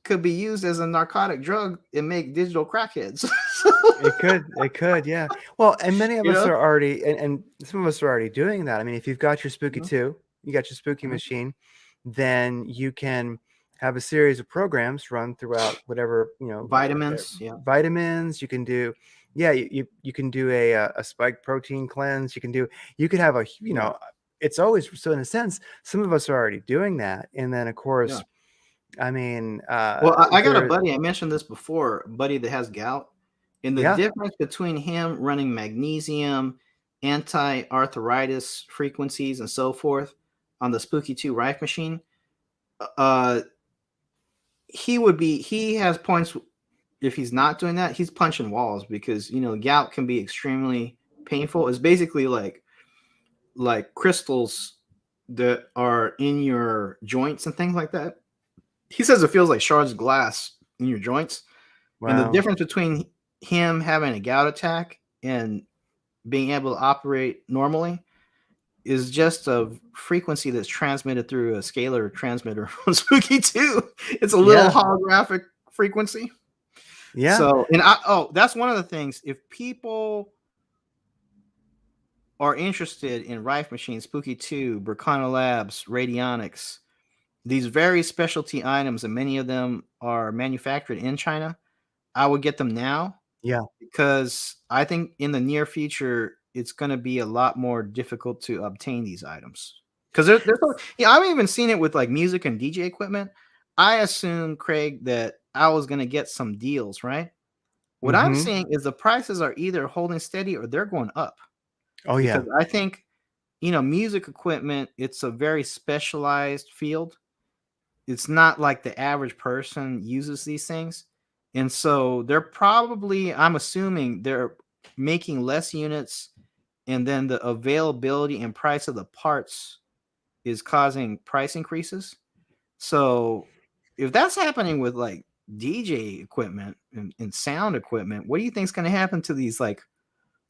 could be used as a narcotic drug and make digital crackheads. it could, yeah. Well, and many of you us know? are already, and some of us are already doing that. I mean, if you've got your Spooky Mhm, 2, you got your Spooky mhm. machine, then you can have a series of programs run throughout whatever, Vitamins, yeah. vitamins. You can do, yeah, you can do a spike protein cleanse. You could have a, Yeah. it's always, so in a sense, some of us are already doing that. And then of Yeah. course, I mean, Well, I got a there, buddy, I mentioned this before, a buddy that has gout. And the yeah, difference between him running magnesium anti-arthritis frequencies and so forth on the Spooky 2 Rife machine, uh, he has points. If he's not doing that, he's punching walls, because gout can be extremely painful. It's basically like crystals that are in your joints and things like that. He says it feels like shards of glass in your joints. And the Wow. difference between him having a gout attack and being able to operate normally is just a frequency that's transmitted through a scalar transmitter from Spooky 2. It's a little Yeah. holographic frequency. Yeah. So, that's one of the things. If people are interested in Rife machines, Spooky 2, Burkana Labs, Radionics, these very specialty items, and many of them are manufactured in China, I would get them now, Yeah. because I think in the near future it's going to be a lot more difficult to obtain these items. Because I've even seen it with like music and DJ equipment. I assumed, Craig, that I was going to get some deals, right? What I'm Mm-hmm. seeing is the prices are either holding steady or they're going up, Oh because yeah. I think, music equipment, it's a very specialized field. It's not like the average person uses these things. And so I'm assuming they're making less units, and then the availability and price of the parts is causing price increases. So if that's happening with like DJ equipment and sound equipment, what do you think is going to happen to these like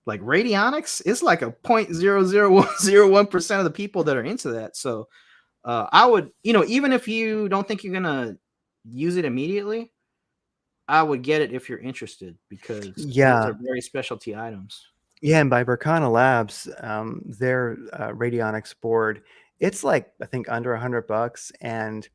radionics? It's like a 0.00101% of the people that are into that. So I would, even if you don't think you're gonna use it immediately, I would get it if you're interested, because those are Yeah. very specialty items. Yeah, and by Burkana Labs, their radionics board, it's like I think under $100, and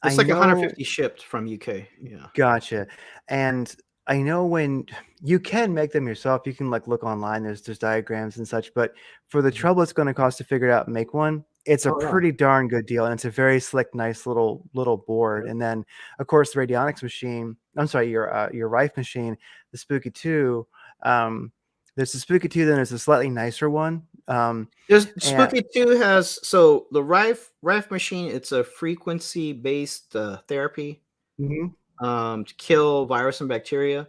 I It's like know. 150 shipped from UK. Yeah. Gotcha. And I know when you can make them yourself, you can like look online, there's diagrams and such, but for the trouble it's going to cost to figure it out and make one, it's a Oh yeah. pretty darn good deal. And it's a very slick, nice little board. And then of course the radionics machine, I'm sorry, your Rife machine, the Spooky 2, um, there's the Spooky 2, then there's a slightly nicer one. There's And Spooky 2 has, so the Rife machine, it's a frequency based therapy mhm, to kill virus and bacteria.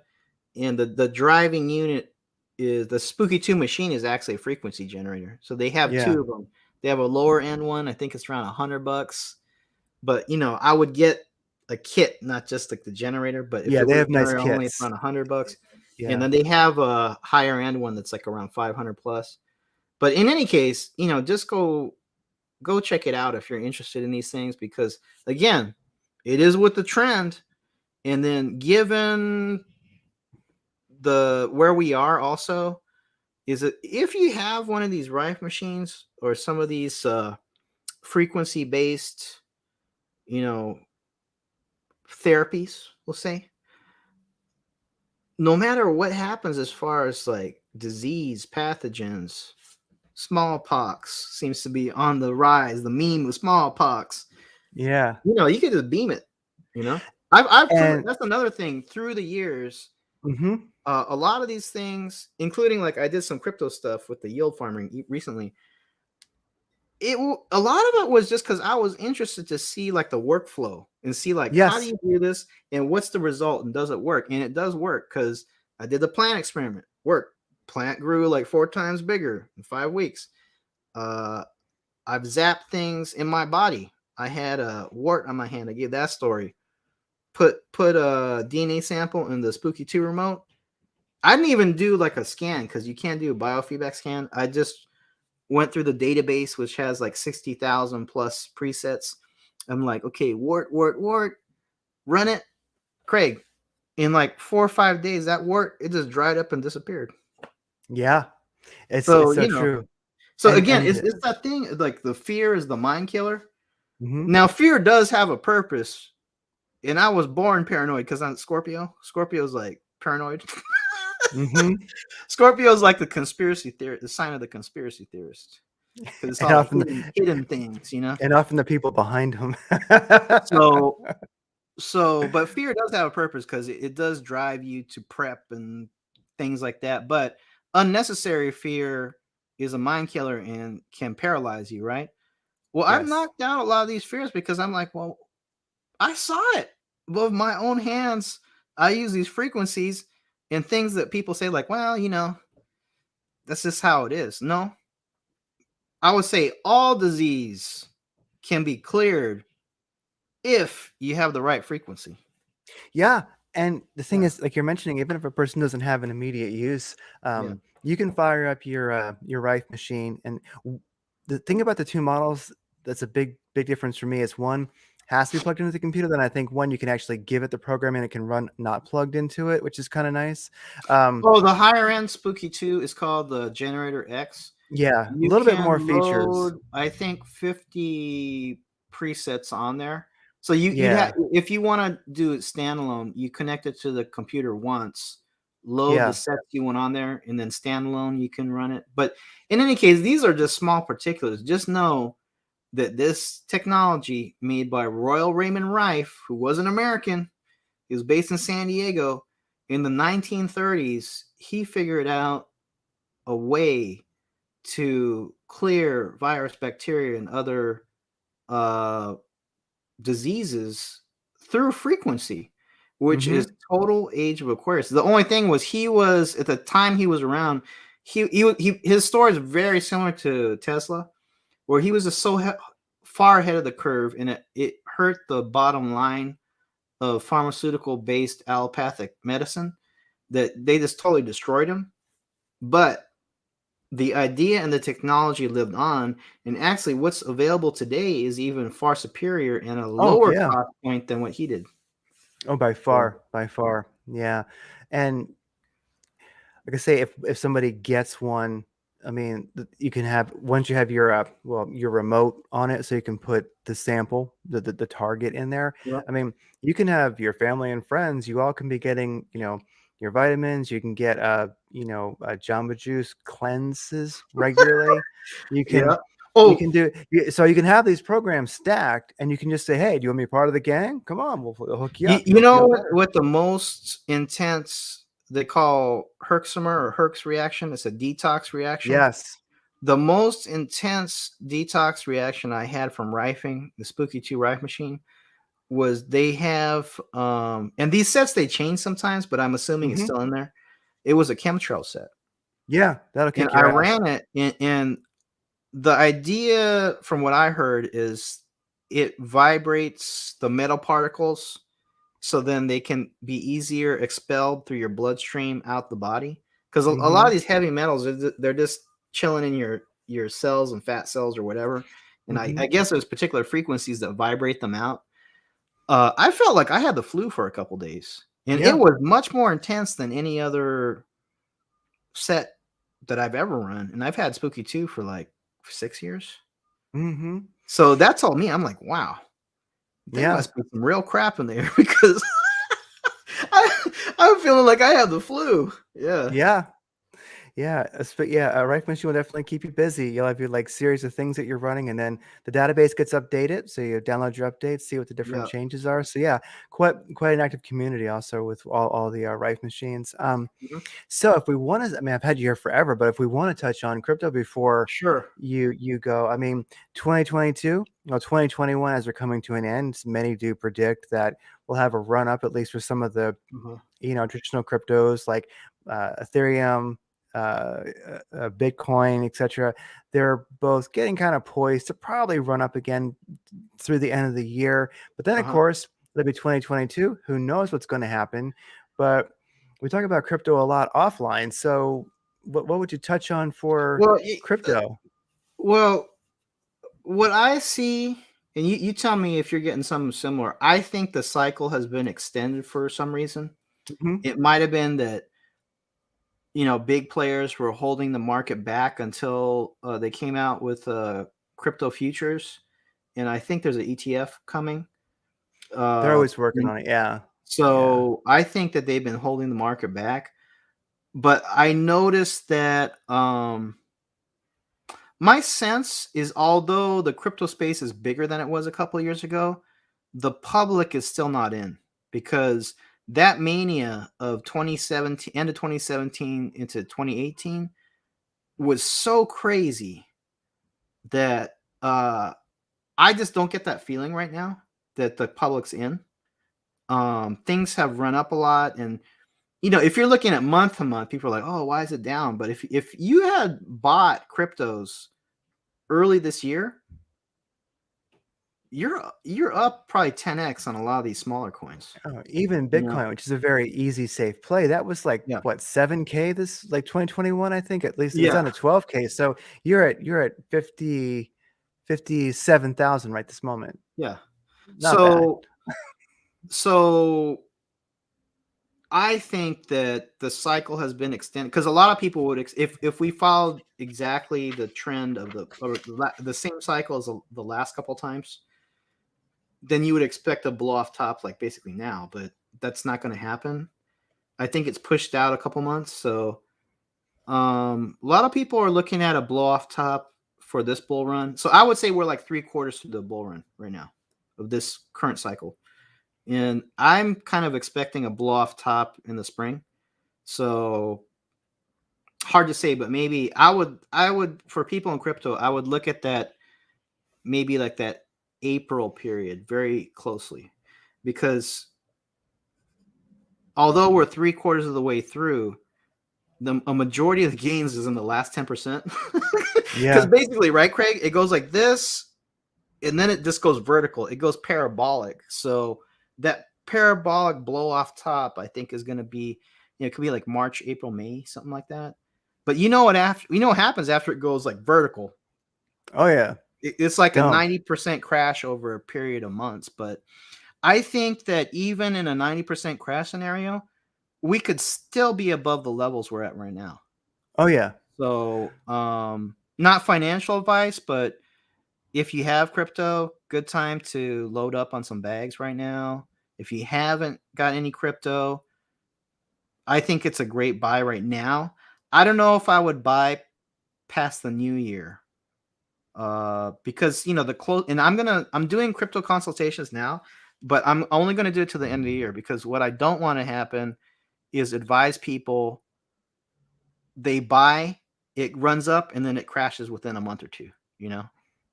And the driving unit is the Spooky 2 machine is actually a frequency generator. So they have yeah, two of them. They have a lower end one. I think it's around $100. But I would get a kit, not just like the generator. But if yeah, it they was have a nice generator only, it's kits. around $100. And Yeah. then they have a higher end one that's like around 500 plus. But in any case, just go check it out if you're interested in these things, because again, it is with the trend. And then given the where we are also, is that if you have one of these Rife machines or some of these frequency based, you know, therapies, we'll say, no matter what happens as far as like disease, pathogens, smallpox seems to be on the rise. The meme with smallpox, Yeah. you could just beam it. You know, I've proven And that's another thing through the years. mhm, A lot of these things, including like I did some crypto stuff with the yield farming recently. A lot of it was just because I was interested to see like the workflow and see like how do yes. you do this and what's the result and does it work? And it does work, because I did the plant experiment. Worked. Plant grew like 4 times bigger in 5 weeks. Uh, I've zapped things in my body. I had a wart on my hand. I gave that story. Put a DNA sample in the Spooky 2 remote. I didn't even do like a scan, because you can't do a biofeedback scan. I just went through the database, which has like 60,000 plus presets. I'm like, okay, wart, run it. Craig, in like 4 or 5 days, that wart, it just dried up and disappeared. Yeah. So, It's so true. so And again, and it's that thing, like the fear is the mind killer. mhm, Now, fear does have a purpose. And I was born paranoid because I'm Scorpio. Scorpio's like paranoid. mhm. Scorpio's like the conspiracy theory, the sign of the conspiracy theorist, because it's And all the often hidden things. and often the people behind him. So but fear does have a purpose, because it does drive you to prep and things like that. But unnecessary fear is a mind killer and can paralyze you, right? Well, I've Yes. knocked out a lot of these fears because I'm like, well, I saw it with my own hands. I use these frequencies and things that people say, like, well, that's just how it is. No, I would say all disease can be cleared if you have the right frequency. Yeah. And the thing Yeah. is, like you're mentioning, even if a person doesn't have an immediate use, Yeah. you can fire up your Rife machine. And the thing about the two models that's a big difference for me is one has to be plugged into the computer. Then I think one you can actually give it the program and it can run not plugged into it, which is kind of nice. Oh, the higher end Spooky 2 is called the Generator X. Yeah, a You little bit can more features. load, I think, 50 presets on there. So you'd have, Yeah, if you want to do it standalone, you connect it to the computer once, load the yeah. sets you want on there, and then standalone you can run it. But in any case, these are just small particulars. Just know that this technology made by Royal Raymond Rife, who was an American, he was based in San Diego in the 1930s. He figured out a way to clear virus, bacteria, and other uh, diseases through frequency, which is Mm-hmm. total age of Aquarius. The only thing was he was at the time he was around. His story is very similar to Tesla, where he was just so far ahead of the curve, and it hurt the bottom line of pharmaceutical based allopathic medicine that they just totally destroyed him. But the idea and the technology lived on, and actually what's available today is even far superior and a Oh, lower yeah. cost point than what he did. Oh, by So, far, by far. Yeah. And like I say, if somebody gets one, I mean, you can have once you have your your remote on it, so you can put the sample, the target in there. yeah. I mean, you can have your family and friends. You all can be getting, your vitamins. You can get Jamba Juice cleanses regularly. You Yeah. can you Oh, can do so you can have these programs stacked, and you can just say, "Hey, do you want to be part of the gang? Come on, we'll hook you you, up. you You'll know feel what, better." what the most intense they call Herxheimer or Herx reaction? It's a detox reaction. Yes. The most intense detox reaction I had from rifing the Spooky 2 Rife machine was they have and these sets they change sometimes, but I'm assuming it's Hmm. still in there. It was a chemtrail set. Yeah, that'll And kick I your ass. ran it and the idea from what I heard is it vibrates the metal particles so then they can be easier expelled through your bloodstream out the body because a lot Hmm. of these heavy metals they're just chilling in your cells and fat cells or whatever, and I Hmm. guess there's particular frequencies that vibrate them out. I felt like I had the flu for a couple days, and it Yeah. was much more intense than any other set that I've ever run, and I've had Spooky 2 for like 6 years. Hmm. So that told me, I'm like, wow, there Yeah. must be some real crap in there because I'm feeling like I have the flu. Yeah. Yeah. Yeah. But yeah, Rife Machine will definitely keep you busy. You'll have your like series of things that you're running, and then the database gets updated. So you download your updates, see what the different Yeah. changes are. So yeah, quite an active community also with all the Rife machines. Mhm. So if we want to, I mean, I've had you here forever, but if we want to touch on crypto before Sure. you go, I mean, 2022, 2021, as we're coming to an end, many do predict that we'll have a run up at least for some of the Uh-huh. traditional cryptos like Ethereum, Bitcoin, etc. They're both getting kind of poised to probably run up again through the end of the year. But then, of Uh-huh. course, it'll be 2022. Who knows what's going to happen? But we talk about crypto a lot offline. So, what would you touch on for Well, crypto? well, what I see, and you tell me if you're getting something similar. I think the cycle has been extended for some reason. Hmm. It might have been that big players were holding the market back until they came out with crypto futures, and I think there's an ETF coming. They're Uh, always working and on it. Yeah. Yeah. so I think that they've been holding the market back. But I noticed that my sense is although the crypto space is bigger than it was a couple of years ago, the public is still not in because that mania of 2017, end of 2017 into 2018, was so crazy that I just don't get that feeling right now that the public's in. Things have run up a lot, and if you're looking at month to month, people are like, "Oh, why is it down?" But if you had bought cryptos early this year, you're up probably 10x on a lot of these smaller coins. Oh, even You know? Bitcoin, which is a very easy, safe play, that was like Yeah. what, 7K this like 2021, I think. At least it was Yeah. down to 12K. So you're at 57,000 right this moment. Yeah. Not bad. So I think that the cycle has been extended because a lot of people would if we followed exactly the trend of the same cycle as the last couple times, then you would expect a blow off top like basically now, but that's not going to happen. I think it's pushed out a couple months, so a lot of people are looking at a blow off top for this bull run. So I would say we're like 3/4 through the bull run right now of this current cycle. And I'm kind of expecting a blow off top in the spring. So hard to say, but maybe I would for people in crypto, I would look at that maybe like that April period very closely, because although we're 3/4 of the way through, a majority of the gains is in the last 10%. Because Yeah. basically, right, Craig, it goes like this, and then it just goes vertical. It goes parabolic. So that parabolic blow off top, I think, is going to be, it could be like March, April, May, something like that. But what happens after it goes like vertical? Oh yeah. It's like a Dump. 90% crash over a period of months. But I think that even in a 90% crash scenario, we could still be above the levels we're at right now. Oh yeah. So, not financial advice, but if you have crypto, good time to load up on some bags right now. If you haven't got any crypto, I think it's a great buy right now. I don't know if I would buy past the new year. Because the close, and I'm doing crypto consultations now, but I'm only gonna do it to the end of the year, because what I don't want to happen is advise people they buy, it runs up, and then it crashes within a month or two,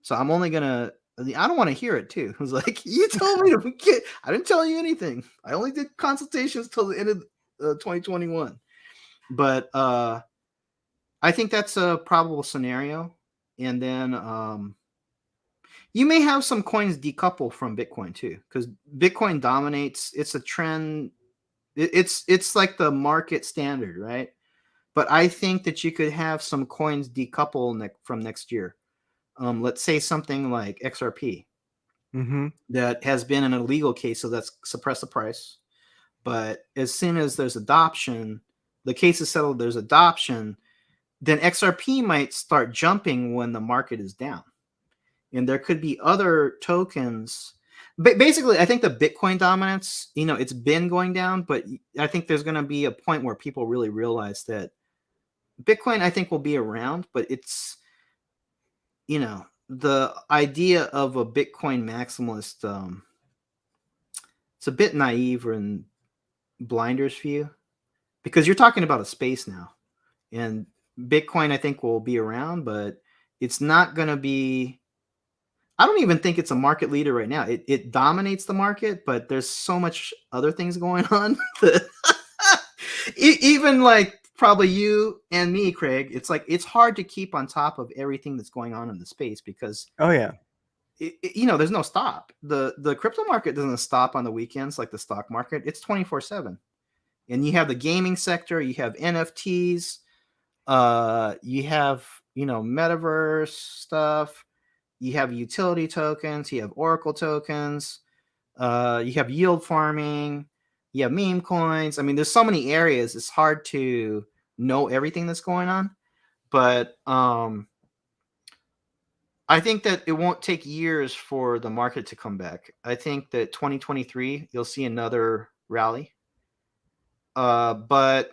So I'm only gonna. I don't want to hear it too. It was like, you told me to get. I didn't tell you anything. I only did consultations till the end of 2021. But I think that's a probable scenario. And then you may have some coins decouple from Bitcoin too, because Bitcoin dominates. It's a trend. It's like the market standard, right? But I think that you could have some coins decouple from next year. Let's say something like XRP Mm-hmm. that has been an illegal case, so that's suppressed the price. But as soon as there's adoption, the case is settled, there's adoption, then XRP might start jumping when the market is down. And there could be other tokens. But basically, I think the Bitcoin dominance, it's been going down, but I think there's going to be a point where people really realize that Bitcoin, I think, will be around, but it's, the idea of a Bitcoin maximalist, it's a bit naive and blinders view, because you're talking about a space now, and Bitcoin, I think, will be around, but it's not going to be. I don't even think it's a market leader right now. It dominates the market, but there's so much other things going on that even like probably you and me, Craig, it's like it's hard to keep on top of everything that's going on in the space, because Oh yeah. there's no stop. The crypto market doesn't stop on the weekends like the stock market. It's 24/7. And you have the gaming sector, you have NFTs, you have, metaverse stuff, you have utility tokens, you have Oracle tokens, you have yield farming, you have meme coins. I mean, there's so many areas. It's hard to know everything that's going on, but I think that it won't take years for the market to come back. I think that 2023 you'll see another rally. But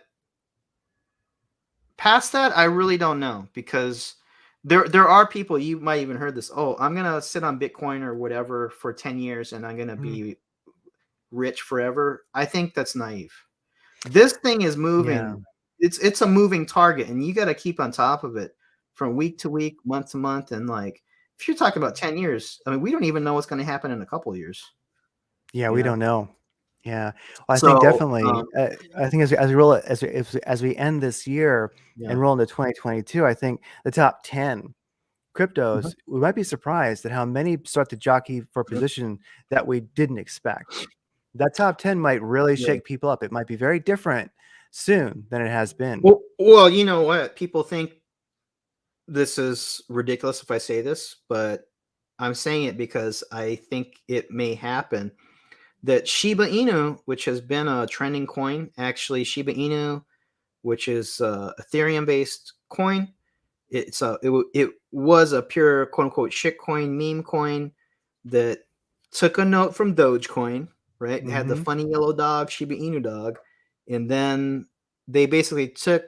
past that, I really don't know, because there are people, you might even heard this. Oh, I'm gonna sit on Bitcoin or whatever for 10 years and I'm gonna be rich forever. I think that's naive. This thing is Yeah. moving. It's a moving target, and you got to keep on top of it. from week to week, month to month, and like if you're talking about 10 years, I mean, we don't even know what's going to happen in a couple of years. Yeah, You we know, don't know. Yeah, well, I think so definitely. I think as we roll as we end this year yeah. and roll into 2022, I think the top 10 Mhm. cryptos, we might be surprised at how many start to jockey for a Yep. position that we didn't expect. That top 10 might really Yeah. shake people up. It might be very different soon than it has been. Well, you know what? People think this is ridiculous if I say this, but I'm saying it because I think it may happen. That Shiba Inu, which has been a trending coin, actually Shiba Inu, which is Ethereum based coin, it was a pure quote unquote shit coin, meme coin that took a note from Dogecoin, right? It had the Hmm. funny yellow dog, Shiba Inu dog, and then they basically took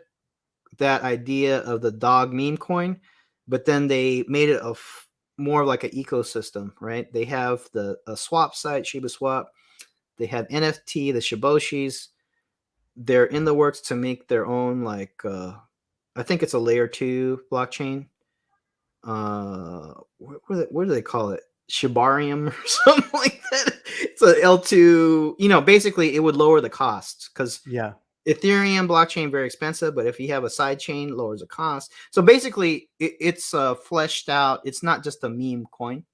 that idea of the dog meme coin, but then they made it more like an ecosystem, right? They have a swap site, Shiba Swap. They have NFT, the Shiboshis. They're in the works to make their own I think it's a layer 2 blockchain. What do they call it? Shibarium or something like that. It's a L2, basically it would lower the cost because Yeah, Ethereum blockchain very expensive, but if you have a side chain, lowers the cost. So basically, it's fleshed out. It's not just a meme coin.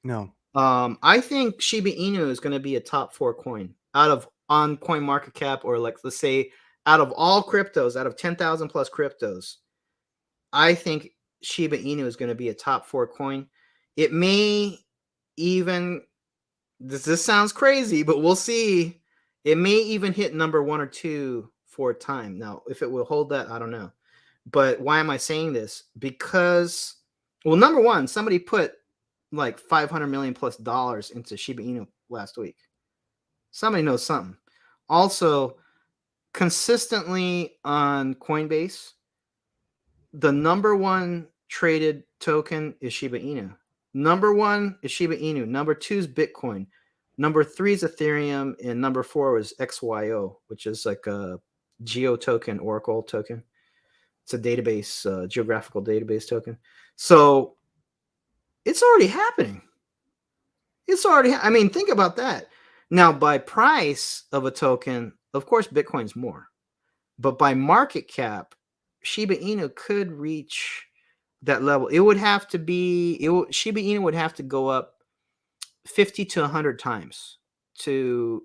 no, I think Shiba Inu is going to be a top 4 coin out of on Coin Market Cap, or like let's say out of all cryptos, out of 10,000 plus cryptos, I think Shiba Inu is going to be a top 4 coin. It may even this sounds crazy, but we'll see. It may even hit number 1 or 2 for a time. Now, if it will hold that, I don't know. But why am I saying this? Because, well, number one, somebody put like 500 million plus dollars into Shiba Inu last week. Somebody knows something. Also, consistently on Coinbase, the number one traded token is Shiba Inu. Number one is Shiba Inu. Number two is Bitcoin. Number three is Ethereum. And number four was XYO, which is like a geo token, Oracle token. It's a database, geographical database token. So it's already happening. I mean, think about that. Now, by price of a token, of course, Bitcoin's more. But by market cap, Shiba Inu could reach that level. It would have to be Shiba Inu would have to go up 50 to 100 times to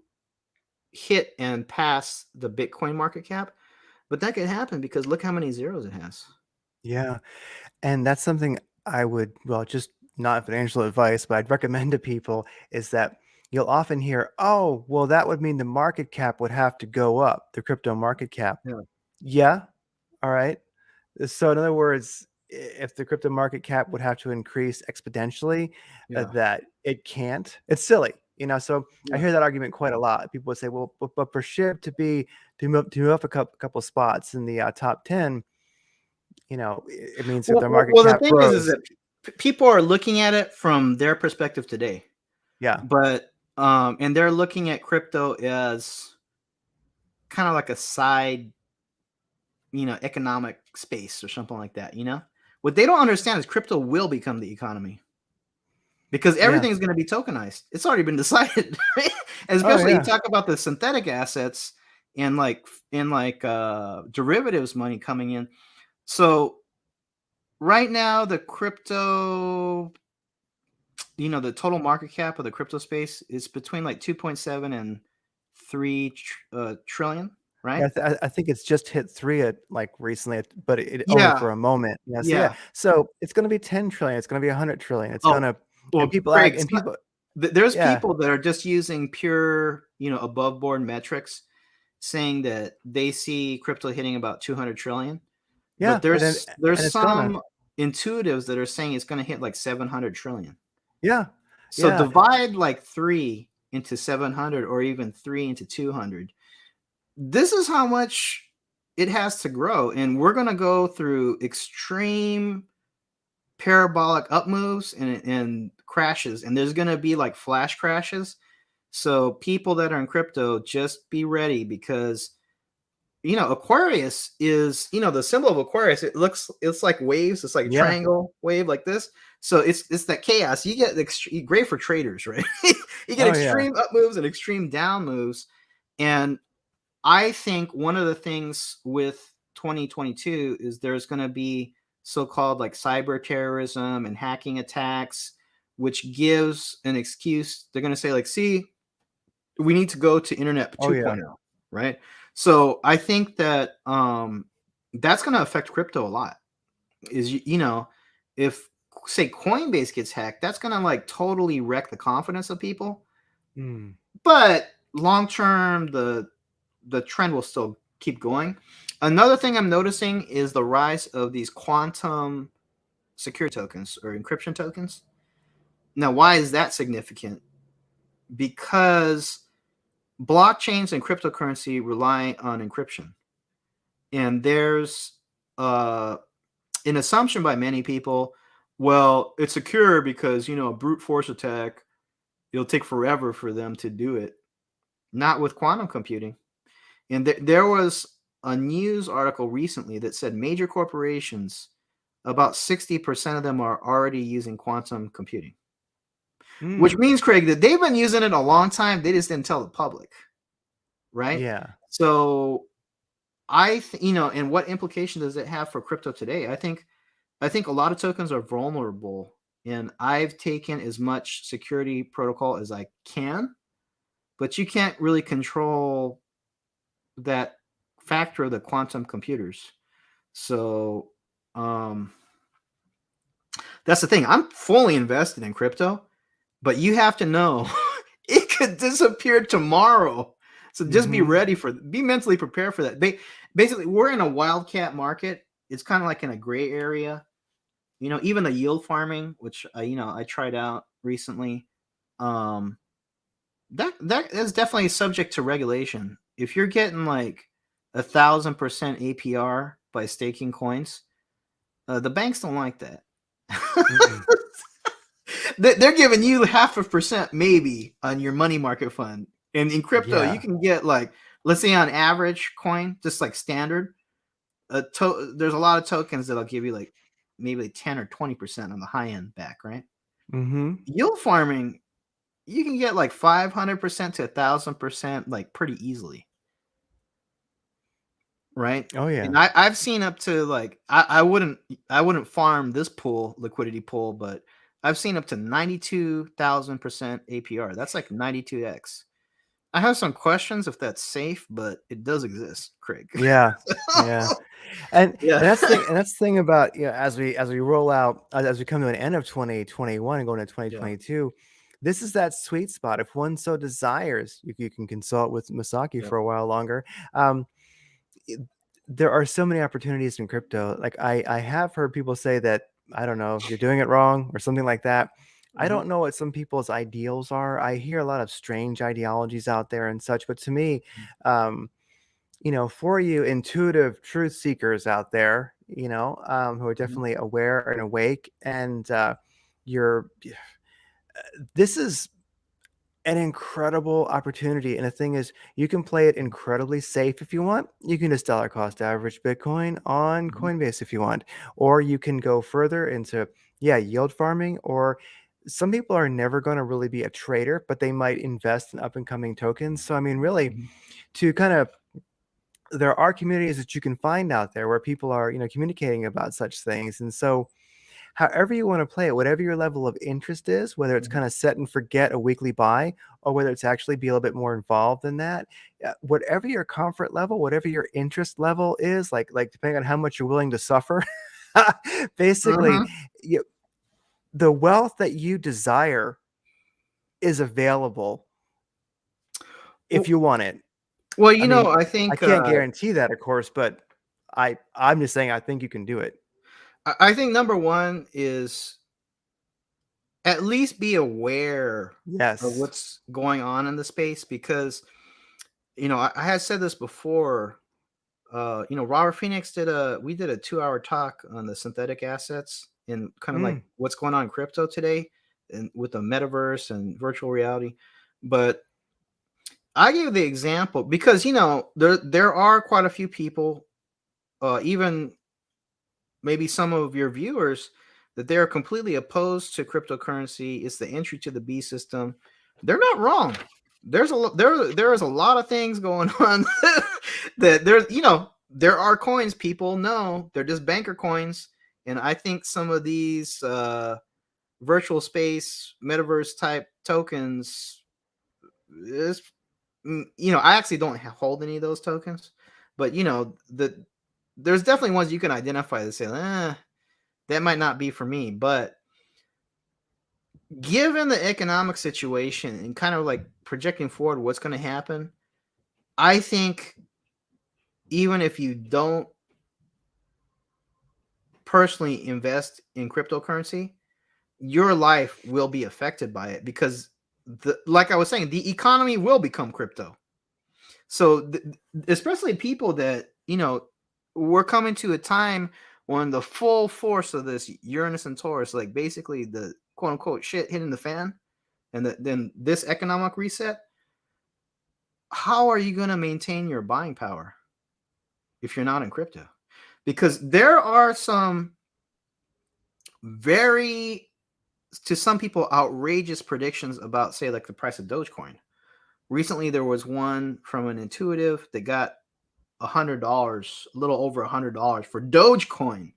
hit and pass the Bitcoin market cap. But that could happen because look how many zeros it has. yeah. And that's something I would, well, just not financial advice, but I'd recommend to people is that you'll often hear, oh, well, that would mean the market cap would have to go up, the crypto market cap. Yeah. Yeah. All right. So, in other words, if the crypto market cap would have to increase exponentially, Yeah. that it can't, it's silly. So I Yeah. hear that argument quite a lot. People would say, well, but for SHIB to move up a couple spots in the top 10, it means if their market Well, the cap thing is grows. that people are looking at it from their perspective today, Yeah. but and they're looking at crypto as kind of like a side, economic space or something like that. What they don't understand is crypto will become the economy because Yeah. everything is going to be tokenized. It's already been decided, right? And Oh, especially you yeah. talk about the synthetic assets and derivatives money coming in. So right now, the crypto, the total market cap of the crypto space is between like 2.7 and 3 trillion, right? Yeah, I think it's just hit 3 at like recently, but it only Yeah, for a moment. Yeah, so yeah. yeah. So it's gonna be 10 trillion, it's gonna be 100 trillion. It's Oh, gonna and well, people Craig, act it's and not, people there's yeah. people that are just using pure, above board metrics, saying that they see crypto hitting about 200 trillion, but Yeah, there's and it's gonna. some intuitives that are saying it's going to hit like 700 trillion. Yeah. So Yeah. divide like 3 into 700 or even 3 into 200. This is how much it has to grow, and we're going to go through extreme parabolic up moves and crashes, and there's going to be like flash crashes. So people that are in crypto, just be ready because Aquarius is, the symbol of Aquarius. It's like waves. It's like a Yeah. triangle wave like this. So it's that chaos. You get great for traders, right? You get Oh yeah. extreme up moves and extreme down moves. And I think one of the things with 2022 is there's going to be so-called like cyber terrorism and hacking attacks, which gives an excuse. They're going to say like, see, we need to go to internet Oh yeah. 2.0, right? So I think that that's going to affect crypto a lot. Is if say Coinbase gets hacked, that's going to like totally wreck the confidence of people. Mm. But long term, the trend will still keep going. Another thing I'm noticing is the rise of these quantum security tokens or encryption tokens. Now, why is that significant? Because blockchains and cryptocurrency rely on encryption. And there's an assumption by many people, well, it's secure because, a brute force attack, it'll take forever for them to do it. Not with quantum computing. And there was a news article recently that said major corporations, about 60% of them are already using quantum computing. Which means, Craig, that they've been using it a long time. They just didn't tell the public. Right? Yeah. So and what implication does it have for crypto today? I think a lot of tokens are vulnerable, and I've taken as much security protocol as I can, but you can't really control that factor of the quantum computers. So that's the thing. I'm fully invested in crypto, but you have to know it could disappear tomorrow. So just be ready be mentally prepared for that. Basically, we're in a wildcat market. It's kind of like in a gray area. Even the yield farming, which I tried out recently, that is definitely subject to regulation. If you're getting like 1,000% APR by staking coins, the banks don't like that. They're giving you 0.5% maybe on your money market fund. And in crypto, you can get like, let's say on average coin, just like standard, there's a lot of tokens that'll give you like maybe 10 or 20% on the high end back, right? Yield farming, you can get like 500% to 1,000% like pretty easily, right? Oh yeah. And I've seen up to like I wouldn't farm this liquidity pool, but I've seen up to 92,000% APR. That's like 92x. I have some questions if that's safe, but it does exist, Craig. Yeah. Yeah. And Yeah. that's the thing about, as we roll out, as we come to an end of 2021 and going into 2022, this is that sweet spot. If one so desires, you can consult with Masaki for a while longer. There are so many opportunities in crypto. Like I have heard people say that, I don't know, you're doing it wrong or something like that. I don't know what some people's ideals are. I hear a lot of strange ideologies out there and such, but to me, for you intuitive truth seekers out there, who are definitely aware and awake, and this is an incredible opportunity. And the thing is, you can play it incredibly safe if you want. You can just dollar cost average Bitcoin on Coinbase if you want, or you can go further into, yield farming, or some people are never going to really be a trader, but they might invest in up and coming tokens. So, I mean, really, to kind of, there are communities that you can find out there where people are, communicating about such things. And so, however you want to play it, whatever your level of interest is, whether it's kind of set and forget a weekly buy, or whether it's actually be a little bit more involved than that, whatever your comfort level, whatever your interest level is, like depending on how much you're willing to suffer, basically, the wealth that you desire is available if you want it. Well, I mean, I I think can't guarantee that, of course, but I'm just saying I think you can do it. I think number one is at least be aware of Yes. what's going on in the space, because I had said this before. Robert Phoenix we did a 2-hour talk on the synthetic assets and kind of like what's going on in crypto today and with the metaverse and virtual reality. But I gave the example because there are quite a few people, even maybe some of your viewers, that they're completely opposed to cryptocurrency. It's the entry to the B system. They're not wrong. There is a lot of things going on that there are coins people know they're just banker coins, and I think some of these virtual space metaverse type tokens is I actually don't hold any of those tokens, but there's definitely ones you can identify that say, that might not be for me. But given the economic situation and kind of like projecting forward what's going to happen, I think even if you don't personally invest in cryptocurrency, your life will be affected by it because like I was saying, the economy will become crypto. So especially people that, we're coming to a time when the full force of this Uranus and Taurus, like basically the quote unquote shit hitting the fan, and then this economic reset, how are you going to maintain your buying power if you're not in crypto? Because there are some very, to some people, outrageous predictions about, say, like the price of Dogecoin. Recently, there was one from an intuitive that got $100, a little over $100 for Dogecoin,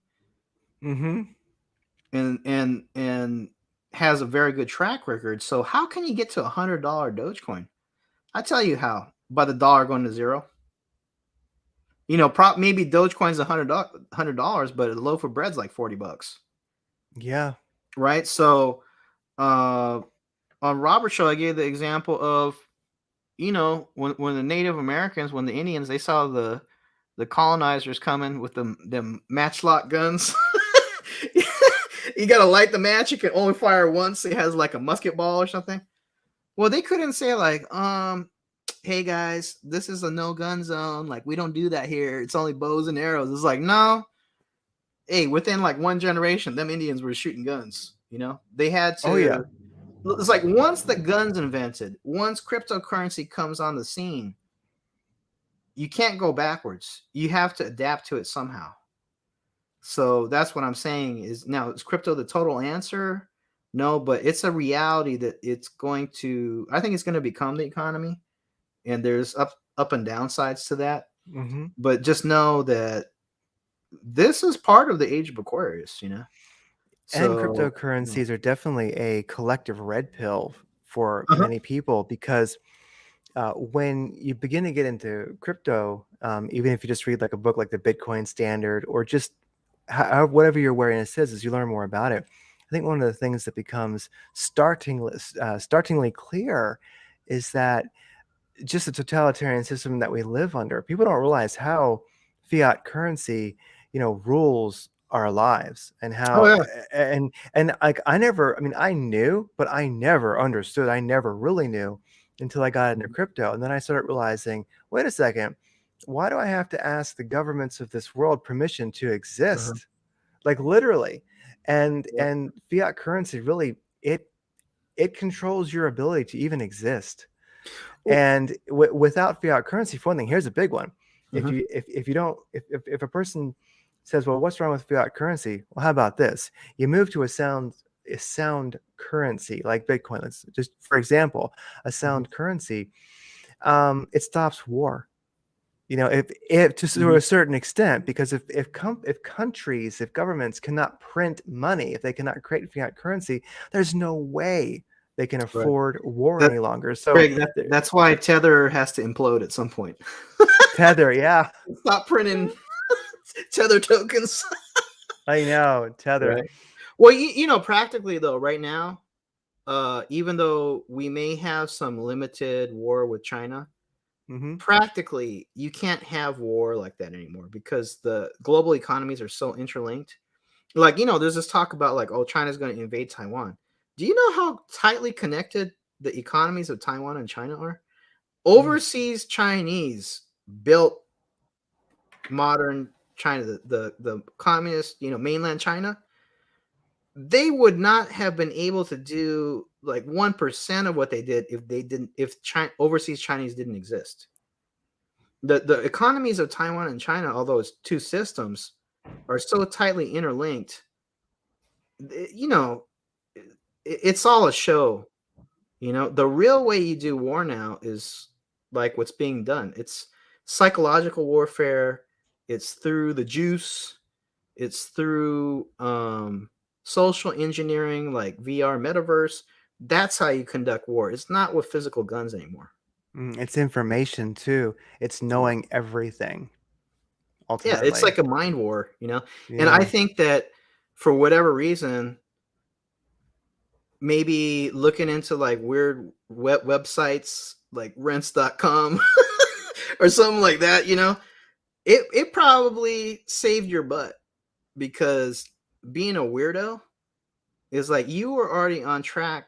Mm-hmm. and has a very good track record. So how can you get to $100 Dogecoin? I tell you how, by the dollar going to zero. Maybe Dogecoin's $100, but a loaf of bread's like $40. Yeah. Right. So on Robert's show, I gave the example of, when the Native Americans, when the Indians, they saw the colonizers coming with them matchlock guns. You gotta light the match. You can only fire once. It has like a musket ball or something. Well, they couldn't say like, hey guys, this is a no gun zone. Like, we don't do that here. It's only bows and arrows. It's like, no. Hey, within like one generation, them Indians were shooting guns. They had to. Oh yeah. It's like once the gun's invented, once cryptocurrency comes on the scene, you can't go backwards. You have to adapt to it somehow. So that's what I'm saying is, now, is crypto the total answer? No, but it's a reality that it's going to, I think it's going to become the economy, and there's up and downsides to that. Mm-hmm. But just know that this is part of the age of Aquarius, And So cryptocurrencies are definitely a collective red pill for uh-huh. many people because when you begin to get into crypto, even if you just read like a book like the Bitcoin Standard or just whatever your awareness is you learn more about it. I think one of the things that becomes startlingly clear is that just the totalitarian system that we live under, people don't realize how fiat currency, rules our lives and Oh how yeah. and like I knew, but I never understood. I never really knew until I got into crypto. And then I started realizing, wait a second, why do I have to ask the governments of this world permission to Uh-huh. exist? Like literally. And Yeah. fiat currency really it controls your ability to even exist. Well, And without fiat currency, for one thing, here's a big one. uh-huh. If you don't if a person says, well, what's wrong with fiat currency? Well, how about this? You move to a sound currency like Bitcoin. Let's just, for example, a Uh-huh. sound currency. It stops war. If to Mhm. a certain extent, because if countries, if governments cannot print money, if they cannot create fiat currency, there's no way they can Right. afford war That, any longer. So Craig, that's why Tether has to implode at some point. Tether, yeah, Stop printing Tether tokens. I know Tether. Right. Well, practically though, right now, even though we may have some limited war with China, Hmm. practically you can't have war like that anymore because the global economies are so interlinked. Like, there's this talk about like, oh, China's going to invade Taiwan. Do you know how tightly connected the economies of Taiwan and China are? Overseas Chinese built modern China, the communist, mainland China. they would not have been able to do like 1% of what they did if China, overseas Chinese didn't exist. The economies of Taiwan and China, although it's two systems, are so tightly interlinked. You know, it's all a show. You know, the real way you do war now is like what's being done. It's psychological warfare. It's through the juice. It's through social engineering, like VR, metaverse. That's how you conduct war. It's not with physical guns anymore. It's information too. It's knowing everything Yeah, it's ultimately. like a mind war, you know. And I Yeah. think that for whatever reason, maybe looking into like weird websites like rents.com or something like that, you know, it probably saved your butt, because being a weirdo is like you were already on track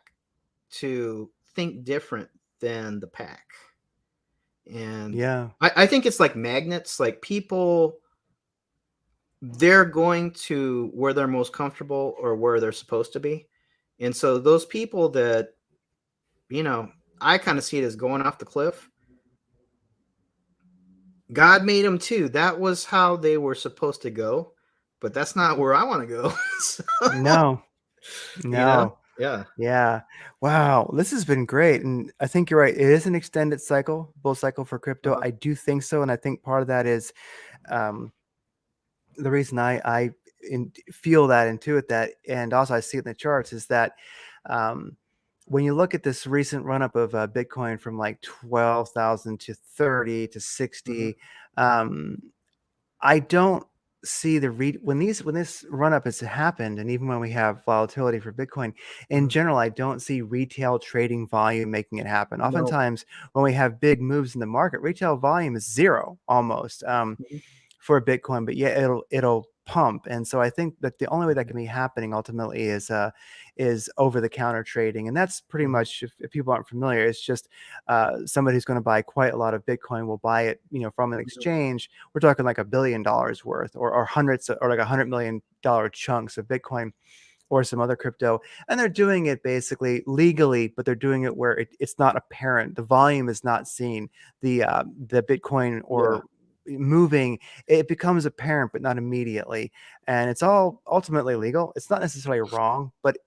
to think different than the pack. And Yeah. I think it's like magnets, like people, they're going to where they're most comfortable or where they're supposed to be. And so those people that, you know, I kind of see it as going off the cliff. God made them too. That was how they were supposed to go, but that's not where I want to go. So, No. you know, No. yeah. Yeah. Wow. This has been great. And I think you're right. It is an extended cycle, bull cycle for crypto. Uh-huh. I do think so. And I think part of that is um, the reason I feel that, intuit that, and also I see it in the charts is that um, when you look at this recent run up of Bitcoin from like 12,000 to 30 to Mm-hmm. 60, um, I don't see when this run up has happened, and even when we have volatility for Bitcoin in Mm-hmm. general, I don't see retail trading volume making it happen. No. Oftentimes, when we have big moves in the market, retail volume is zero almost. Mhm. For Bitcoin, but yeah, it'll pump. And so I think that the only way that Mhm. can be happening ultimately is over the counter trading, and that's pretty Mhm. much if people aren't familiar, it's just somebody who's going to buy quite a lot of Bitcoin will buy it, from an Mhm. exchange. We're talking like $1 billion worth, or hundreds or like $100 million chunks of Bitcoin or some other crypto, and they're doing it basically legally, but they're doing it where it's not apparent. The volume is not seen. The Bitcoin Yeah. or moving, it becomes apparent, but not immediately, and it's all ultimately legal. It's not necessarily wrong, but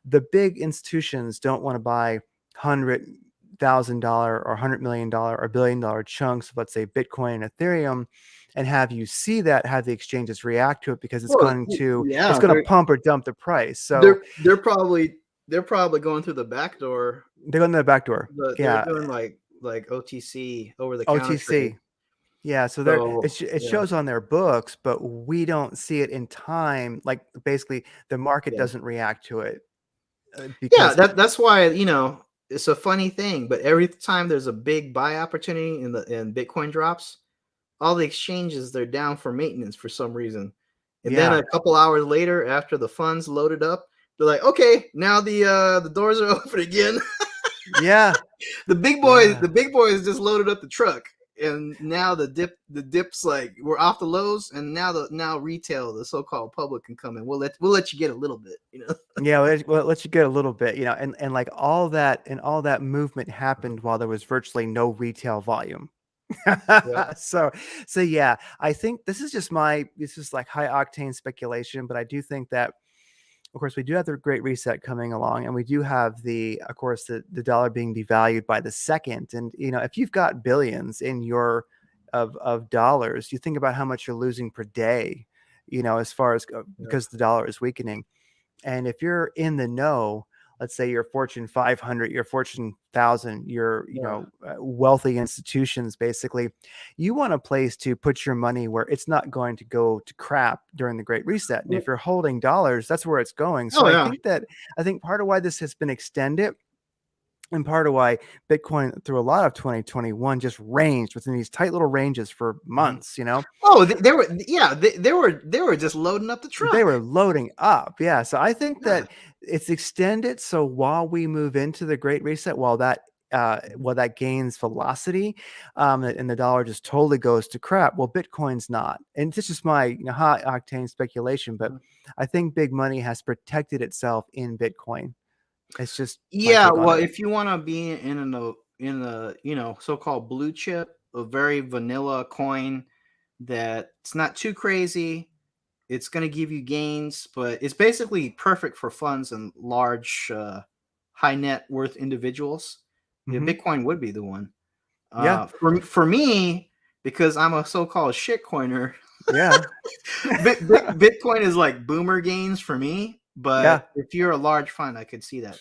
the big institutions don't want to buy $100,000 or $100 million or $1 billion chunks of, let's say, Bitcoin and Ethereum, and have you see that, have the exchanges react to it, because Well, it's yeah, going to pump or dump the price. So they're probably going through the back door. they're going to the back door. They're Yeah, doing like OTC, over the counter trade. OTC. Yeah, so So it yeah, shows on their books, but we don't see it in time. Like basically, the market yeah, doesn't react to it yeah. because That's why, it's a funny thing. But every time there's a big buy opportunity in Bitcoin drops, all the exchanges, they're down for maintenance for some reason. And then yeah, a couple hours later, after the funds loaded up, they're like, okay, now the doors are open again. yeah, The yeah. big boys just loaded up the truck, and now the dips, like, we're off the lows, and now retail, the so-called public, can come in. We'll let you get a little bit. Yeah, well, it lets you get a little bit, and like all that movement happened while there was virtually no retail volume. Yeah. so so yeah, I think this is like high octane speculation, but I do think that, of course, we do have the Great Reset coming along, and we do have of course, the dollar being devalued by the second. And if you've got billions in your of dollars, you think about how much you're losing per day, as far as Yeah. because the dollar is weakening. And if you're in the know, let's say you're Fortune 500, you're Fortune 1000, you're, Yeah. wealthy institutions, basically, you want a place to put your money where it's not going to go to crap during the Great Reset. And if you're holding dollars, that's where it's going. So Oh yeah. I think part of why this has been extended, and part of why Bitcoin through a lot of 2021 just ranged within these tight little ranges for Mhm. months. Oh, they were, yeah, they were just loading up the They truck. were loading up. Yeah. So I think Yeah. that it's extended. So while we move into the Great Reset, while that well, that gains velocity, and the dollar just totally goes to crap. Well, Bitcoin's not, and this is my high octane speculation, but I think big money has protected itself in Bitcoin. It's just my Yeah, take on well, it. if you want to be in a so-called blue chip, a very vanilla coin that's not too crazy, it's going to give you gains, but it's basically perfect for funds and large, high net worth individuals. Yeah, Hmm. Bitcoin would be the one. Yeah, For me, because I'm a so-called shitcoiner, yeah, Bitcoin is like boomer gains for me. yeah. But if you're a large fund, I could see that.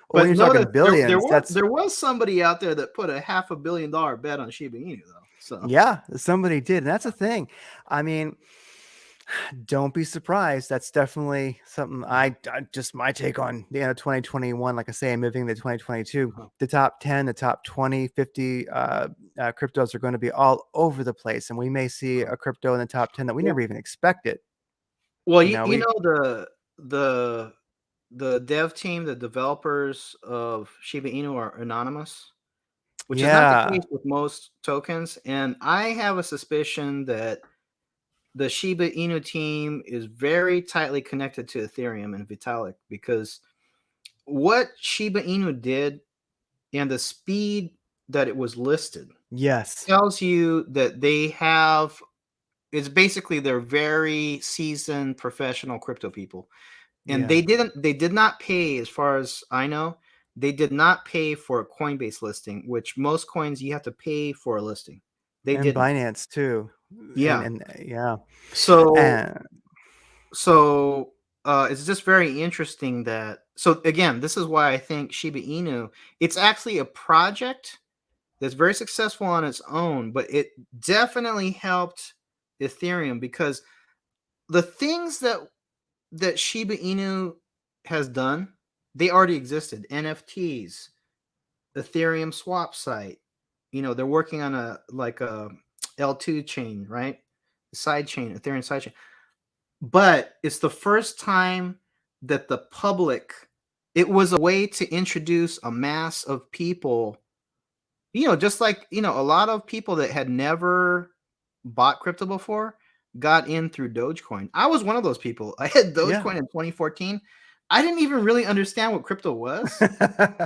When But you're talking notice billions, that's there was somebody out there that put a $500 million bet on Shiba Inu though. So yeah. Somebody did, and that's a thing. I mean, don't be surprised. That's definitely something I just my take on the end of 2021. Like I say, I'm moving to 2022. uh-huh. The top 10, the top 20, 50 cryptos are going to be all over the place. And we may see a crypto in the top 10 that we Well, never even expected. well, You know, you we, know the the dev team, the developers of Shiba Inu are anonymous, which is not the yeah, case with most tokens. And I have a suspicion that the Shiba Inu team is very tightly connected to Ethereum and Vitalik, because what Shiba Inu did and the speed that it was listed yes, tells you that they have, it's basically they're very seasoned professional crypto people. And yeah. they did not pay, as far as I know, they did not pay for a Coinbase listing, which most coins you have to pay for a listing. They And didn't. Binance too. Yeah. And yeah. So And so it's just very interesting that, so again, this is why I think Shiba Inu, it's actually a project that's very successful on its own, but it definitely helped Ethereum, because the things that Shiba Inu has done, they already existed. NFTs, Ethereum swap site. They're working on a L2 chain, right? Side chain, Ethereum side chain. But it's the first time that the public, it was a way to introduce a mass of people, just like, a lot of people that had never bought crypto before got in through Dogecoin. I was one of those people. I had yeah. Dogecoin in 2014. I didn't even really understand what crypto was.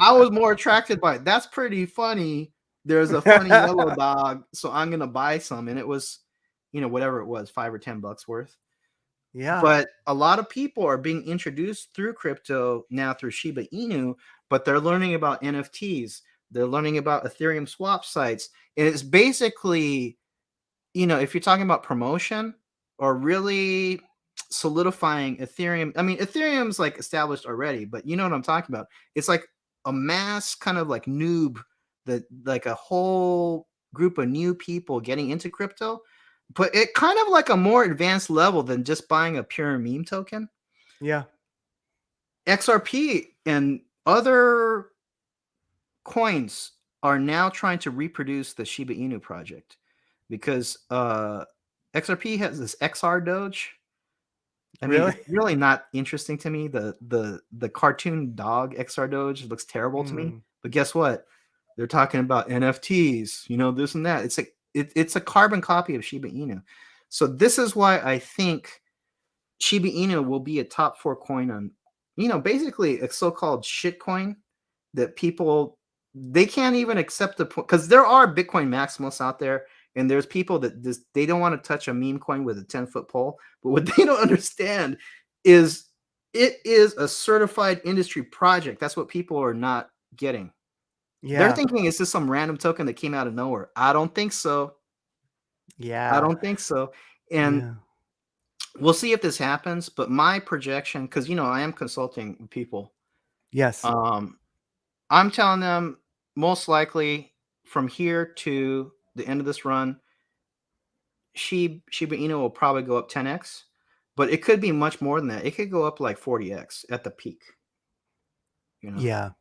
I was more attracted by, that's pretty funny. There's a funny yellow dog, so I'm gonna buy some. And it was, whatever it was, $5 or $10 worth. Yeah. But a lot of people are being introduced through crypto now through Shiba Inu, but they're learning about NFTs. They're learning about Ethereum swap sites. And it's basically, if you're talking about promotion or really solidifying Ethereum, I mean, Ethereum's like established already, but you know what I'm talking about. It's like a mass kind of like noob, that like a whole group of new people getting into crypto, but it kind of like a more advanced level than just buying a pure meme token. Yeah. XRP and other coins are now trying to reproduce the Shiba Inu project, because XRP has this XR Doge. I mean, Really? it's really not interesting to me. The cartoon dog XR Doge looks terrible to me. Mm. But guess what? They're talking about NFTs, this and that. It's a carbon copy of Shiba Inu. So this is why I think Shiba Inu will be a top 4 coin on, basically a so-called shit coin that people, they can't even accept the point, because there are Bitcoin maximalists out there, and there's people that just, they don't want to touch a meme coin with a 10-foot pole. But what they don't understand is it is a certified industry project. That's what people are not getting. They're Yeah. thinking it's just some random token that came out of nowhere. I don't think so. I Yeah. don't think so. And Yeah. we'll see if this happens. But my projection, because I am consulting with people, Yes. um, I'm telling them most likely from here to the end of this run, Shiba Inu will probably go up 10x, but it could be much more than that. It could go up like 40x at the peak. Yeah.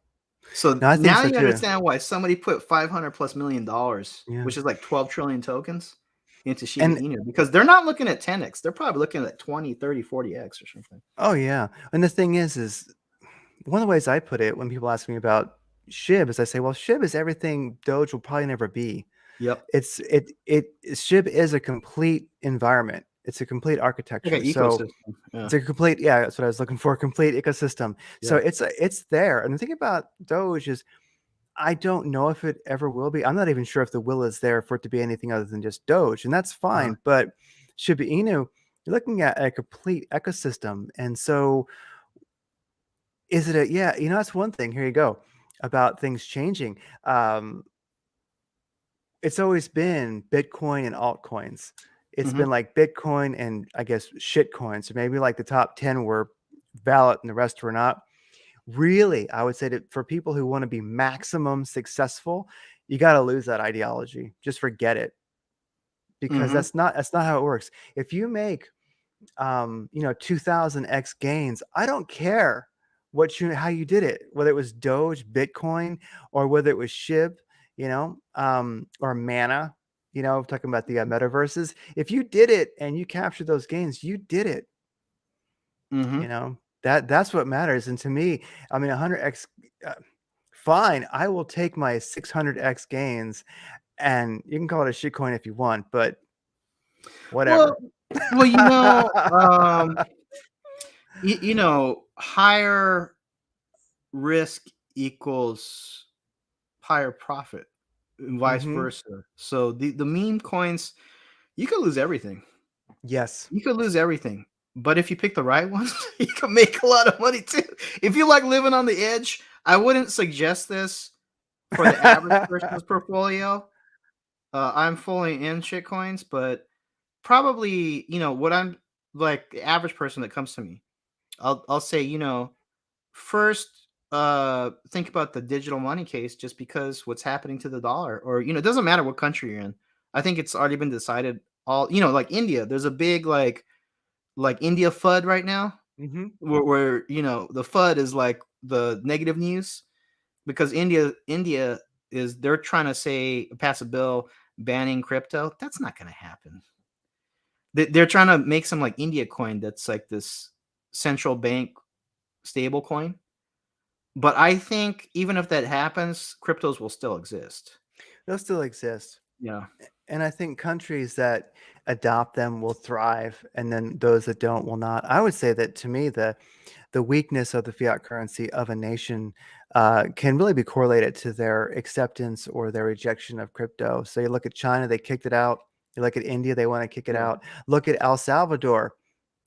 So No, I think now so you too. understand why somebody put $500+ million, Yeah. which is like 12 trillion tokens, into Shiba And Inu, because they're not looking at 10x. They're probably looking at 20, 30, 40x or something. oh yeah. And the thing is one of the ways I put it when people ask me about SHIB is I say, well, SHIB is everything Doge will probably never be. Yep. SHIB is a complete environment. It's a complete Like an architecture. So ecosystem. Yeah. it's a complete, yeah, that's what I was looking for, complete ecosystem. So Yeah. it's there. And the thing about Doge is I don't know if it ever will be. I'm not even sure if the will is there for it to be anything other than just Doge, and that's Uh-huh. fine. But Shiba Inu, you're looking at a complete ecosystem. And so is it yeah, that's one thing. Here you go about things changing. Um, it's always been Bitcoin and altcoins. It's Mm-hmm. been like Bitcoin and I guess shit coins. So maybe like the top 10 were valid and the rest were not. Really, I would say that for people who want to be maximum successful, you got to lose that ideology. Just forget it because Mm-hmm. that's not how it works. If you make 2000x gains, I don't care how you did it, whether it was Doge, Bitcoin, or whether it was SHIB, or Mana, talking about the metaverses. If you did it and you captured those gains, you did it. Mm-hmm. That's what matters. And to me, I mean, 100x, fine. I will take my 600x gains, and you can call it a shitcoin if you want, but Well, whatever. well, higher risk equals higher profit and vice Hmm. versa. So the meme coins, you could lose everything. Yes. You could lose everything. But if you pick the right ones, you can make a lot of money too. If you like living on the edge, I wouldn't suggest this for the average person's portfolio. I'm fully in shitcoins, but probably, what I'm like the average person that comes to me, I'll say, first think about the digital money case just because what's happening to the dollar, or it doesn't matter what country you're in. I think it's already been decided all, like India, there's a big like India FUD right now, Hmm. where the FUD is like the negative news because India is, they're trying to say pass a bill banning crypto. That's not going to happen. They're trying to make some like India coin that's like this central bank stable coin. But I think even if that happens, cryptos will still exist. They'll still exist. Yeah. And I think countries that adopt them will thrive, and then those that don't will not. I would say that to me, the weakness of the fiat currency of a nation can really be correlated to their acceptance or their rejection of crypto. So you look at China, they kicked it out. You look at India, they want to kick it Yeah. out. Look at El Salvador,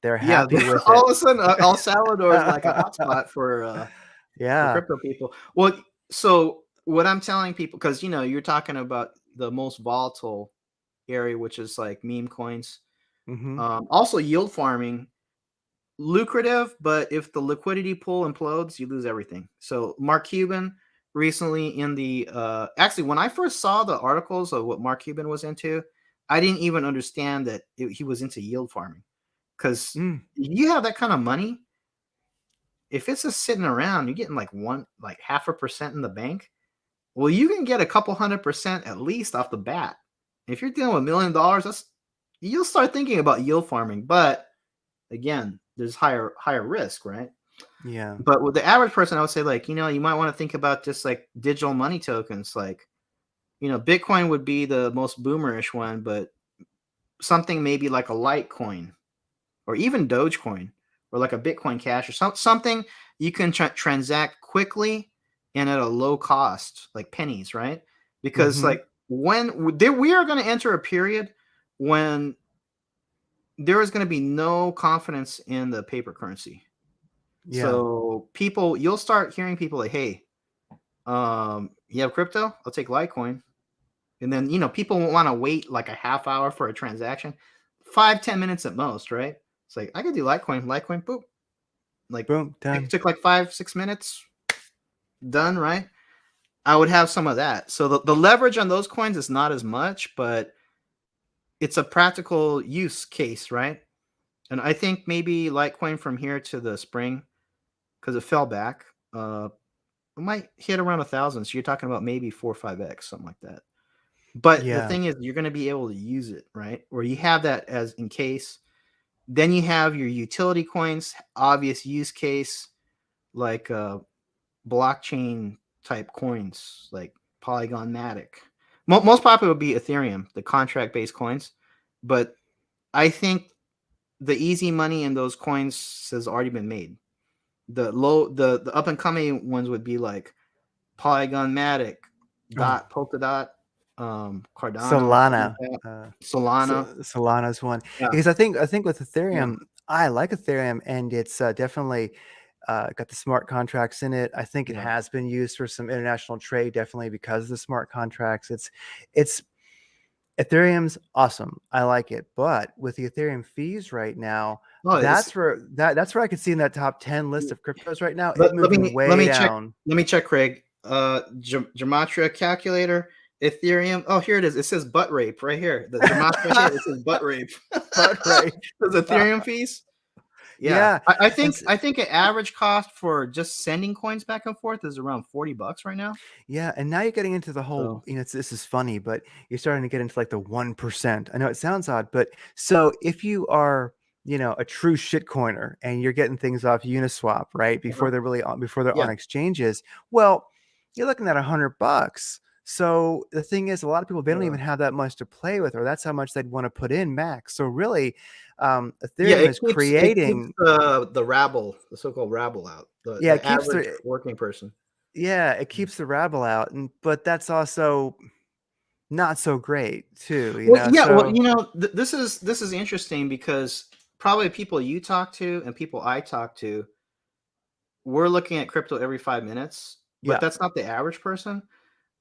they're Yeah. happy with All it. of a sudden, El Salvador is like a hotspot for Yeah. crypto people. Well, so what I'm telling people, because you're talking about the most volatile area, which is like meme coins. Hmm. Also, yield farming, lucrative, but if the liquidity pool implodes, you lose everything. So Mark Cuban recently in the actually, when I first saw the articles of what Mark Cuban was into, I didn't even understand that he was into yield farming, because Mm. you have that kind of money. If it's just sitting around, you're getting like 0.5% in the bank. Well, you can get a couple 100% at least off the bat. If you're dealing with $1 million, you'll start thinking about yield farming. But again, there's higher risk, right? Yeah. But with the average person, I would say, like, you might want to think about just like digital money tokens. Like, Bitcoin would be the most boomerish one, but something maybe like a Litecoin or even Dogecoin or like a Bitcoin Cash or something you can transact quickly and at a low cost, like pennies, right? Because Hmm. like when we are going to enter a period when there is going to be no confidence in the paper currency. Yeah. So you'll start hearing people like, "Hey, you have crypto? I'll take Litecoin." And then people won't want to wait like a half hour for a transaction, 5-10 minutes at most, right? It's like I could do Litecoin, boop, like Boom. it Done. took like 5-6 minutes, done, right? I would have some of that. So the leverage on those coins is not as much, but it's a practical use case, right? And I think maybe Litecoin from here to the spring, because it fell back, it might hit around 1,000. So you're talking about maybe 4 or 5x, something like that. But the Yeah. thing is, you're going to be able to use it, right? Or you have that as in case. Then you have your utility coins, obvious use case, like blockchain type coins like Polygon Matic. Most popular would be Ethereum, the contract based coins. But I think the easy money in those coins has already been made. The up and coming ones would be like Polygon Matic, Oh, Polka Dot, Cardano, something like Solana. that. Uh, Solana. Solana's one Yeah. because I think with Yeah. Ethereum, I like Ethereum, and it's definitely got the smart contracts in it. I think it Yeah. has been used for some international trade, definitely because of the smart contracts. It's Ethereum's awesome. I like it, but with the Ethereum fees right now, Oh, it's that's where I could see in that top 10 list of cryptos right now, it let moving me let way me check. down. Let me check, Craig. Gematria calculator, Ethereum. Oh, here it is. It says butt rape right here. The Gematria here. It says butt rape. But right. Those Ethereum fees. Yeah, Yeah. I And think an average cost for just sending coins back and forth is around $40 right now. yeah, and now you're getting into the whole, So this is funny, but you're starting to get into like the 1%. I know it sounds odd, but so if you are, a true shitcoiner and you're getting things off Uniswap, right? uh-huh. Before they're Yeah, on exchanges, well, you're looking at $100. So the thing is, a lot of people, they don't yeah, even have that much to play with, or that's how much they'd want to put in max. So really, yeah. Ethereum is It keeps creating, the rabble, the so-called rabble, out. yeah, The average working person. it keeps the rabble out, and but that's also not so great too, Well, yeah. Well, so this is interesting because probably people you talk to and people I talk to, we're looking at crypto every 5 minutes, but yeah. that's not the average person.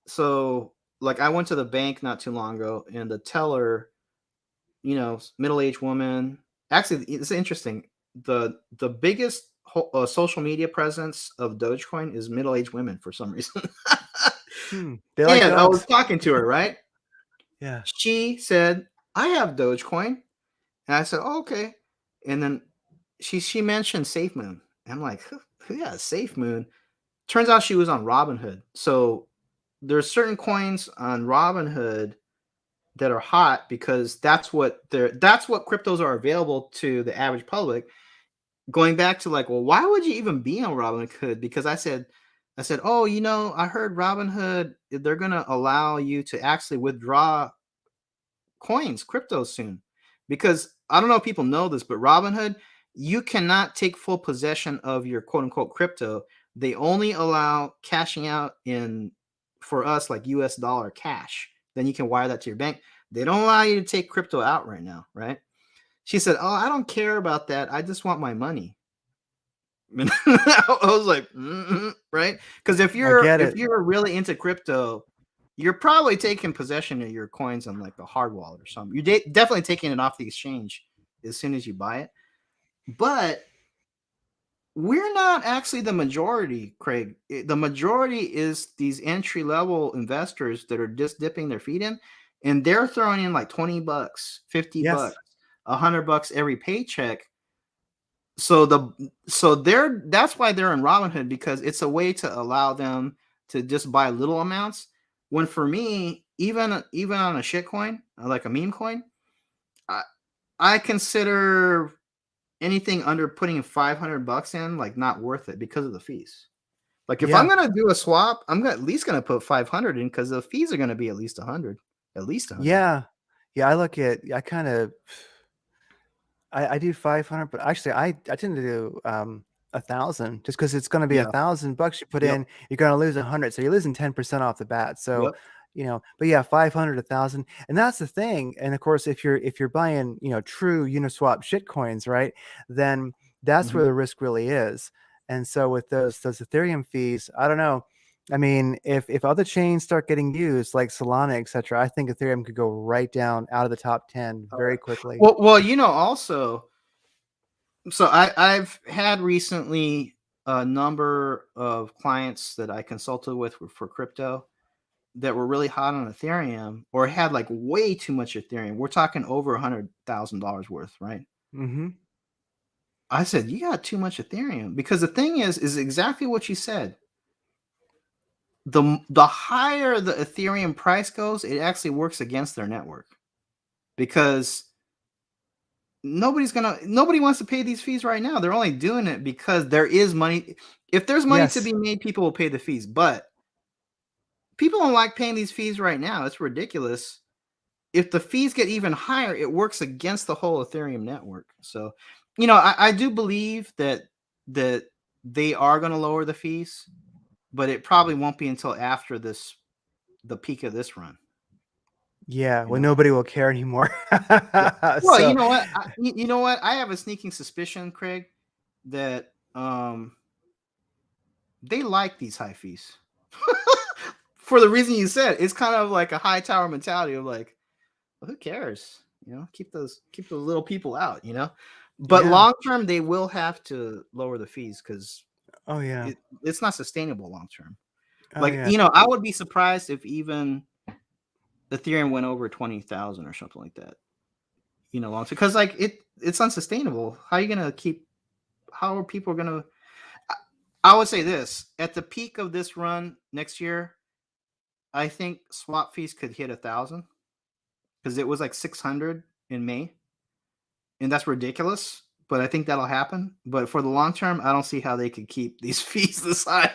So, like, I went to the bank not too long ago, and the teller, middle-aged woman. Actually, it's interesting. The biggest social media presence of Dogecoin is middle-aged women for some reason. They like And I was dogs. talking to her, right? Yeah. She said, "I have Dogecoin," and I said, "Oh, okay." And then she mentioned SafeMoon. I'm like, "Who has SafeMoon?" Turns out she was on Robinhood. So there's certain coins on Robinhood that are hot because that's what cryptos are available to the average public. Going back to like, well, why would you even be on Robinhood? Because I said, oh, I heard Robinhood, they're gonna allow you to actually withdraw coins, crypto soon. Because I don't know if people know this, but Robinhood, you cannot take full possession of your quote unquote crypto. They only allow cashing out in, for us, like US dollar cash. Then you can wire that to your bank. They don't allow you to take crypto out right now, right? She said, "Oh, I don't care about that. I just want my money." And I was like, right? Because if I you're get if it. you're really into crypto, you're probably taking possession of your coins on like a hard wallet or something. You're definitely taking it off the exchange as soon as you buy it. But we're not actually the majority, Craig. The majority is these entry level investors that are just dipping their feet in, and they're throwing in like $20, $50, Yes. $100 every paycheck. So that's why they're in Robinhood, because it's a way to allow them to just buy little amounts. When for me, even on a shit coin, like a meme coin, I, I consider anything under putting $500 in like not worth it because of the fees. Like if I'm Yeah. gonna do a swap, at least gonna put 500 in because the fees are gonna be at least 100, at least 100. Yeah. Yeah. I kind of, I do 500, but actually I tend to do 1,000 just because it's going to be Yeah. $1,000 you put Yep. in, you're going to lose 100. So you're losing 10% off the bat. So, Yep. but yeah, 500, 1,000. And that's the thing. And of course, if you're buying, true Uniswap shit coins, right, then that's Mhm. where the risk really is. And so with those Ethereum fees, I don't know. I mean, if other chains start getting used like Solana, etc., I think Ethereum could go right down out of the top 10 very quickly. Well, also, so I've had recently a number of clients that I consulted with for crypto that were really hot on Ethereum or had like way too much Ethereum. We're talking over $100,000 worth, right? Mm-hmm. I said, you got too much Ethereum, because the thing is exactly what you said. The higher the Ethereum price goes, it actually works against their network, because nobody wants to pay these fees right now. They're only doing it because there is money. If there's money to Yes. be made, people will pay the fees. But people don't like paying these fees right now. It's ridiculous. If the fees get even higher, it works against the whole Ethereum network. So, I do believe that they are going to lower the fees, but it probably won't be until after the peak of this run. Yeah, You when know? nobody will care anymore. Yeah. Well, you So know what? You know what? I have a sneaking suspicion, Craig, that they like these high fees. For the reason you said, it's kind of like a high tower mentality of like, well, who cares? Keep those little people out. But yeah. long term, they will have to lower the fees because Oh yeah. it's not sustainable long term. Oh Like yeah. I would be surprised if even Ethereum went over 20,000 or something like that. Long term, because like it's unsustainable. How are you gonna keep? How are people gonna? I would say this: at the peak of this run next year, I think swap fees could hit 1,000 because it was like 600 in May, and that's ridiculous. But I think that'll happen. But for the long term, I don't see how they could keep these fees this high.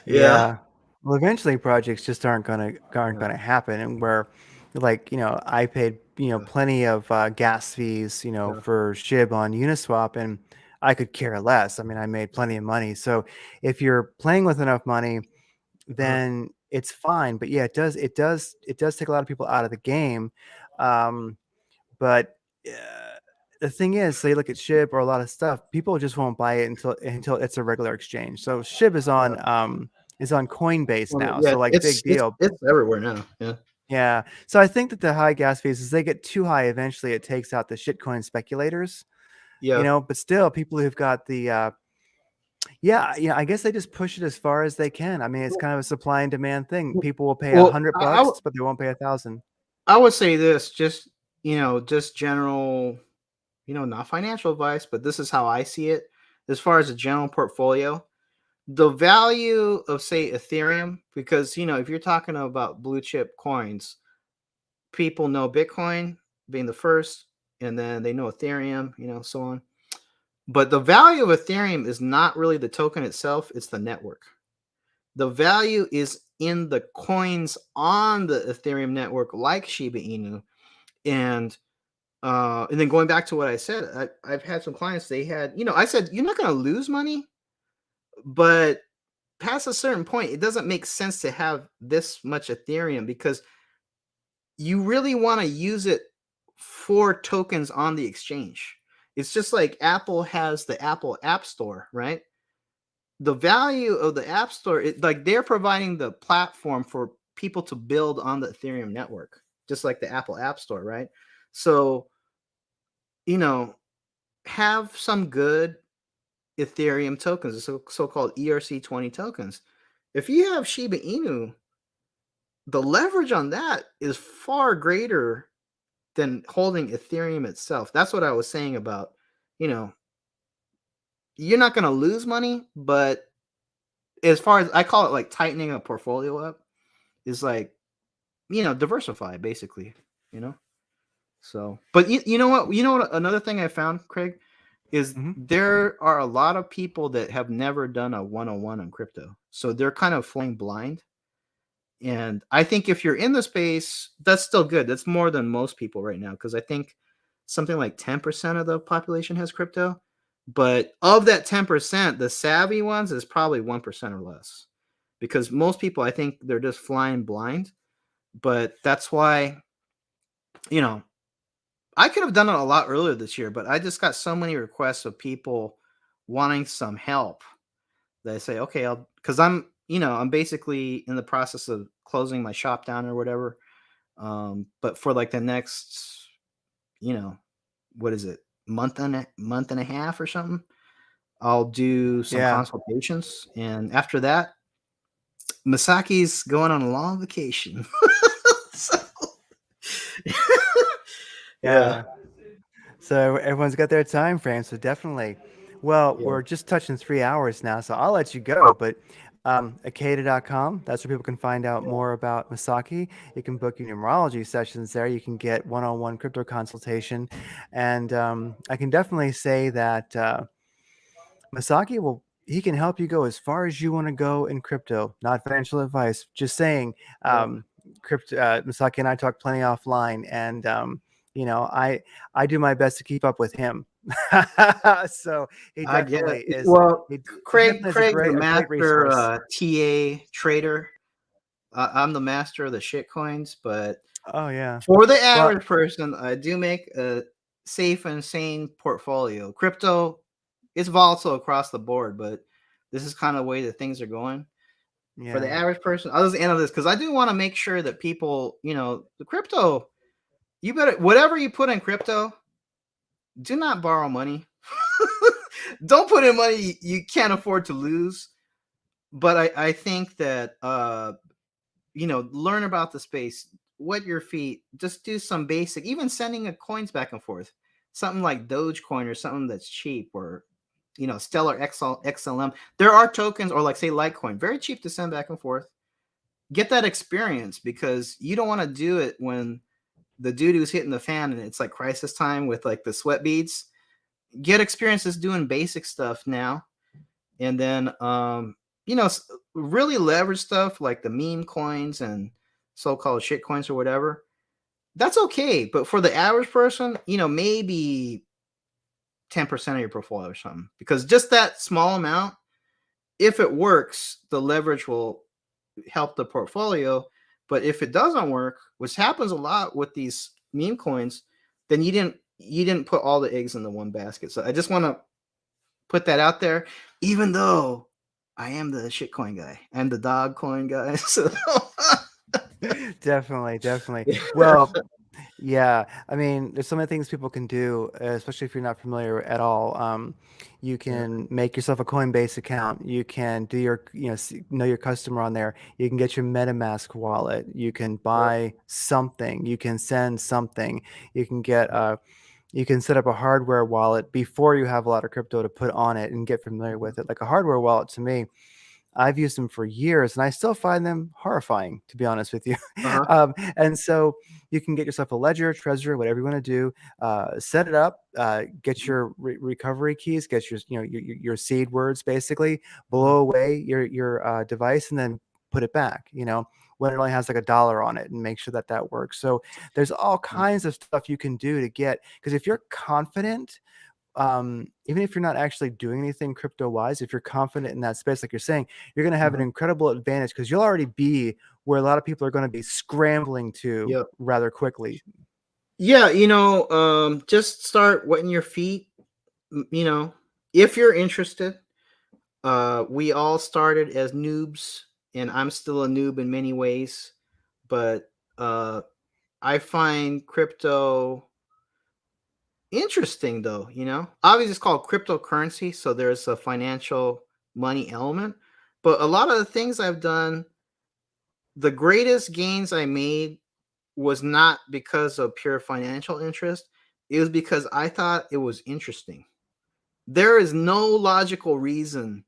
Yeah. Yeah. Well, eventually projects just aren't gonna happen, and where, like, I paid Yeah. plenty of gas fees Yeah. for SHIB on Uniswap, and I could care less. I mean, I made plenty of money. So if you're playing with enough money, Uh-huh. then it's fine. But yeah, it does take a lot of people out of the game. Um, but the thing is, so you look at SHIB or a lot of stuff, people just won't buy it until it's a regular exchange. So SHIB Yeah. is on Coinbase Well, now. yeah, So like it's big it's deal. it's everywhere now. Yeah. Yeah. So I think that the high gas fees, as they get too high, eventually it takes out the shitcoin speculators. Yeah. But still, people who've got the yeah, I guess they just push it as far as they can. I mean, it's kind of a supply and demand thing. People will pay a Well, hundred bucks, but they won't pay 1,000. I would say this, just just general, not financial advice, but this is how I see it. As far as a general portfolio, the value of say Ethereum, because if you're talking about blue chip coins, people know Bitcoin being the first, and then they know Ethereum, so on. But the value of Ethereum is not really the token itself; it's the network. The value is in the coins on the Ethereum network, like Shiba Inu, and then going back to what I said, I've had some clients. They had, I said you're not going to lose money, but past a certain point, it doesn't make sense to have this much Ethereum because you really want to use it for tokens on the exchange. It's just like Apple has the Apple App Store, right? The value of the App Store, like they're providing the platform for people to build on the Ethereum network, just like the Apple App Store, right? So, you know, have some good Ethereum tokens, so-called ERC20 tokens. If you have Shiba Inu, the leverage on that is far greater than holding Ethereum itself. That's what I was saying about, you know, you're not going to lose money, but as far as I call it, like tightening a portfolio up is like, diversify basically, you know? So, but you know what? You know what? Another thing I found, Craig, is Hmm. there are a lot of people that have never done a 101 on crypto. So they're kind of flying blind. And I think if you're in the space, that's still good. That's more than most people right now. Because I think something like 10% of the population has crypto. But of that 10%, the savvy ones is probably 1% or less. Because most people, I think they're just flying blind. But that's why, you know, I could have done it a lot earlier this year, but I just got so many requests of people wanting some help that I say, okay, because I'm basically in the process of closing my shop down or whatever. But for like the next, you know, what is it, month and a half or something, I'll do some Yeah. consultations, and after that, Masaki's going on a long vacation. So, yeah, Yeah. So everyone's got their time frame. So definitely. Well, yeah, we're just touching 3 hours now, so I'll let you go. But Akeda.com, that's where people can find out yeah. more about Masaki. You can book your numerology sessions there. You can get one-on-one crypto consultation. And I can definitely say that Masaki will he can help you go as far as you want to go in crypto. Not financial advice, just saying. Yeah. Crypto. Masaki and I talk plenty offline, and you know, I do my best to keep up with him. So he I get definitely it. is. Well, He definitely is Craig's the a great master resource. TA trader. I'm the master of the shit coins, but Oh yeah. for the Well, average person, I do make a safe and sane portfolio. Crypto is volatile across the board, but this is kind of the way that things are going. For the yeah. average person, I'll just end on this because I do want to make sure that people, the crypto, you better, whatever you put in crypto, do not borrow money. Don't put in money you can't afford to lose. But I think that learn about the space, wet your feet, just do some basic, even sending a coins back and forth, something like Dogecoin or something that's cheap, or Stellar XLM. There are tokens, or like say Litecoin, very cheap to send back and forth. Get that experience, because you don't want to do it when the dude who's hitting the fan and it's like crisis time with like the sweat beads. Get experiences doing basic stuff now, and then really leverage stuff like the meme coins and so-called shit coins or whatever. That's okay, but for the average person, maybe 10% of your portfolio or something, because just that small amount, if it works, the leverage will help the portfolio. But if it doesn't work, which happens a lot with these meme coins, then you didn't put all the eggs in the one basket. So I just want to put that out there, even though I am the shitcoin guy. I'm the dog coin guy. So Definitely. Well, yeah. I mean, there's so many things people can do, especially if you're not familiar at all. You yeah. can make yourself a Coinbase account. You can do your, know your customer on there. You can get your MetaMask wallet. You can Yep. buy something. You can send something. You can get you can set up a hardware wallet before you have a lot of crypto to put on it and get familiar with it. Like a hardware wallet to me, I've used them for years and I still find them horrifying, to be honest with you. Uh-huh. And so you can get yourself a ledger, treasury, whatever you want to do, set it up, get your recovery keys, get your, your seed words, basically blow away your device and then put it back, when it only has like $1 on it, and make sure that that works. So there's all kinds of stuff you can do to get, because if you're confident, even if you're not actually doing anything crypto wise, if you're confident in that space, like you're saying, you're going to have an Uh-huh. incredible advantage, because you'll already be where a lot of people are going to be scrambling to Yep. rather quickly. Yeah, just start wetting your feet. If you're interested. We all started as noobs, and I'm still a noob in many ways, but I find crypto interesting, though. Obviously it's called cryptocurrency, so there's a financial money element. But a lot of the things I've done, the greatest gains I made was not because of pure financial interest. It was because I thought it was interesting. There is no logical reason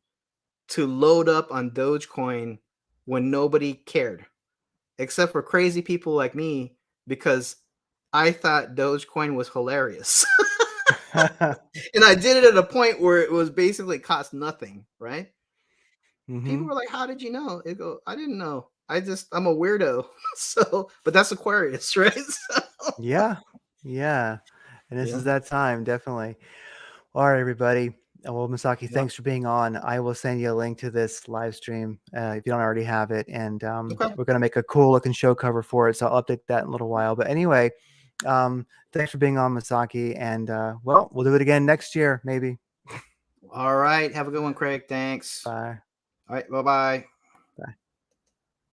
to load up on Dogecoin when nobody cared, except for crazy people like me, because I thought Dogecoin was hilarious. And I did it at a point where it was basically cost nothing, right? People Hmm. were like, "How did you know?" It go, "I didn't know. I'm a weirdo." So, but that's Aquarius, right? So, Yeah. Yeah. And this yeah, is that time, definitely. All right, everybody. Well, Misaki, yeah. thanks for being on. I will send you a link to this live stream if you don't already have it. And Okay. we're going to make a cool looking show cover for it. So I'll update that in a little while. But anyway, thanks for being on, Misaki. And well, we'll do it again next year, maybe. All right. Have a good one, Craig. Thanks. Bye. All right. Bye bye.